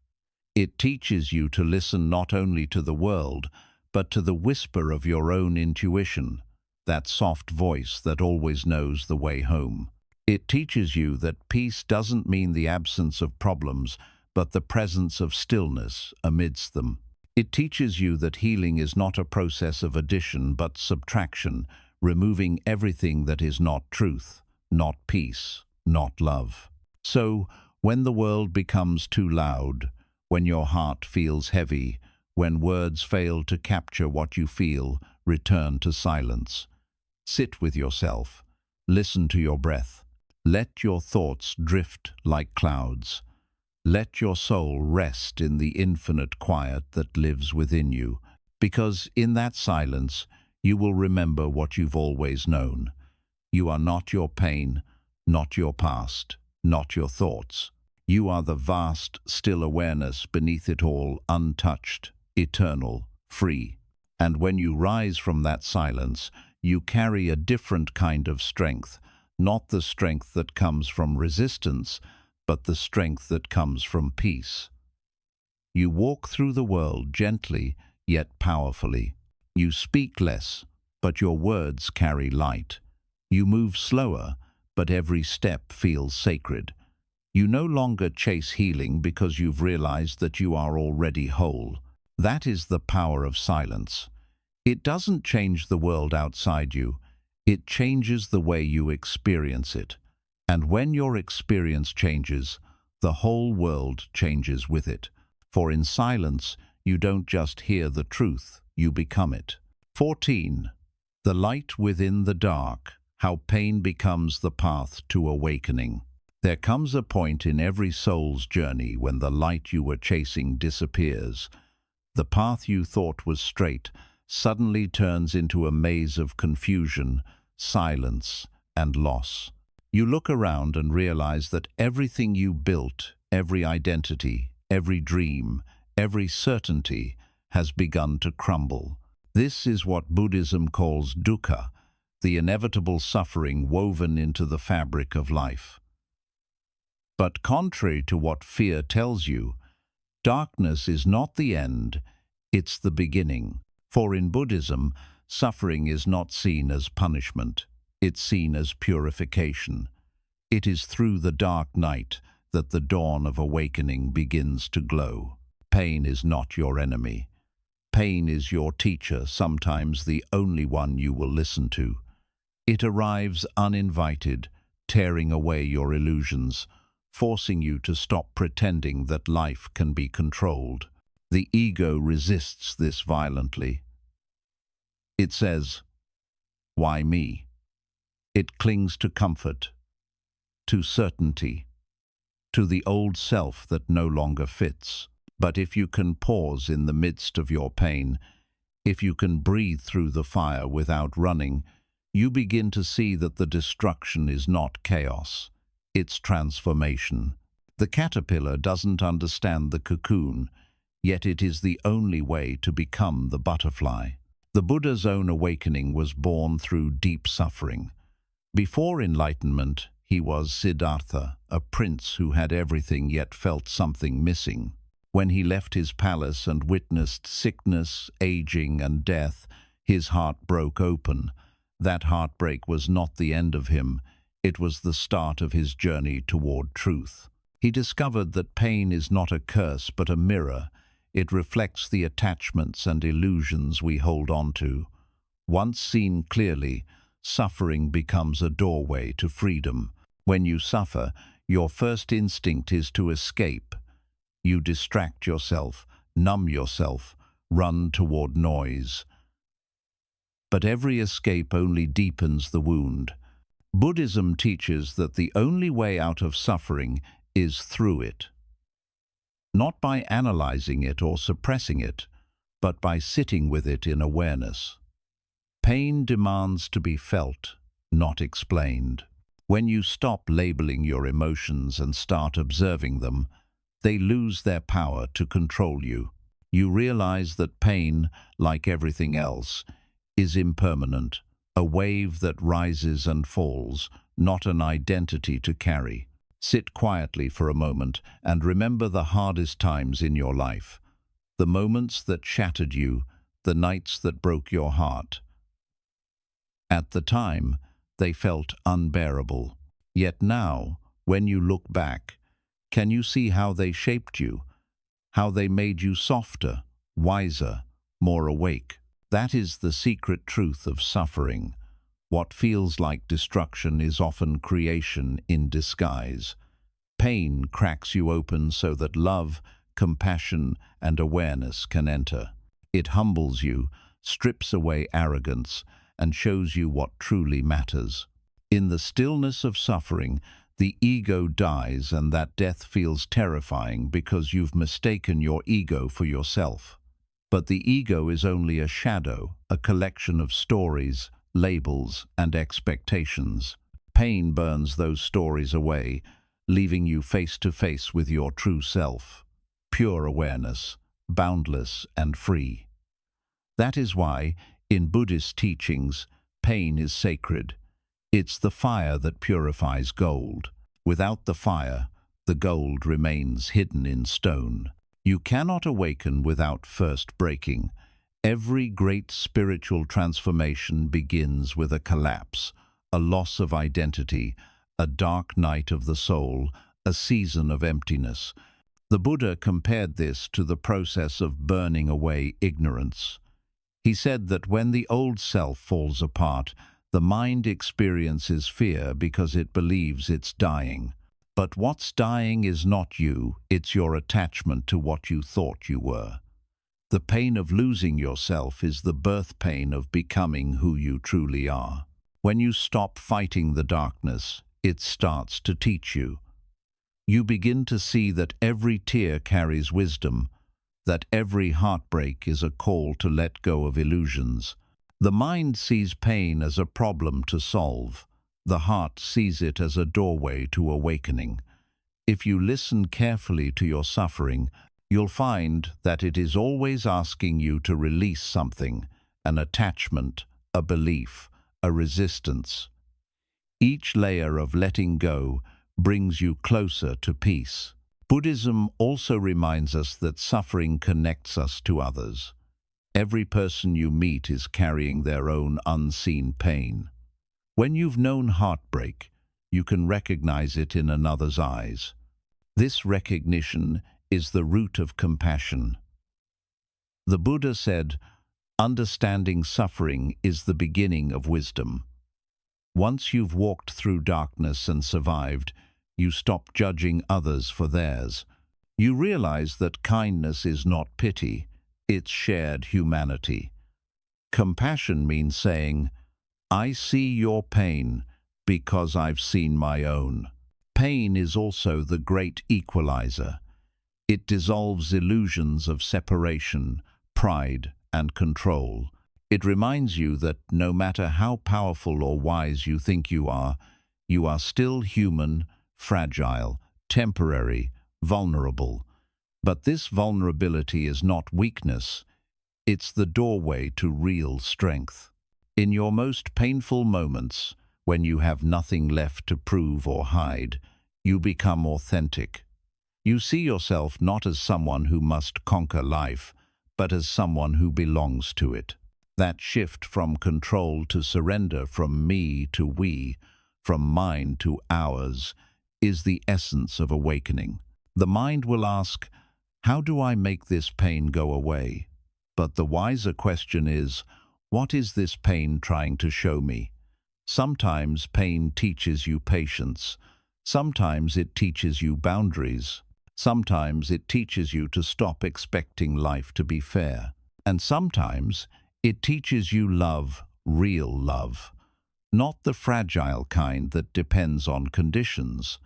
It teaches you to listen not only to the world, but to the whisper of your own intuition, that soft voice that always knows the way home. It teaches you that peace doesn't mean the absence of problems, but the presence of stillness amidst them. It teaches you that healing is not a process of addition but subtraction, removing everything that is not truth, not peace, not love. So, when the world becomes too loud, when your heart feels heavy, when words fail to capture what you feel, return to silence. Sit with yourself. Listen to your breath. Let your thoughts drift like clouds. Let your soul rest in the infinite quiet that lives within you, because in that silence you will remember what you've always known. You are not your pain, not your past, not your thoughts. You are the vast, still awareness beneath it all, untouched, eternal, free. And when you rise from that silence, you carry a different kind of strength, not the strength that comes from resistance, but the strength that comes from peace. You walk through the world gently, yet powerfully. You speak less, but your words carry light. You move slower, but every step feels sacred. You no longer chase healing because you've realized that you are already whole. That is the power of silence. It doesn't change the world outside you. It changes the way you experience it. And when your experience changes, the whole world changes with it. For in silence, you don't just hear the truth, you become it. 14. The light within the dark, how pain becomes the path to awakening. There comes a point in every soul's journey when the light you were chasing disappears. The path you thought was straight suddenly turns into a maze of confusion, silence, and loss. You look around and realize that everything you built, every identity, every dream, every certainty, has begun to crumble. This is what Buddhism calls dukkha, the inevitable suffering woven into the fabric of life. But contrary to what fear tells you, darkness is not the end, it's the beginning. For in Buddhism, suffering is not seen as punishment, it's seen as purification. It is through the dark night that the dawn of awakening begins to glow. Pain is not your enemy. Pain is your teacher, sometimes the only one you will listen to. It arrives uninvited, tearing away your illusions, forcing you to stop pretending that life can be controlled. The ego resists this violently. It says, "Why me?" It clings to comfort, to certainty, to the old self that no longer fits. But if you can pause in the midst of your pain, if you can breathe through the fire without running, you begin to see that the destruction is not chaos, it's transformation. The caterpillar doesn't understand the cocoon, yet it is the only way to become the butterfly. The Buddha's own awakening was born through deep suffering. Before enlightenment, he was Siddhartha, a prince who had everything yet felt something missing. When he left his palace and witnessed sickness, aging, and death, his heart broke open. That heartbreak was not the end of him, it was the start of his journey toward truth. He discovered that pain is not a curse but a mirror. It reflects the attachments and illusions we hold on to. Once seen clearly, suffering becomes a doorway to freedom. When you suffer, your first instinct is to escape. You distract yourself, numb yourself, run toward noise. But every escape only deepens the wound. Buddhism teaches that the only way out of suffering is through it. Not by analyzing it or suppressing it, but by sitting with it in awareness. Pain demands to be felt, not explained. When you stop labeling your emotions and start observing them, they lose their power to control you. You realize that pain, like everything else, is impermanent, a wave that rises and falls, not an identity to carry. Sit quietly for a moment and remember the hardest times in your life, the moments that shattered you, the nights that broke your heart. At the time, they felt unbearable. Yet now, when you look back, can you see how they shaped you, how they made you softer, wiser, more awake? That is the secret truth of suffering. What feels like destruction is often creation in disguise. Pain cracks you open so that love, compassion, and awareness can enter. It humbles you, strips away arrogance, and shows you what truly matters. In the stillness of suffering, the ego dies, and that death feels terrifying because you've mistaken your ego for yourself. But the ego is only a shadow, a collection of stories, labels, and expectations. Pain burns those stories away, leaving you face to face with your true self. Pure awareness, boundless and free. That is why, in Buddhist teachings, pain is sacred. It's the fire that purifies gold. Without the fire, the gold remains hidden in stone. You cannot awaken without first breaking. Every great spiritual transformation begins with a collapse, a loss of identity, a dark night of the soul, a season of emptiness. The Buddha compared this to the process of burning away ignorance. He said that when the old self falls apart, the mind experiences fear because it believes it's dying. But what's dying is not you, it's your attachment to what you thought you were. The pain of losing yourself is the birth pain of becoming who you truly are. When you stop fighting the darkness, it starts to teach you. You begin to see that every tear carries wisdom, that every heartbreak is a call to let go of illusions. The mind sees pain as a problem to solve. The heart sees it as a doorway to awakening. If you listen carefully to your suffering, you'll find that it is always asking you to release something, an attachment, a belief, a resistance. Each layer of letting go brings you closer to peace. Buddhism also reminds us that suffering connects us to others. Every person you meet is carrying their own unseen pain. When you've known heartbreak, you can recognize it in another's eyes. This recognition is the root of compassion. The Buddha said, "Understanding suffering is the beginning of wisdom." Once you've walked through darkness and survived, you stop judging others for theirs. You realize that kindness is not pity, it's shared humanity. Compassion means saying, "I see your pain because I've seen my own." Pain is also the great equalizer. It dissolves illusions of separation, pride, and control. It reminds you that no matter how powerful or wise you think you are still human, fragile, temporary, vulnerable. But this vulnerability is not weakness, it's the doorway to real strength. In your most painful moments, when you have nothing left to prove or hide, you become authentic. You see yourself not as someone who must conquer life, but as someone who belongs to it. That shift from control to surrender, from me to we, from mine to ours, is the essence of awakening. The mind will ask, how do I make this pain go away? But the wiser question is, what is this pain trying to show me? Sometimes pain teaches you patience. Sometimes it teaches you boundaries. Sometimes it teaches you to stop expecting life to be fair. And sometimes it teaches you love, real love. Not the fragile kind that depends on conditions,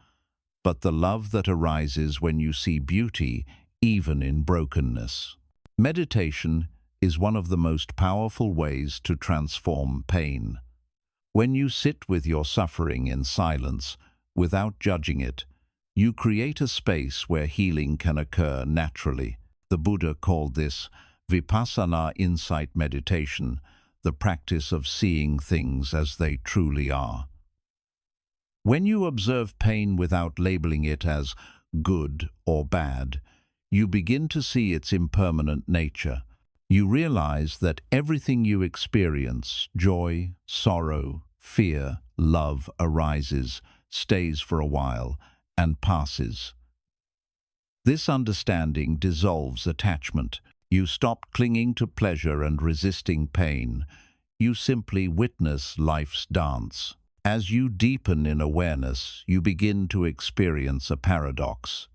but the love that arises when you see beauty even in brokenness. Meditation is one of the most powerful ways to transform pain. When you sit with your suffering in silence, without judging it, you create a space where healing can occur naturally. The Buddha called this vipassana insight meditation, the practice of seeing things as they truly are. When you observe pain without labeling it as good or bad, you begin to see its impermanent nature. You realize that everything you experience, joy, sorrow, fear, love, arises, stays for a while, and passes. This understanding dissolves attachment. You stop clinging to pleasure and resisting pain. You simply witness life's dance. As you deepen in awareness, you begin to experience a paradox.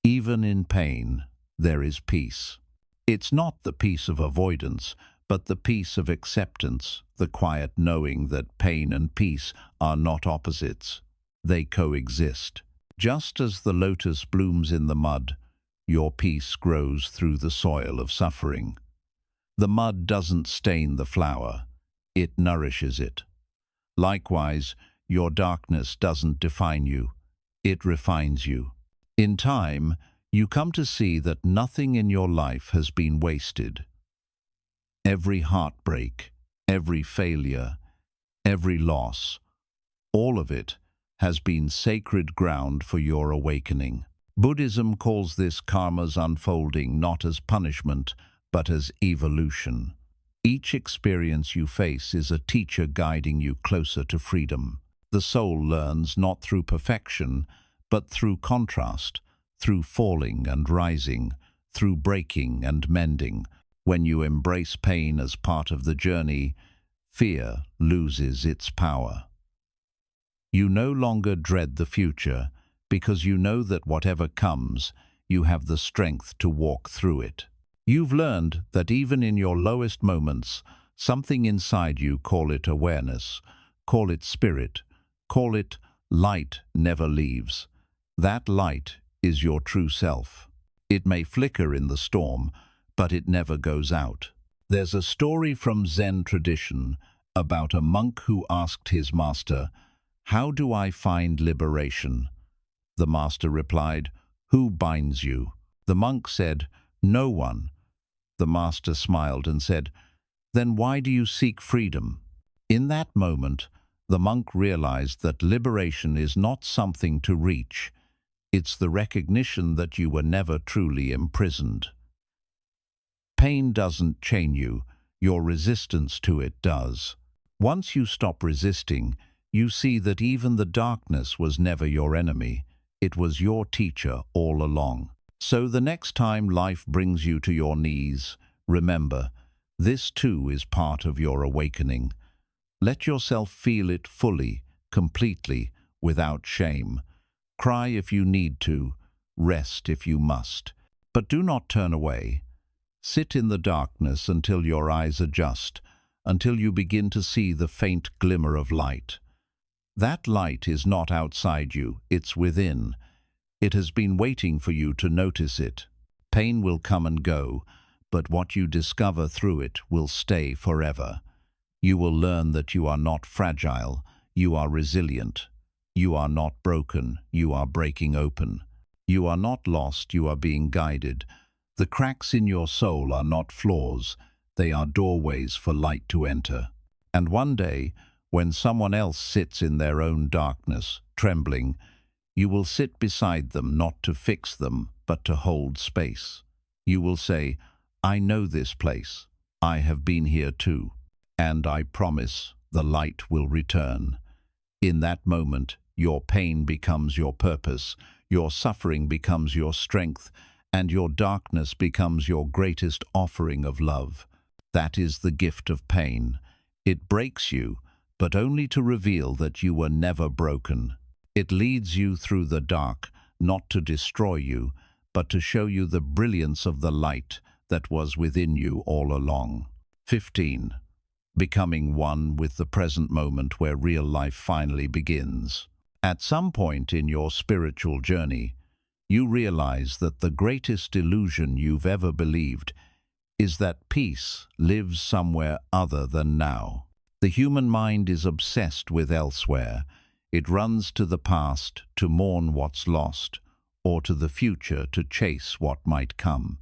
Even in pain, there is peace. It's not the peace of avoidance, but the peace of acceptance, the quiet knowing that pain and peace are not opposites. They coexist. Just as the lotus blooms in the mud, your peace grows through the soil of suffering. The mud doesn't stain the flower, it nourishes it. Likewise, your darkness doesn't define you, it refines you. In time, you come to see that nothing in your life has been wasted. Every heartbreak, every failure, every loss, all of it has been sacred ground for your awakening. Buddhism calls this karma's unfolding not as punishment, but as evolution. Each experience you face is a teacher guiding you closer to freedom. The soul learns not through perfection, but through contrast, through falling and rising, through breaking and mending. When you embrace pain as part of the journey, fear loses its power. You no longer dread the future, because you know that whatever comes, you have the strength to walk through it. You've learned that even in your lowest moments, something inside you, call it awareness, call it spirit, call it light, never leaves. That light is your true self. It may flicker in the storm, but it never goes out. There's a story from Zen tradition about a monk who asked his master, "How do I find liberation?" The master replied, "Who binds you?" The monk said, "No one." The master smiled and said, "Then why do you seek freedom?" In that moment, the monk realized that liberation is not something to reach. It's the recognition that you were never truly imprisoned. Pain doesn't chain you, your resistance to it does. Once you stop resisting, you see that even the darkness was never your enemy. It was your teacher all along. So the next time life brings you to your knees, remember, this too is part of your awakening. Let yourself feel it fully, completely, without shame. Cry if you need to, rest if you must. But do not turn away. Sit in the darkness until your eyes adjust, until you begin to see the faint glimmer of light. That light is not outside you, it's within. It has been waiting for you to notice it. Pain will come and go, but what you discover through it will stay forever. You will learn that you are not fragile, you are resilient. You are not broken, you are breaking open. You are not lost, you are being guided. The cracks in your soul are not flaws, they are doorways for light to enter. And one day, when someone else sits in their own darkness, trembling, you will sit beside them not to fix them, but to hold space. You will say, "I know this place. I have been here too. And I promise the light will return." In that moment, your pain becomes your purpose, your suffering becomes your strength, and your darkness becomes your greatest offering of love. That is the gift of pain. It breaks you, but only to reveal that you were never broken. It leads you through the dark, not to destroy you, but to show you the brilliance of the light that was within you all along. 15. Becoming one with the present moment where real life finally begins. At some point in your spiritual journey, you realize that the greatest illusion you've ever believed is that peace lives somewhere other than now. The human mind is obsessed with elsewhere. It runs to the past to mourn what's lost, or to the future to chase what might come.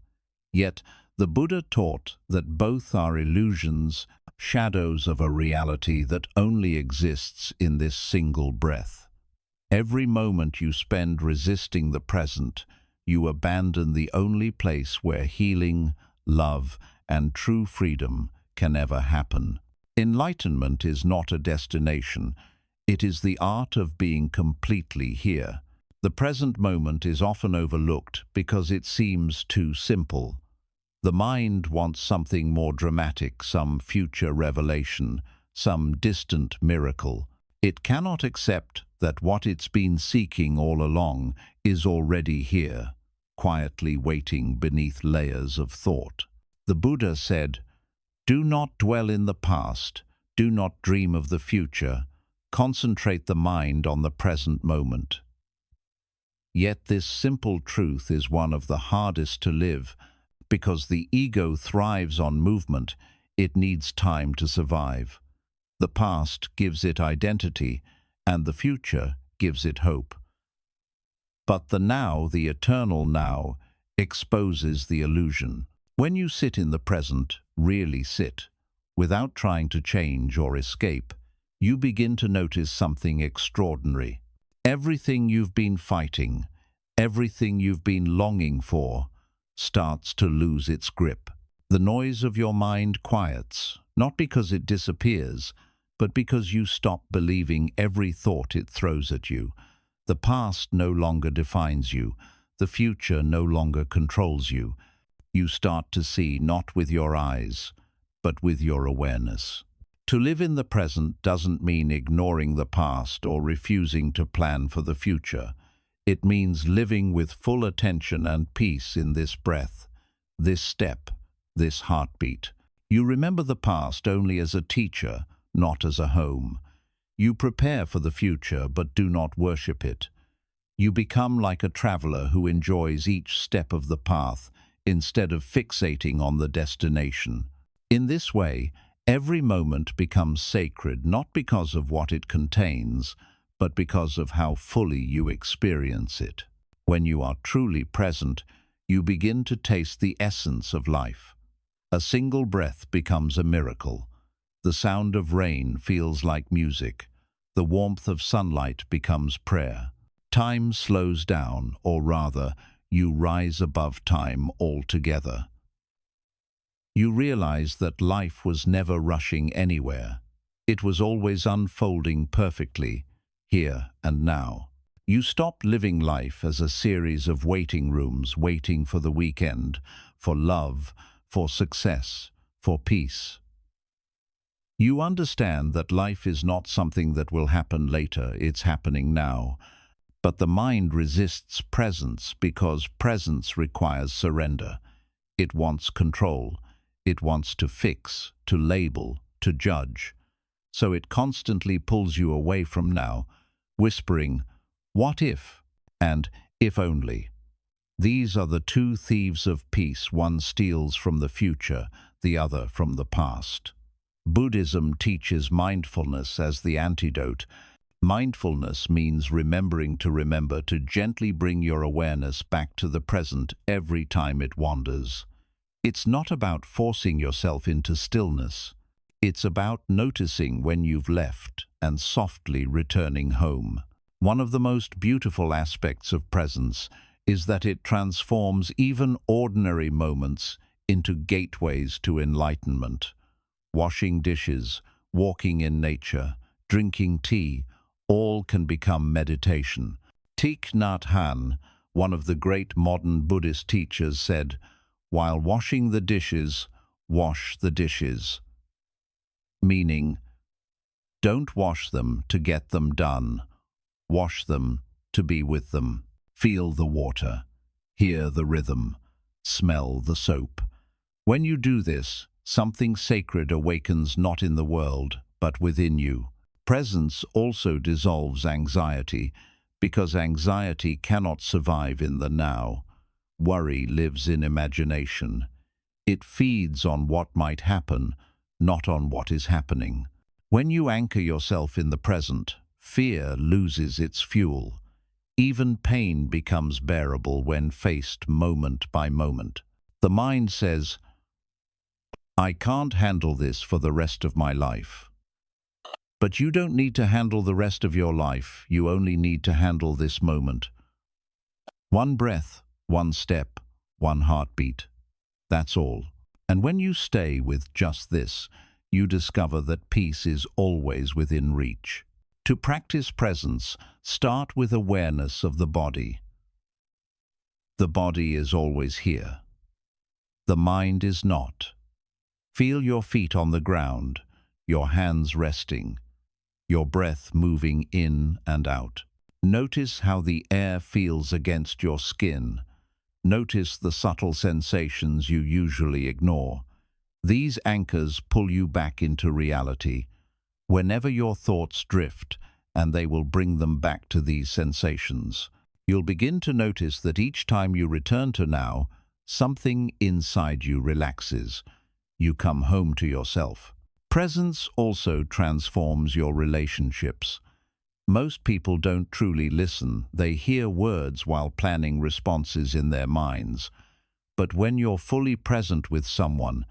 Yet, the Buddha taught that both are illusions, shadows of a reality that only exists in this single breath. Every moment you spend resisting the present, you abandon the only place where healing, love, and true freedom can ever happen. Enlightenment is not a destination. It is the art of being completely here. The present moment is often overlooked because it seems too simple. The mind wants something more dramatic, some future revelation, some distant miracle. It cannot accept that what it's been seeking all along is already here, quietly waiting beneath layers of thought. The Buddha said, "Do not dwell in the past, do not dream of the future, concentrate the mind on the present moment." Yet this simple truth is one of the hardest to live, because the ego thrives on movement. It needs time to survive. The past gives it identity, and the future gives it hope. But the now, the eternal now, exposes the illusion. When you sit in the present, really sit, without trying to change or escape, you begin to notice something extraordinary. Everything you've been fighting, everything you've been longing for, starts to lose its grip. The noise of your mind quiets, not because it disappears, but because you stop believing every thought it throws at you. The past no longer defines you. The future no longer controls you. You start to see not with your eyes, but with your awareness. To live in the present doesn't mean ignoring the past or refusing to plan for the future. It means living with full attention and peace in this breath, this step, this heartbeat. You remember the past only as a teacher, not as a home. You prepare for the future, but do not worship it. You become like a traveler who enjoys each step of the path instead of fixating on the destination. In this way, every moment becomes sacred, not because of what it contains, but because of how fully you experience it. When you are truly present, you begin to taste the essence of life. A single breath becomes a miracle. The sound of rain feels like music. The warmth of sunlight becomes prayer. Time slows down, or rather, you rise above time altogether. You realize that life was never rushing anywhere. It was always unfolding perfectly, here and now. You stop living life as a series of waiting rooms, waiting for the weekend, for love, for success, for peace. You understand that life is not something that will happen later, it's happening now. But the mind resists presence because presence requires surrender. It wants control. It wants to fix, to label, to judge. So it constantly pulls you away from now, whispering, "What if?" and "if only." These are the two thieves of peace. One steals from the future, the other from the past. Buddhism teaches mindfulness as the antidote. Mindfulness means remembering to remember, to gently bring your awareness back to the present every time it wanders. It's not about forcing yourself into stillness. It's about noticing when you've left and softly returning home. One of the most beautiful aspects of presence is that it transforms even ordinary moments into gateways to enlightenment. Washing dishes, walking in nature, drinking tea, all can become meditation. Thich Nhat Hanh, one of the great modern Buddhist teachers, said, "While washing the dishes, wash the dishes." Meaning, don't wash them to get them done. Wash them to be with them. Feel the water. Hear the rhythm. Smell the soap. When you do this, something sacred awakens not in the world, but within you. Presence also dissolves anxiety, because anxiety cannot survive in the now. Worry lives in imagination. It feeds on what might happen, not on what is happening. When you anchor yourself in the present, fear loses its fuel. Even pain becomes bearable when faced moment by moment. The mind says, "I can't handle this for the rest of my life." But you don't need to handle the rest of your life, you only need to handle this moment. One breath, one step, one heartbeat. That's all. And when you stay with just this, you discover that peace is always within reach. To practice presence, start with awareness of the body. The body is always here. The mind is not. Feel your feet on the ground, your hands resting, your breath moving in and out. Notice how the air feels against your skin. Notice the subtle sensations you usually ignore. These anchors pull you back into reality. Whenever your thoughts drift, and they will bring them back to these sensations, you'll begin to notice that each time you return to now, something inside you relaxes. You come home to yourself. Presence also transforms your relationships. Most people don't truly listen. They hear words while planning responses in their minds. But when you're fully present with someone,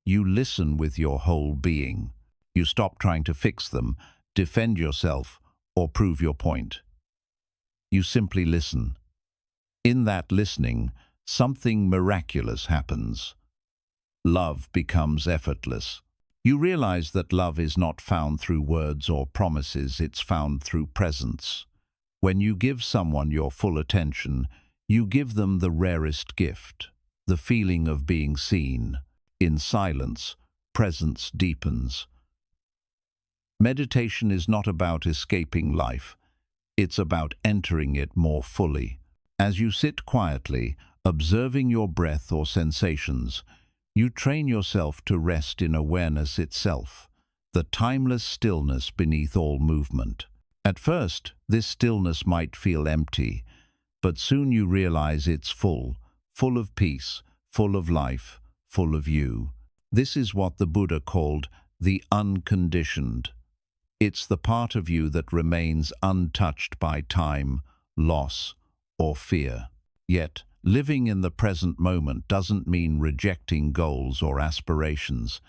you listen with your whole being. You stop trying to fix them, defend yourself, or prove your point. You simply listen. In that listening, something miraculous happens. Love becomes effortless. You realize that love is not found through words or promises, it's found through presence. When you give someone your full attention, you give them the rarest gift, the feeling of being seen. In silence, presence deepens. Meditation is not about escaping life. It's about entering it more fully. As you sit quietly, observing your breath or sensations, you train yourself to rest in awareness itself, the timeless stillness beneath all movement. At first, this stillness might feel empty, but soon you realize it's full of peace, full of life, full of you. This is what the Buddha called the unconditioned. It's the part of you that remains untouched by time, loss, or fear. Yet, living in the present moment doesn't mean rejecting goals or aspirations.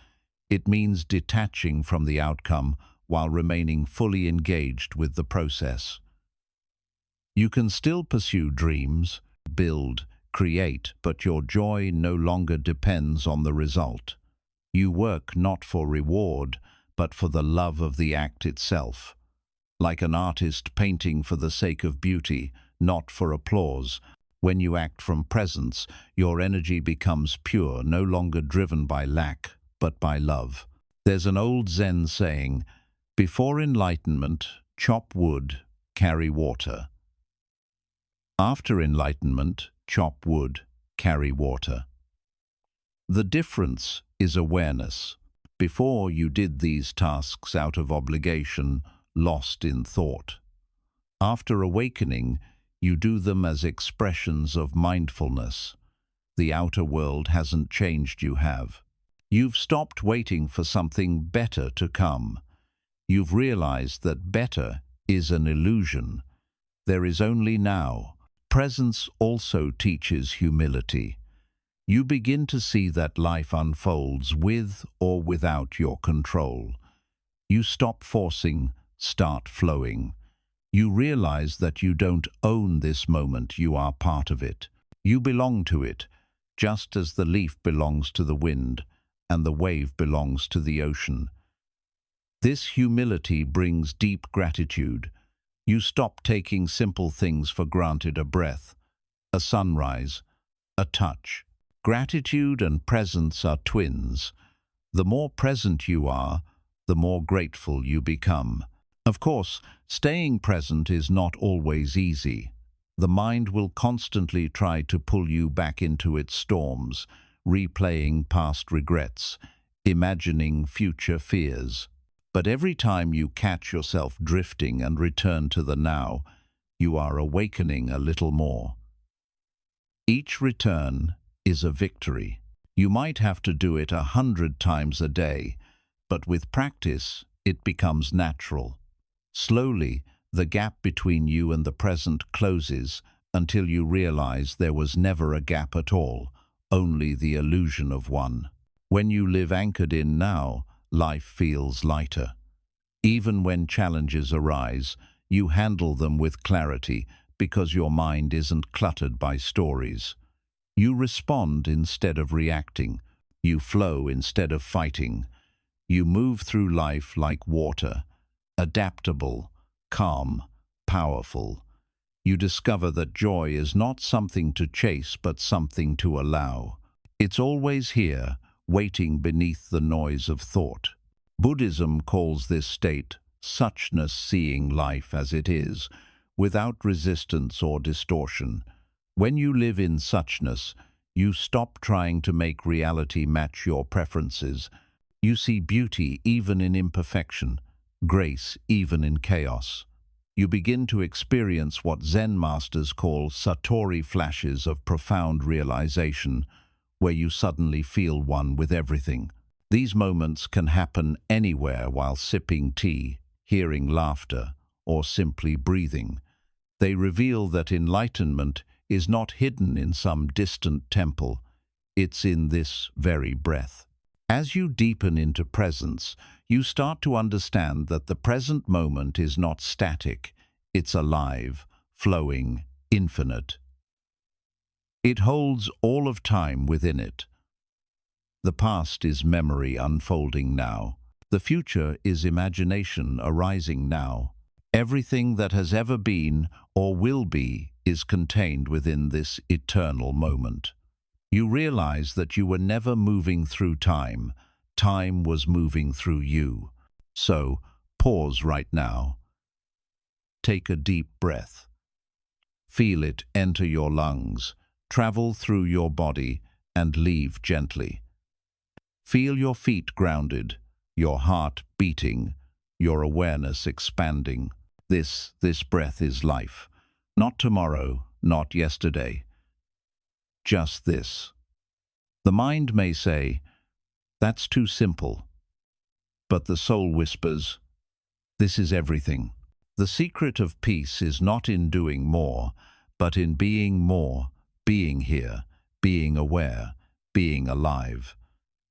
It means detaching from the outcome while remaining fully engaged with the process. You can still pursue dreams, build, create, but your joy no longer depends on the result. You work not for reward, but for the love of the act itself. Like an artist painting for the sake of beauty, not for applause. When you act from presence, your energy becomes pure, no longer driven by lack, but by love. There's an old Zen saying, "Before enlightenment, chop wood, carry water. After enlightenment, chop wood, carry water." The difference is awareness. Before you did these tasks out of obligation, lost in thought. After awakening, you do them as expressions of mindfulness. The outer world hasn't changed, you have. You've stopped waiting for something better to come. You've realized that better is an illusion. There is only now. Presence also teaches humility. You begin to see that life unfolds with or without your control. You stop forcing, start flowing. You realize that you don't own this moment, you are part of it. You belong to it, just as the leaf belongs to the wind and the wave belongs to the ocean. This humility brings deep gratitude. You stop taking simple things for granted: a breath, a sunrise, a touch. Gratitude and presence are twins. The more present you are, the more grateful you become. Of course, staying present is not always easy. The mind will constantly try to pull you back into its storms, replaying past regrets, imagining future fears. But every time you catch yourself drifting and return to the now, you are awakening a little more. Each return is a victory. You might have to do it 100 times a day, but with practice, it becomes natural. Slowly, the gap between you and the present closes until you realize there was never a gap at all, only the illusion of one. When you live anchored in now, life feels lighter. Even when challenges arise, you handle them with clarity because your mind isn't cluttered by stories. You respond instead of reacting. You flow instead of fighting. You move through life like water, adaptable, calm, powerful. You discover that joy is not something to chase but something to allow. It's always here, waiting beneath the noise of thought. Buddhism calls this state suchness, seeing life as it is, without resistance or distortion. When you live in suchness, you stop trying to make reality match your preferences. You see beauty even in imperfection, grace even in chaos. You begin to experience what Zen masters call satori flashes of profound realization, where you suddenly feel one with everything. These moments can happen anywhere while sipping tea, hearing laughter, or simply breathing. They reveal that enlightenment is not hidden in some distant temple. It's in this very breath. As you deepen into presence, you start to understand that the present moment is not static. It's alive, flowing, infinite. It holds all of time within it. The past is memory unfolding now. The future is imagination arising now. Everything that has ever been or will be is contained within this eternal moment. You realize that you were never moving through time. Time was moving through you. So, pause right now. Take a deep breath. Feel it enter your lungs, travel through your body, and leave gently. Feel your feet grounded, your heart beating, your awareness expanding. This breath is life. Not tomorrow, not yesterday. Just this. The mind may say, "That's too simple." But the soul whispers, "This is everything." The secret of peace is not in doing more, but in being more, being here, being aware, being alive.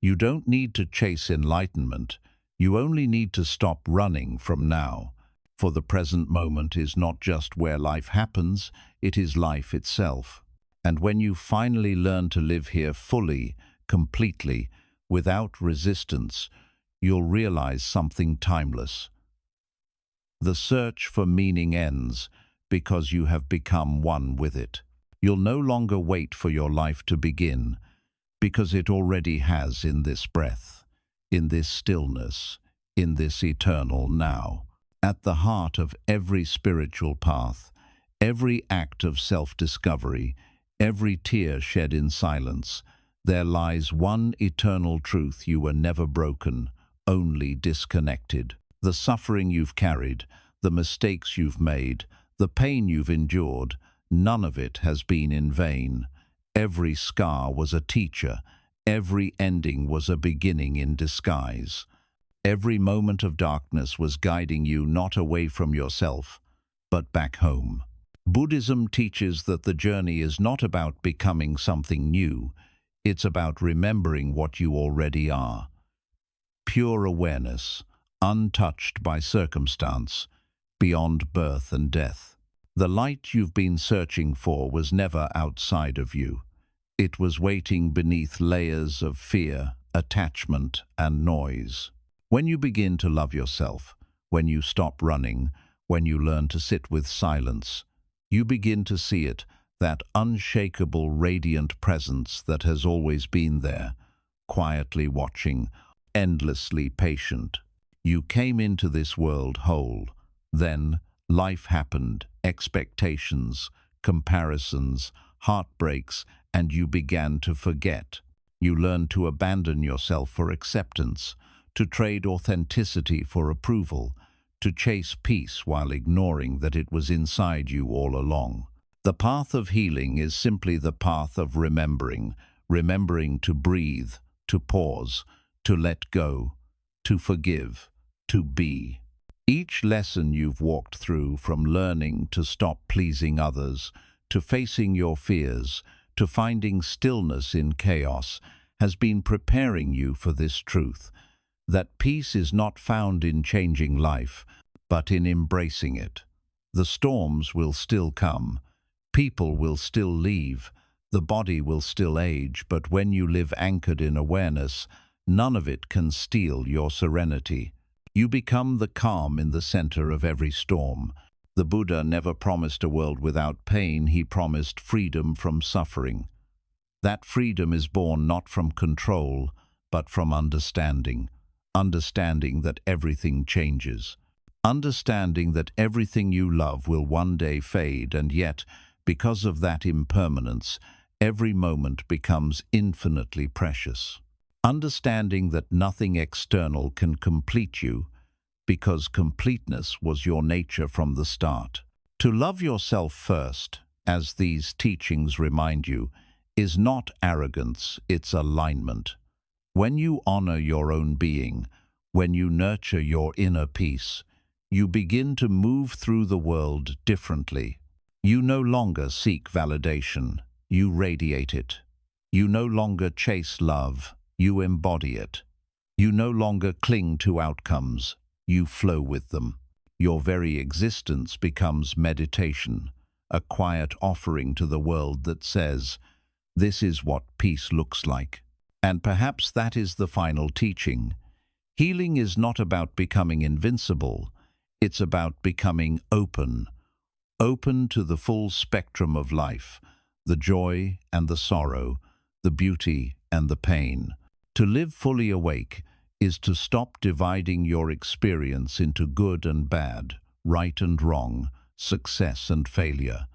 You don't need to chase enlightenment. You only need to stop running from now. For the present moment is not just where life happens, it is life itself. And when you finally learn to live here fully, completely, without resistance, you'll realize something timeless. The search for meaning ends because you have become one with it. You'll no longer wait for your life to begin, because it already has in this breath, in this stillness, in this eternal now. At the heart of every spiritual path, every act of self-discovery, every tear shed in silence, there lies one eternal truth: you were never broken, only disconnected. The suffering you've carried, the mistakes you've made, the pain you've endured, none of it has been in vain. Every scar was a teacher, every ending was a beginning in disguise. Every moment of darkness was guiding you not away from yourself, but back home. Buddhism teaches that the journey is not about becoming something new, it's about remembering what you already are. Pure awareness, untouched by circumstance, beyond birth and death. The light you've been searching for was never outside of you. It was waiting beneath layers of fear, attachment, and noise. When you begin to love yourself, when you stop running, when you learn to sit with silence, you begin to see it, that unshakable, radiant presence that has always been there, quietly watching, endlessly patient. You came into this world whole. Then life happened, expectations, comparisons, heartbreaks, and you began to forget. You learned to abandon yourself for acceptance, to trade authenticity for approval, to chase peace while ignoring that it was inside you all along. The path of healing is simply the path of remembering, remembering to breathe, to pause, to let go, to forgive, to be. Each lesson you've walked through, from learning to stop pleasing others, to facing your fears, to finding stillness in chaos, has been preparing you for this truth, that peace is not found in changing life, but in embracing it. The storms will still come, people will still leave, the body will still age, but when you live anchored in awareness, none of it can steal your serenity. You become the calm in the center of every storm. The Buddha never promised a world without pain, he promised freedom from suffering. That freedom is born not from control, but from understanding. Understanding that everything changes. Understanding that everything you love will one day fade, and yet, because of that impermanence, every moment becomes infinitely precious. Understanding that nothing external can complete you, because completeness was your nature from the start. To love yourself first, as these teachings remind you, is not arrogance, it's alignment. When you honor your own being, when you nurture your inner peace, you begin to move through the world differently. You no longer seek validation, you radiate it. You no longer chase love, you embody it. You no longer cling to outcomes, you flow with them. Your very existence becomes meditation, a quiet offering to the world that says, "This is what peace looks like." And perhaps that is the final teaching. Healing is not about becoming invincible, it's about becoming open. Open to the full spectrum of life, the joy and the sorrow, the beauty and the pain. To live fully awake is to stop dividing your experience into good and bad, right and wrong, success and failure.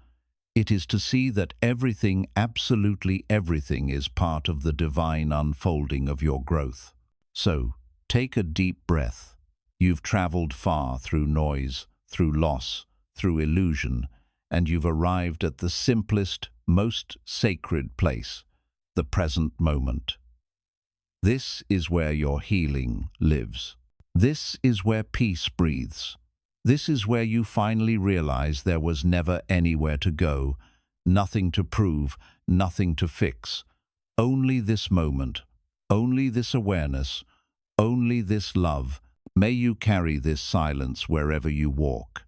It is to see that everything, absolutely everything, is part of the divine unfolding of your growth. So, take a deep breath. You've traveled far through noise, through loss, through illusion, and you've arrived at the simplest, most sacred place, the present moment. This is where your healing lives. This is where peace breathes. This is where you finally realize there was never anywhere to go, nothing to prove, nothing to fix. Only this moment, only this awareness, only this love. May you carry this silence wherever you walk.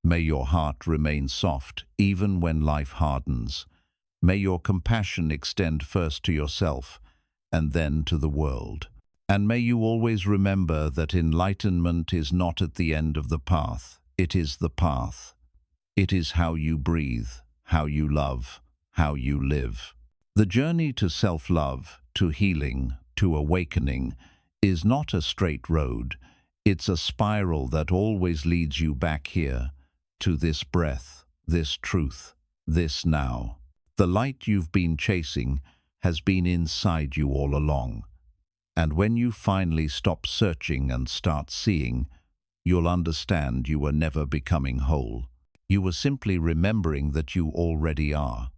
May your heart remain soft, even when life hardens. May your compassion extend first to yourself, and then to the world. And may you always remember that enlightenment is not at the end of the path, it is the path. It is how you breathe, how you love, how you live. The journey to self-love, to healing, to awakening, is not a straight road. It's a spiral that always leads you back here, to this breath, this truth, this now. The light you've been chasing has been inside you all along. And when you finally stop searching and start seeing, you'll understand you were never becoming whole. You were simply remembering that you already are.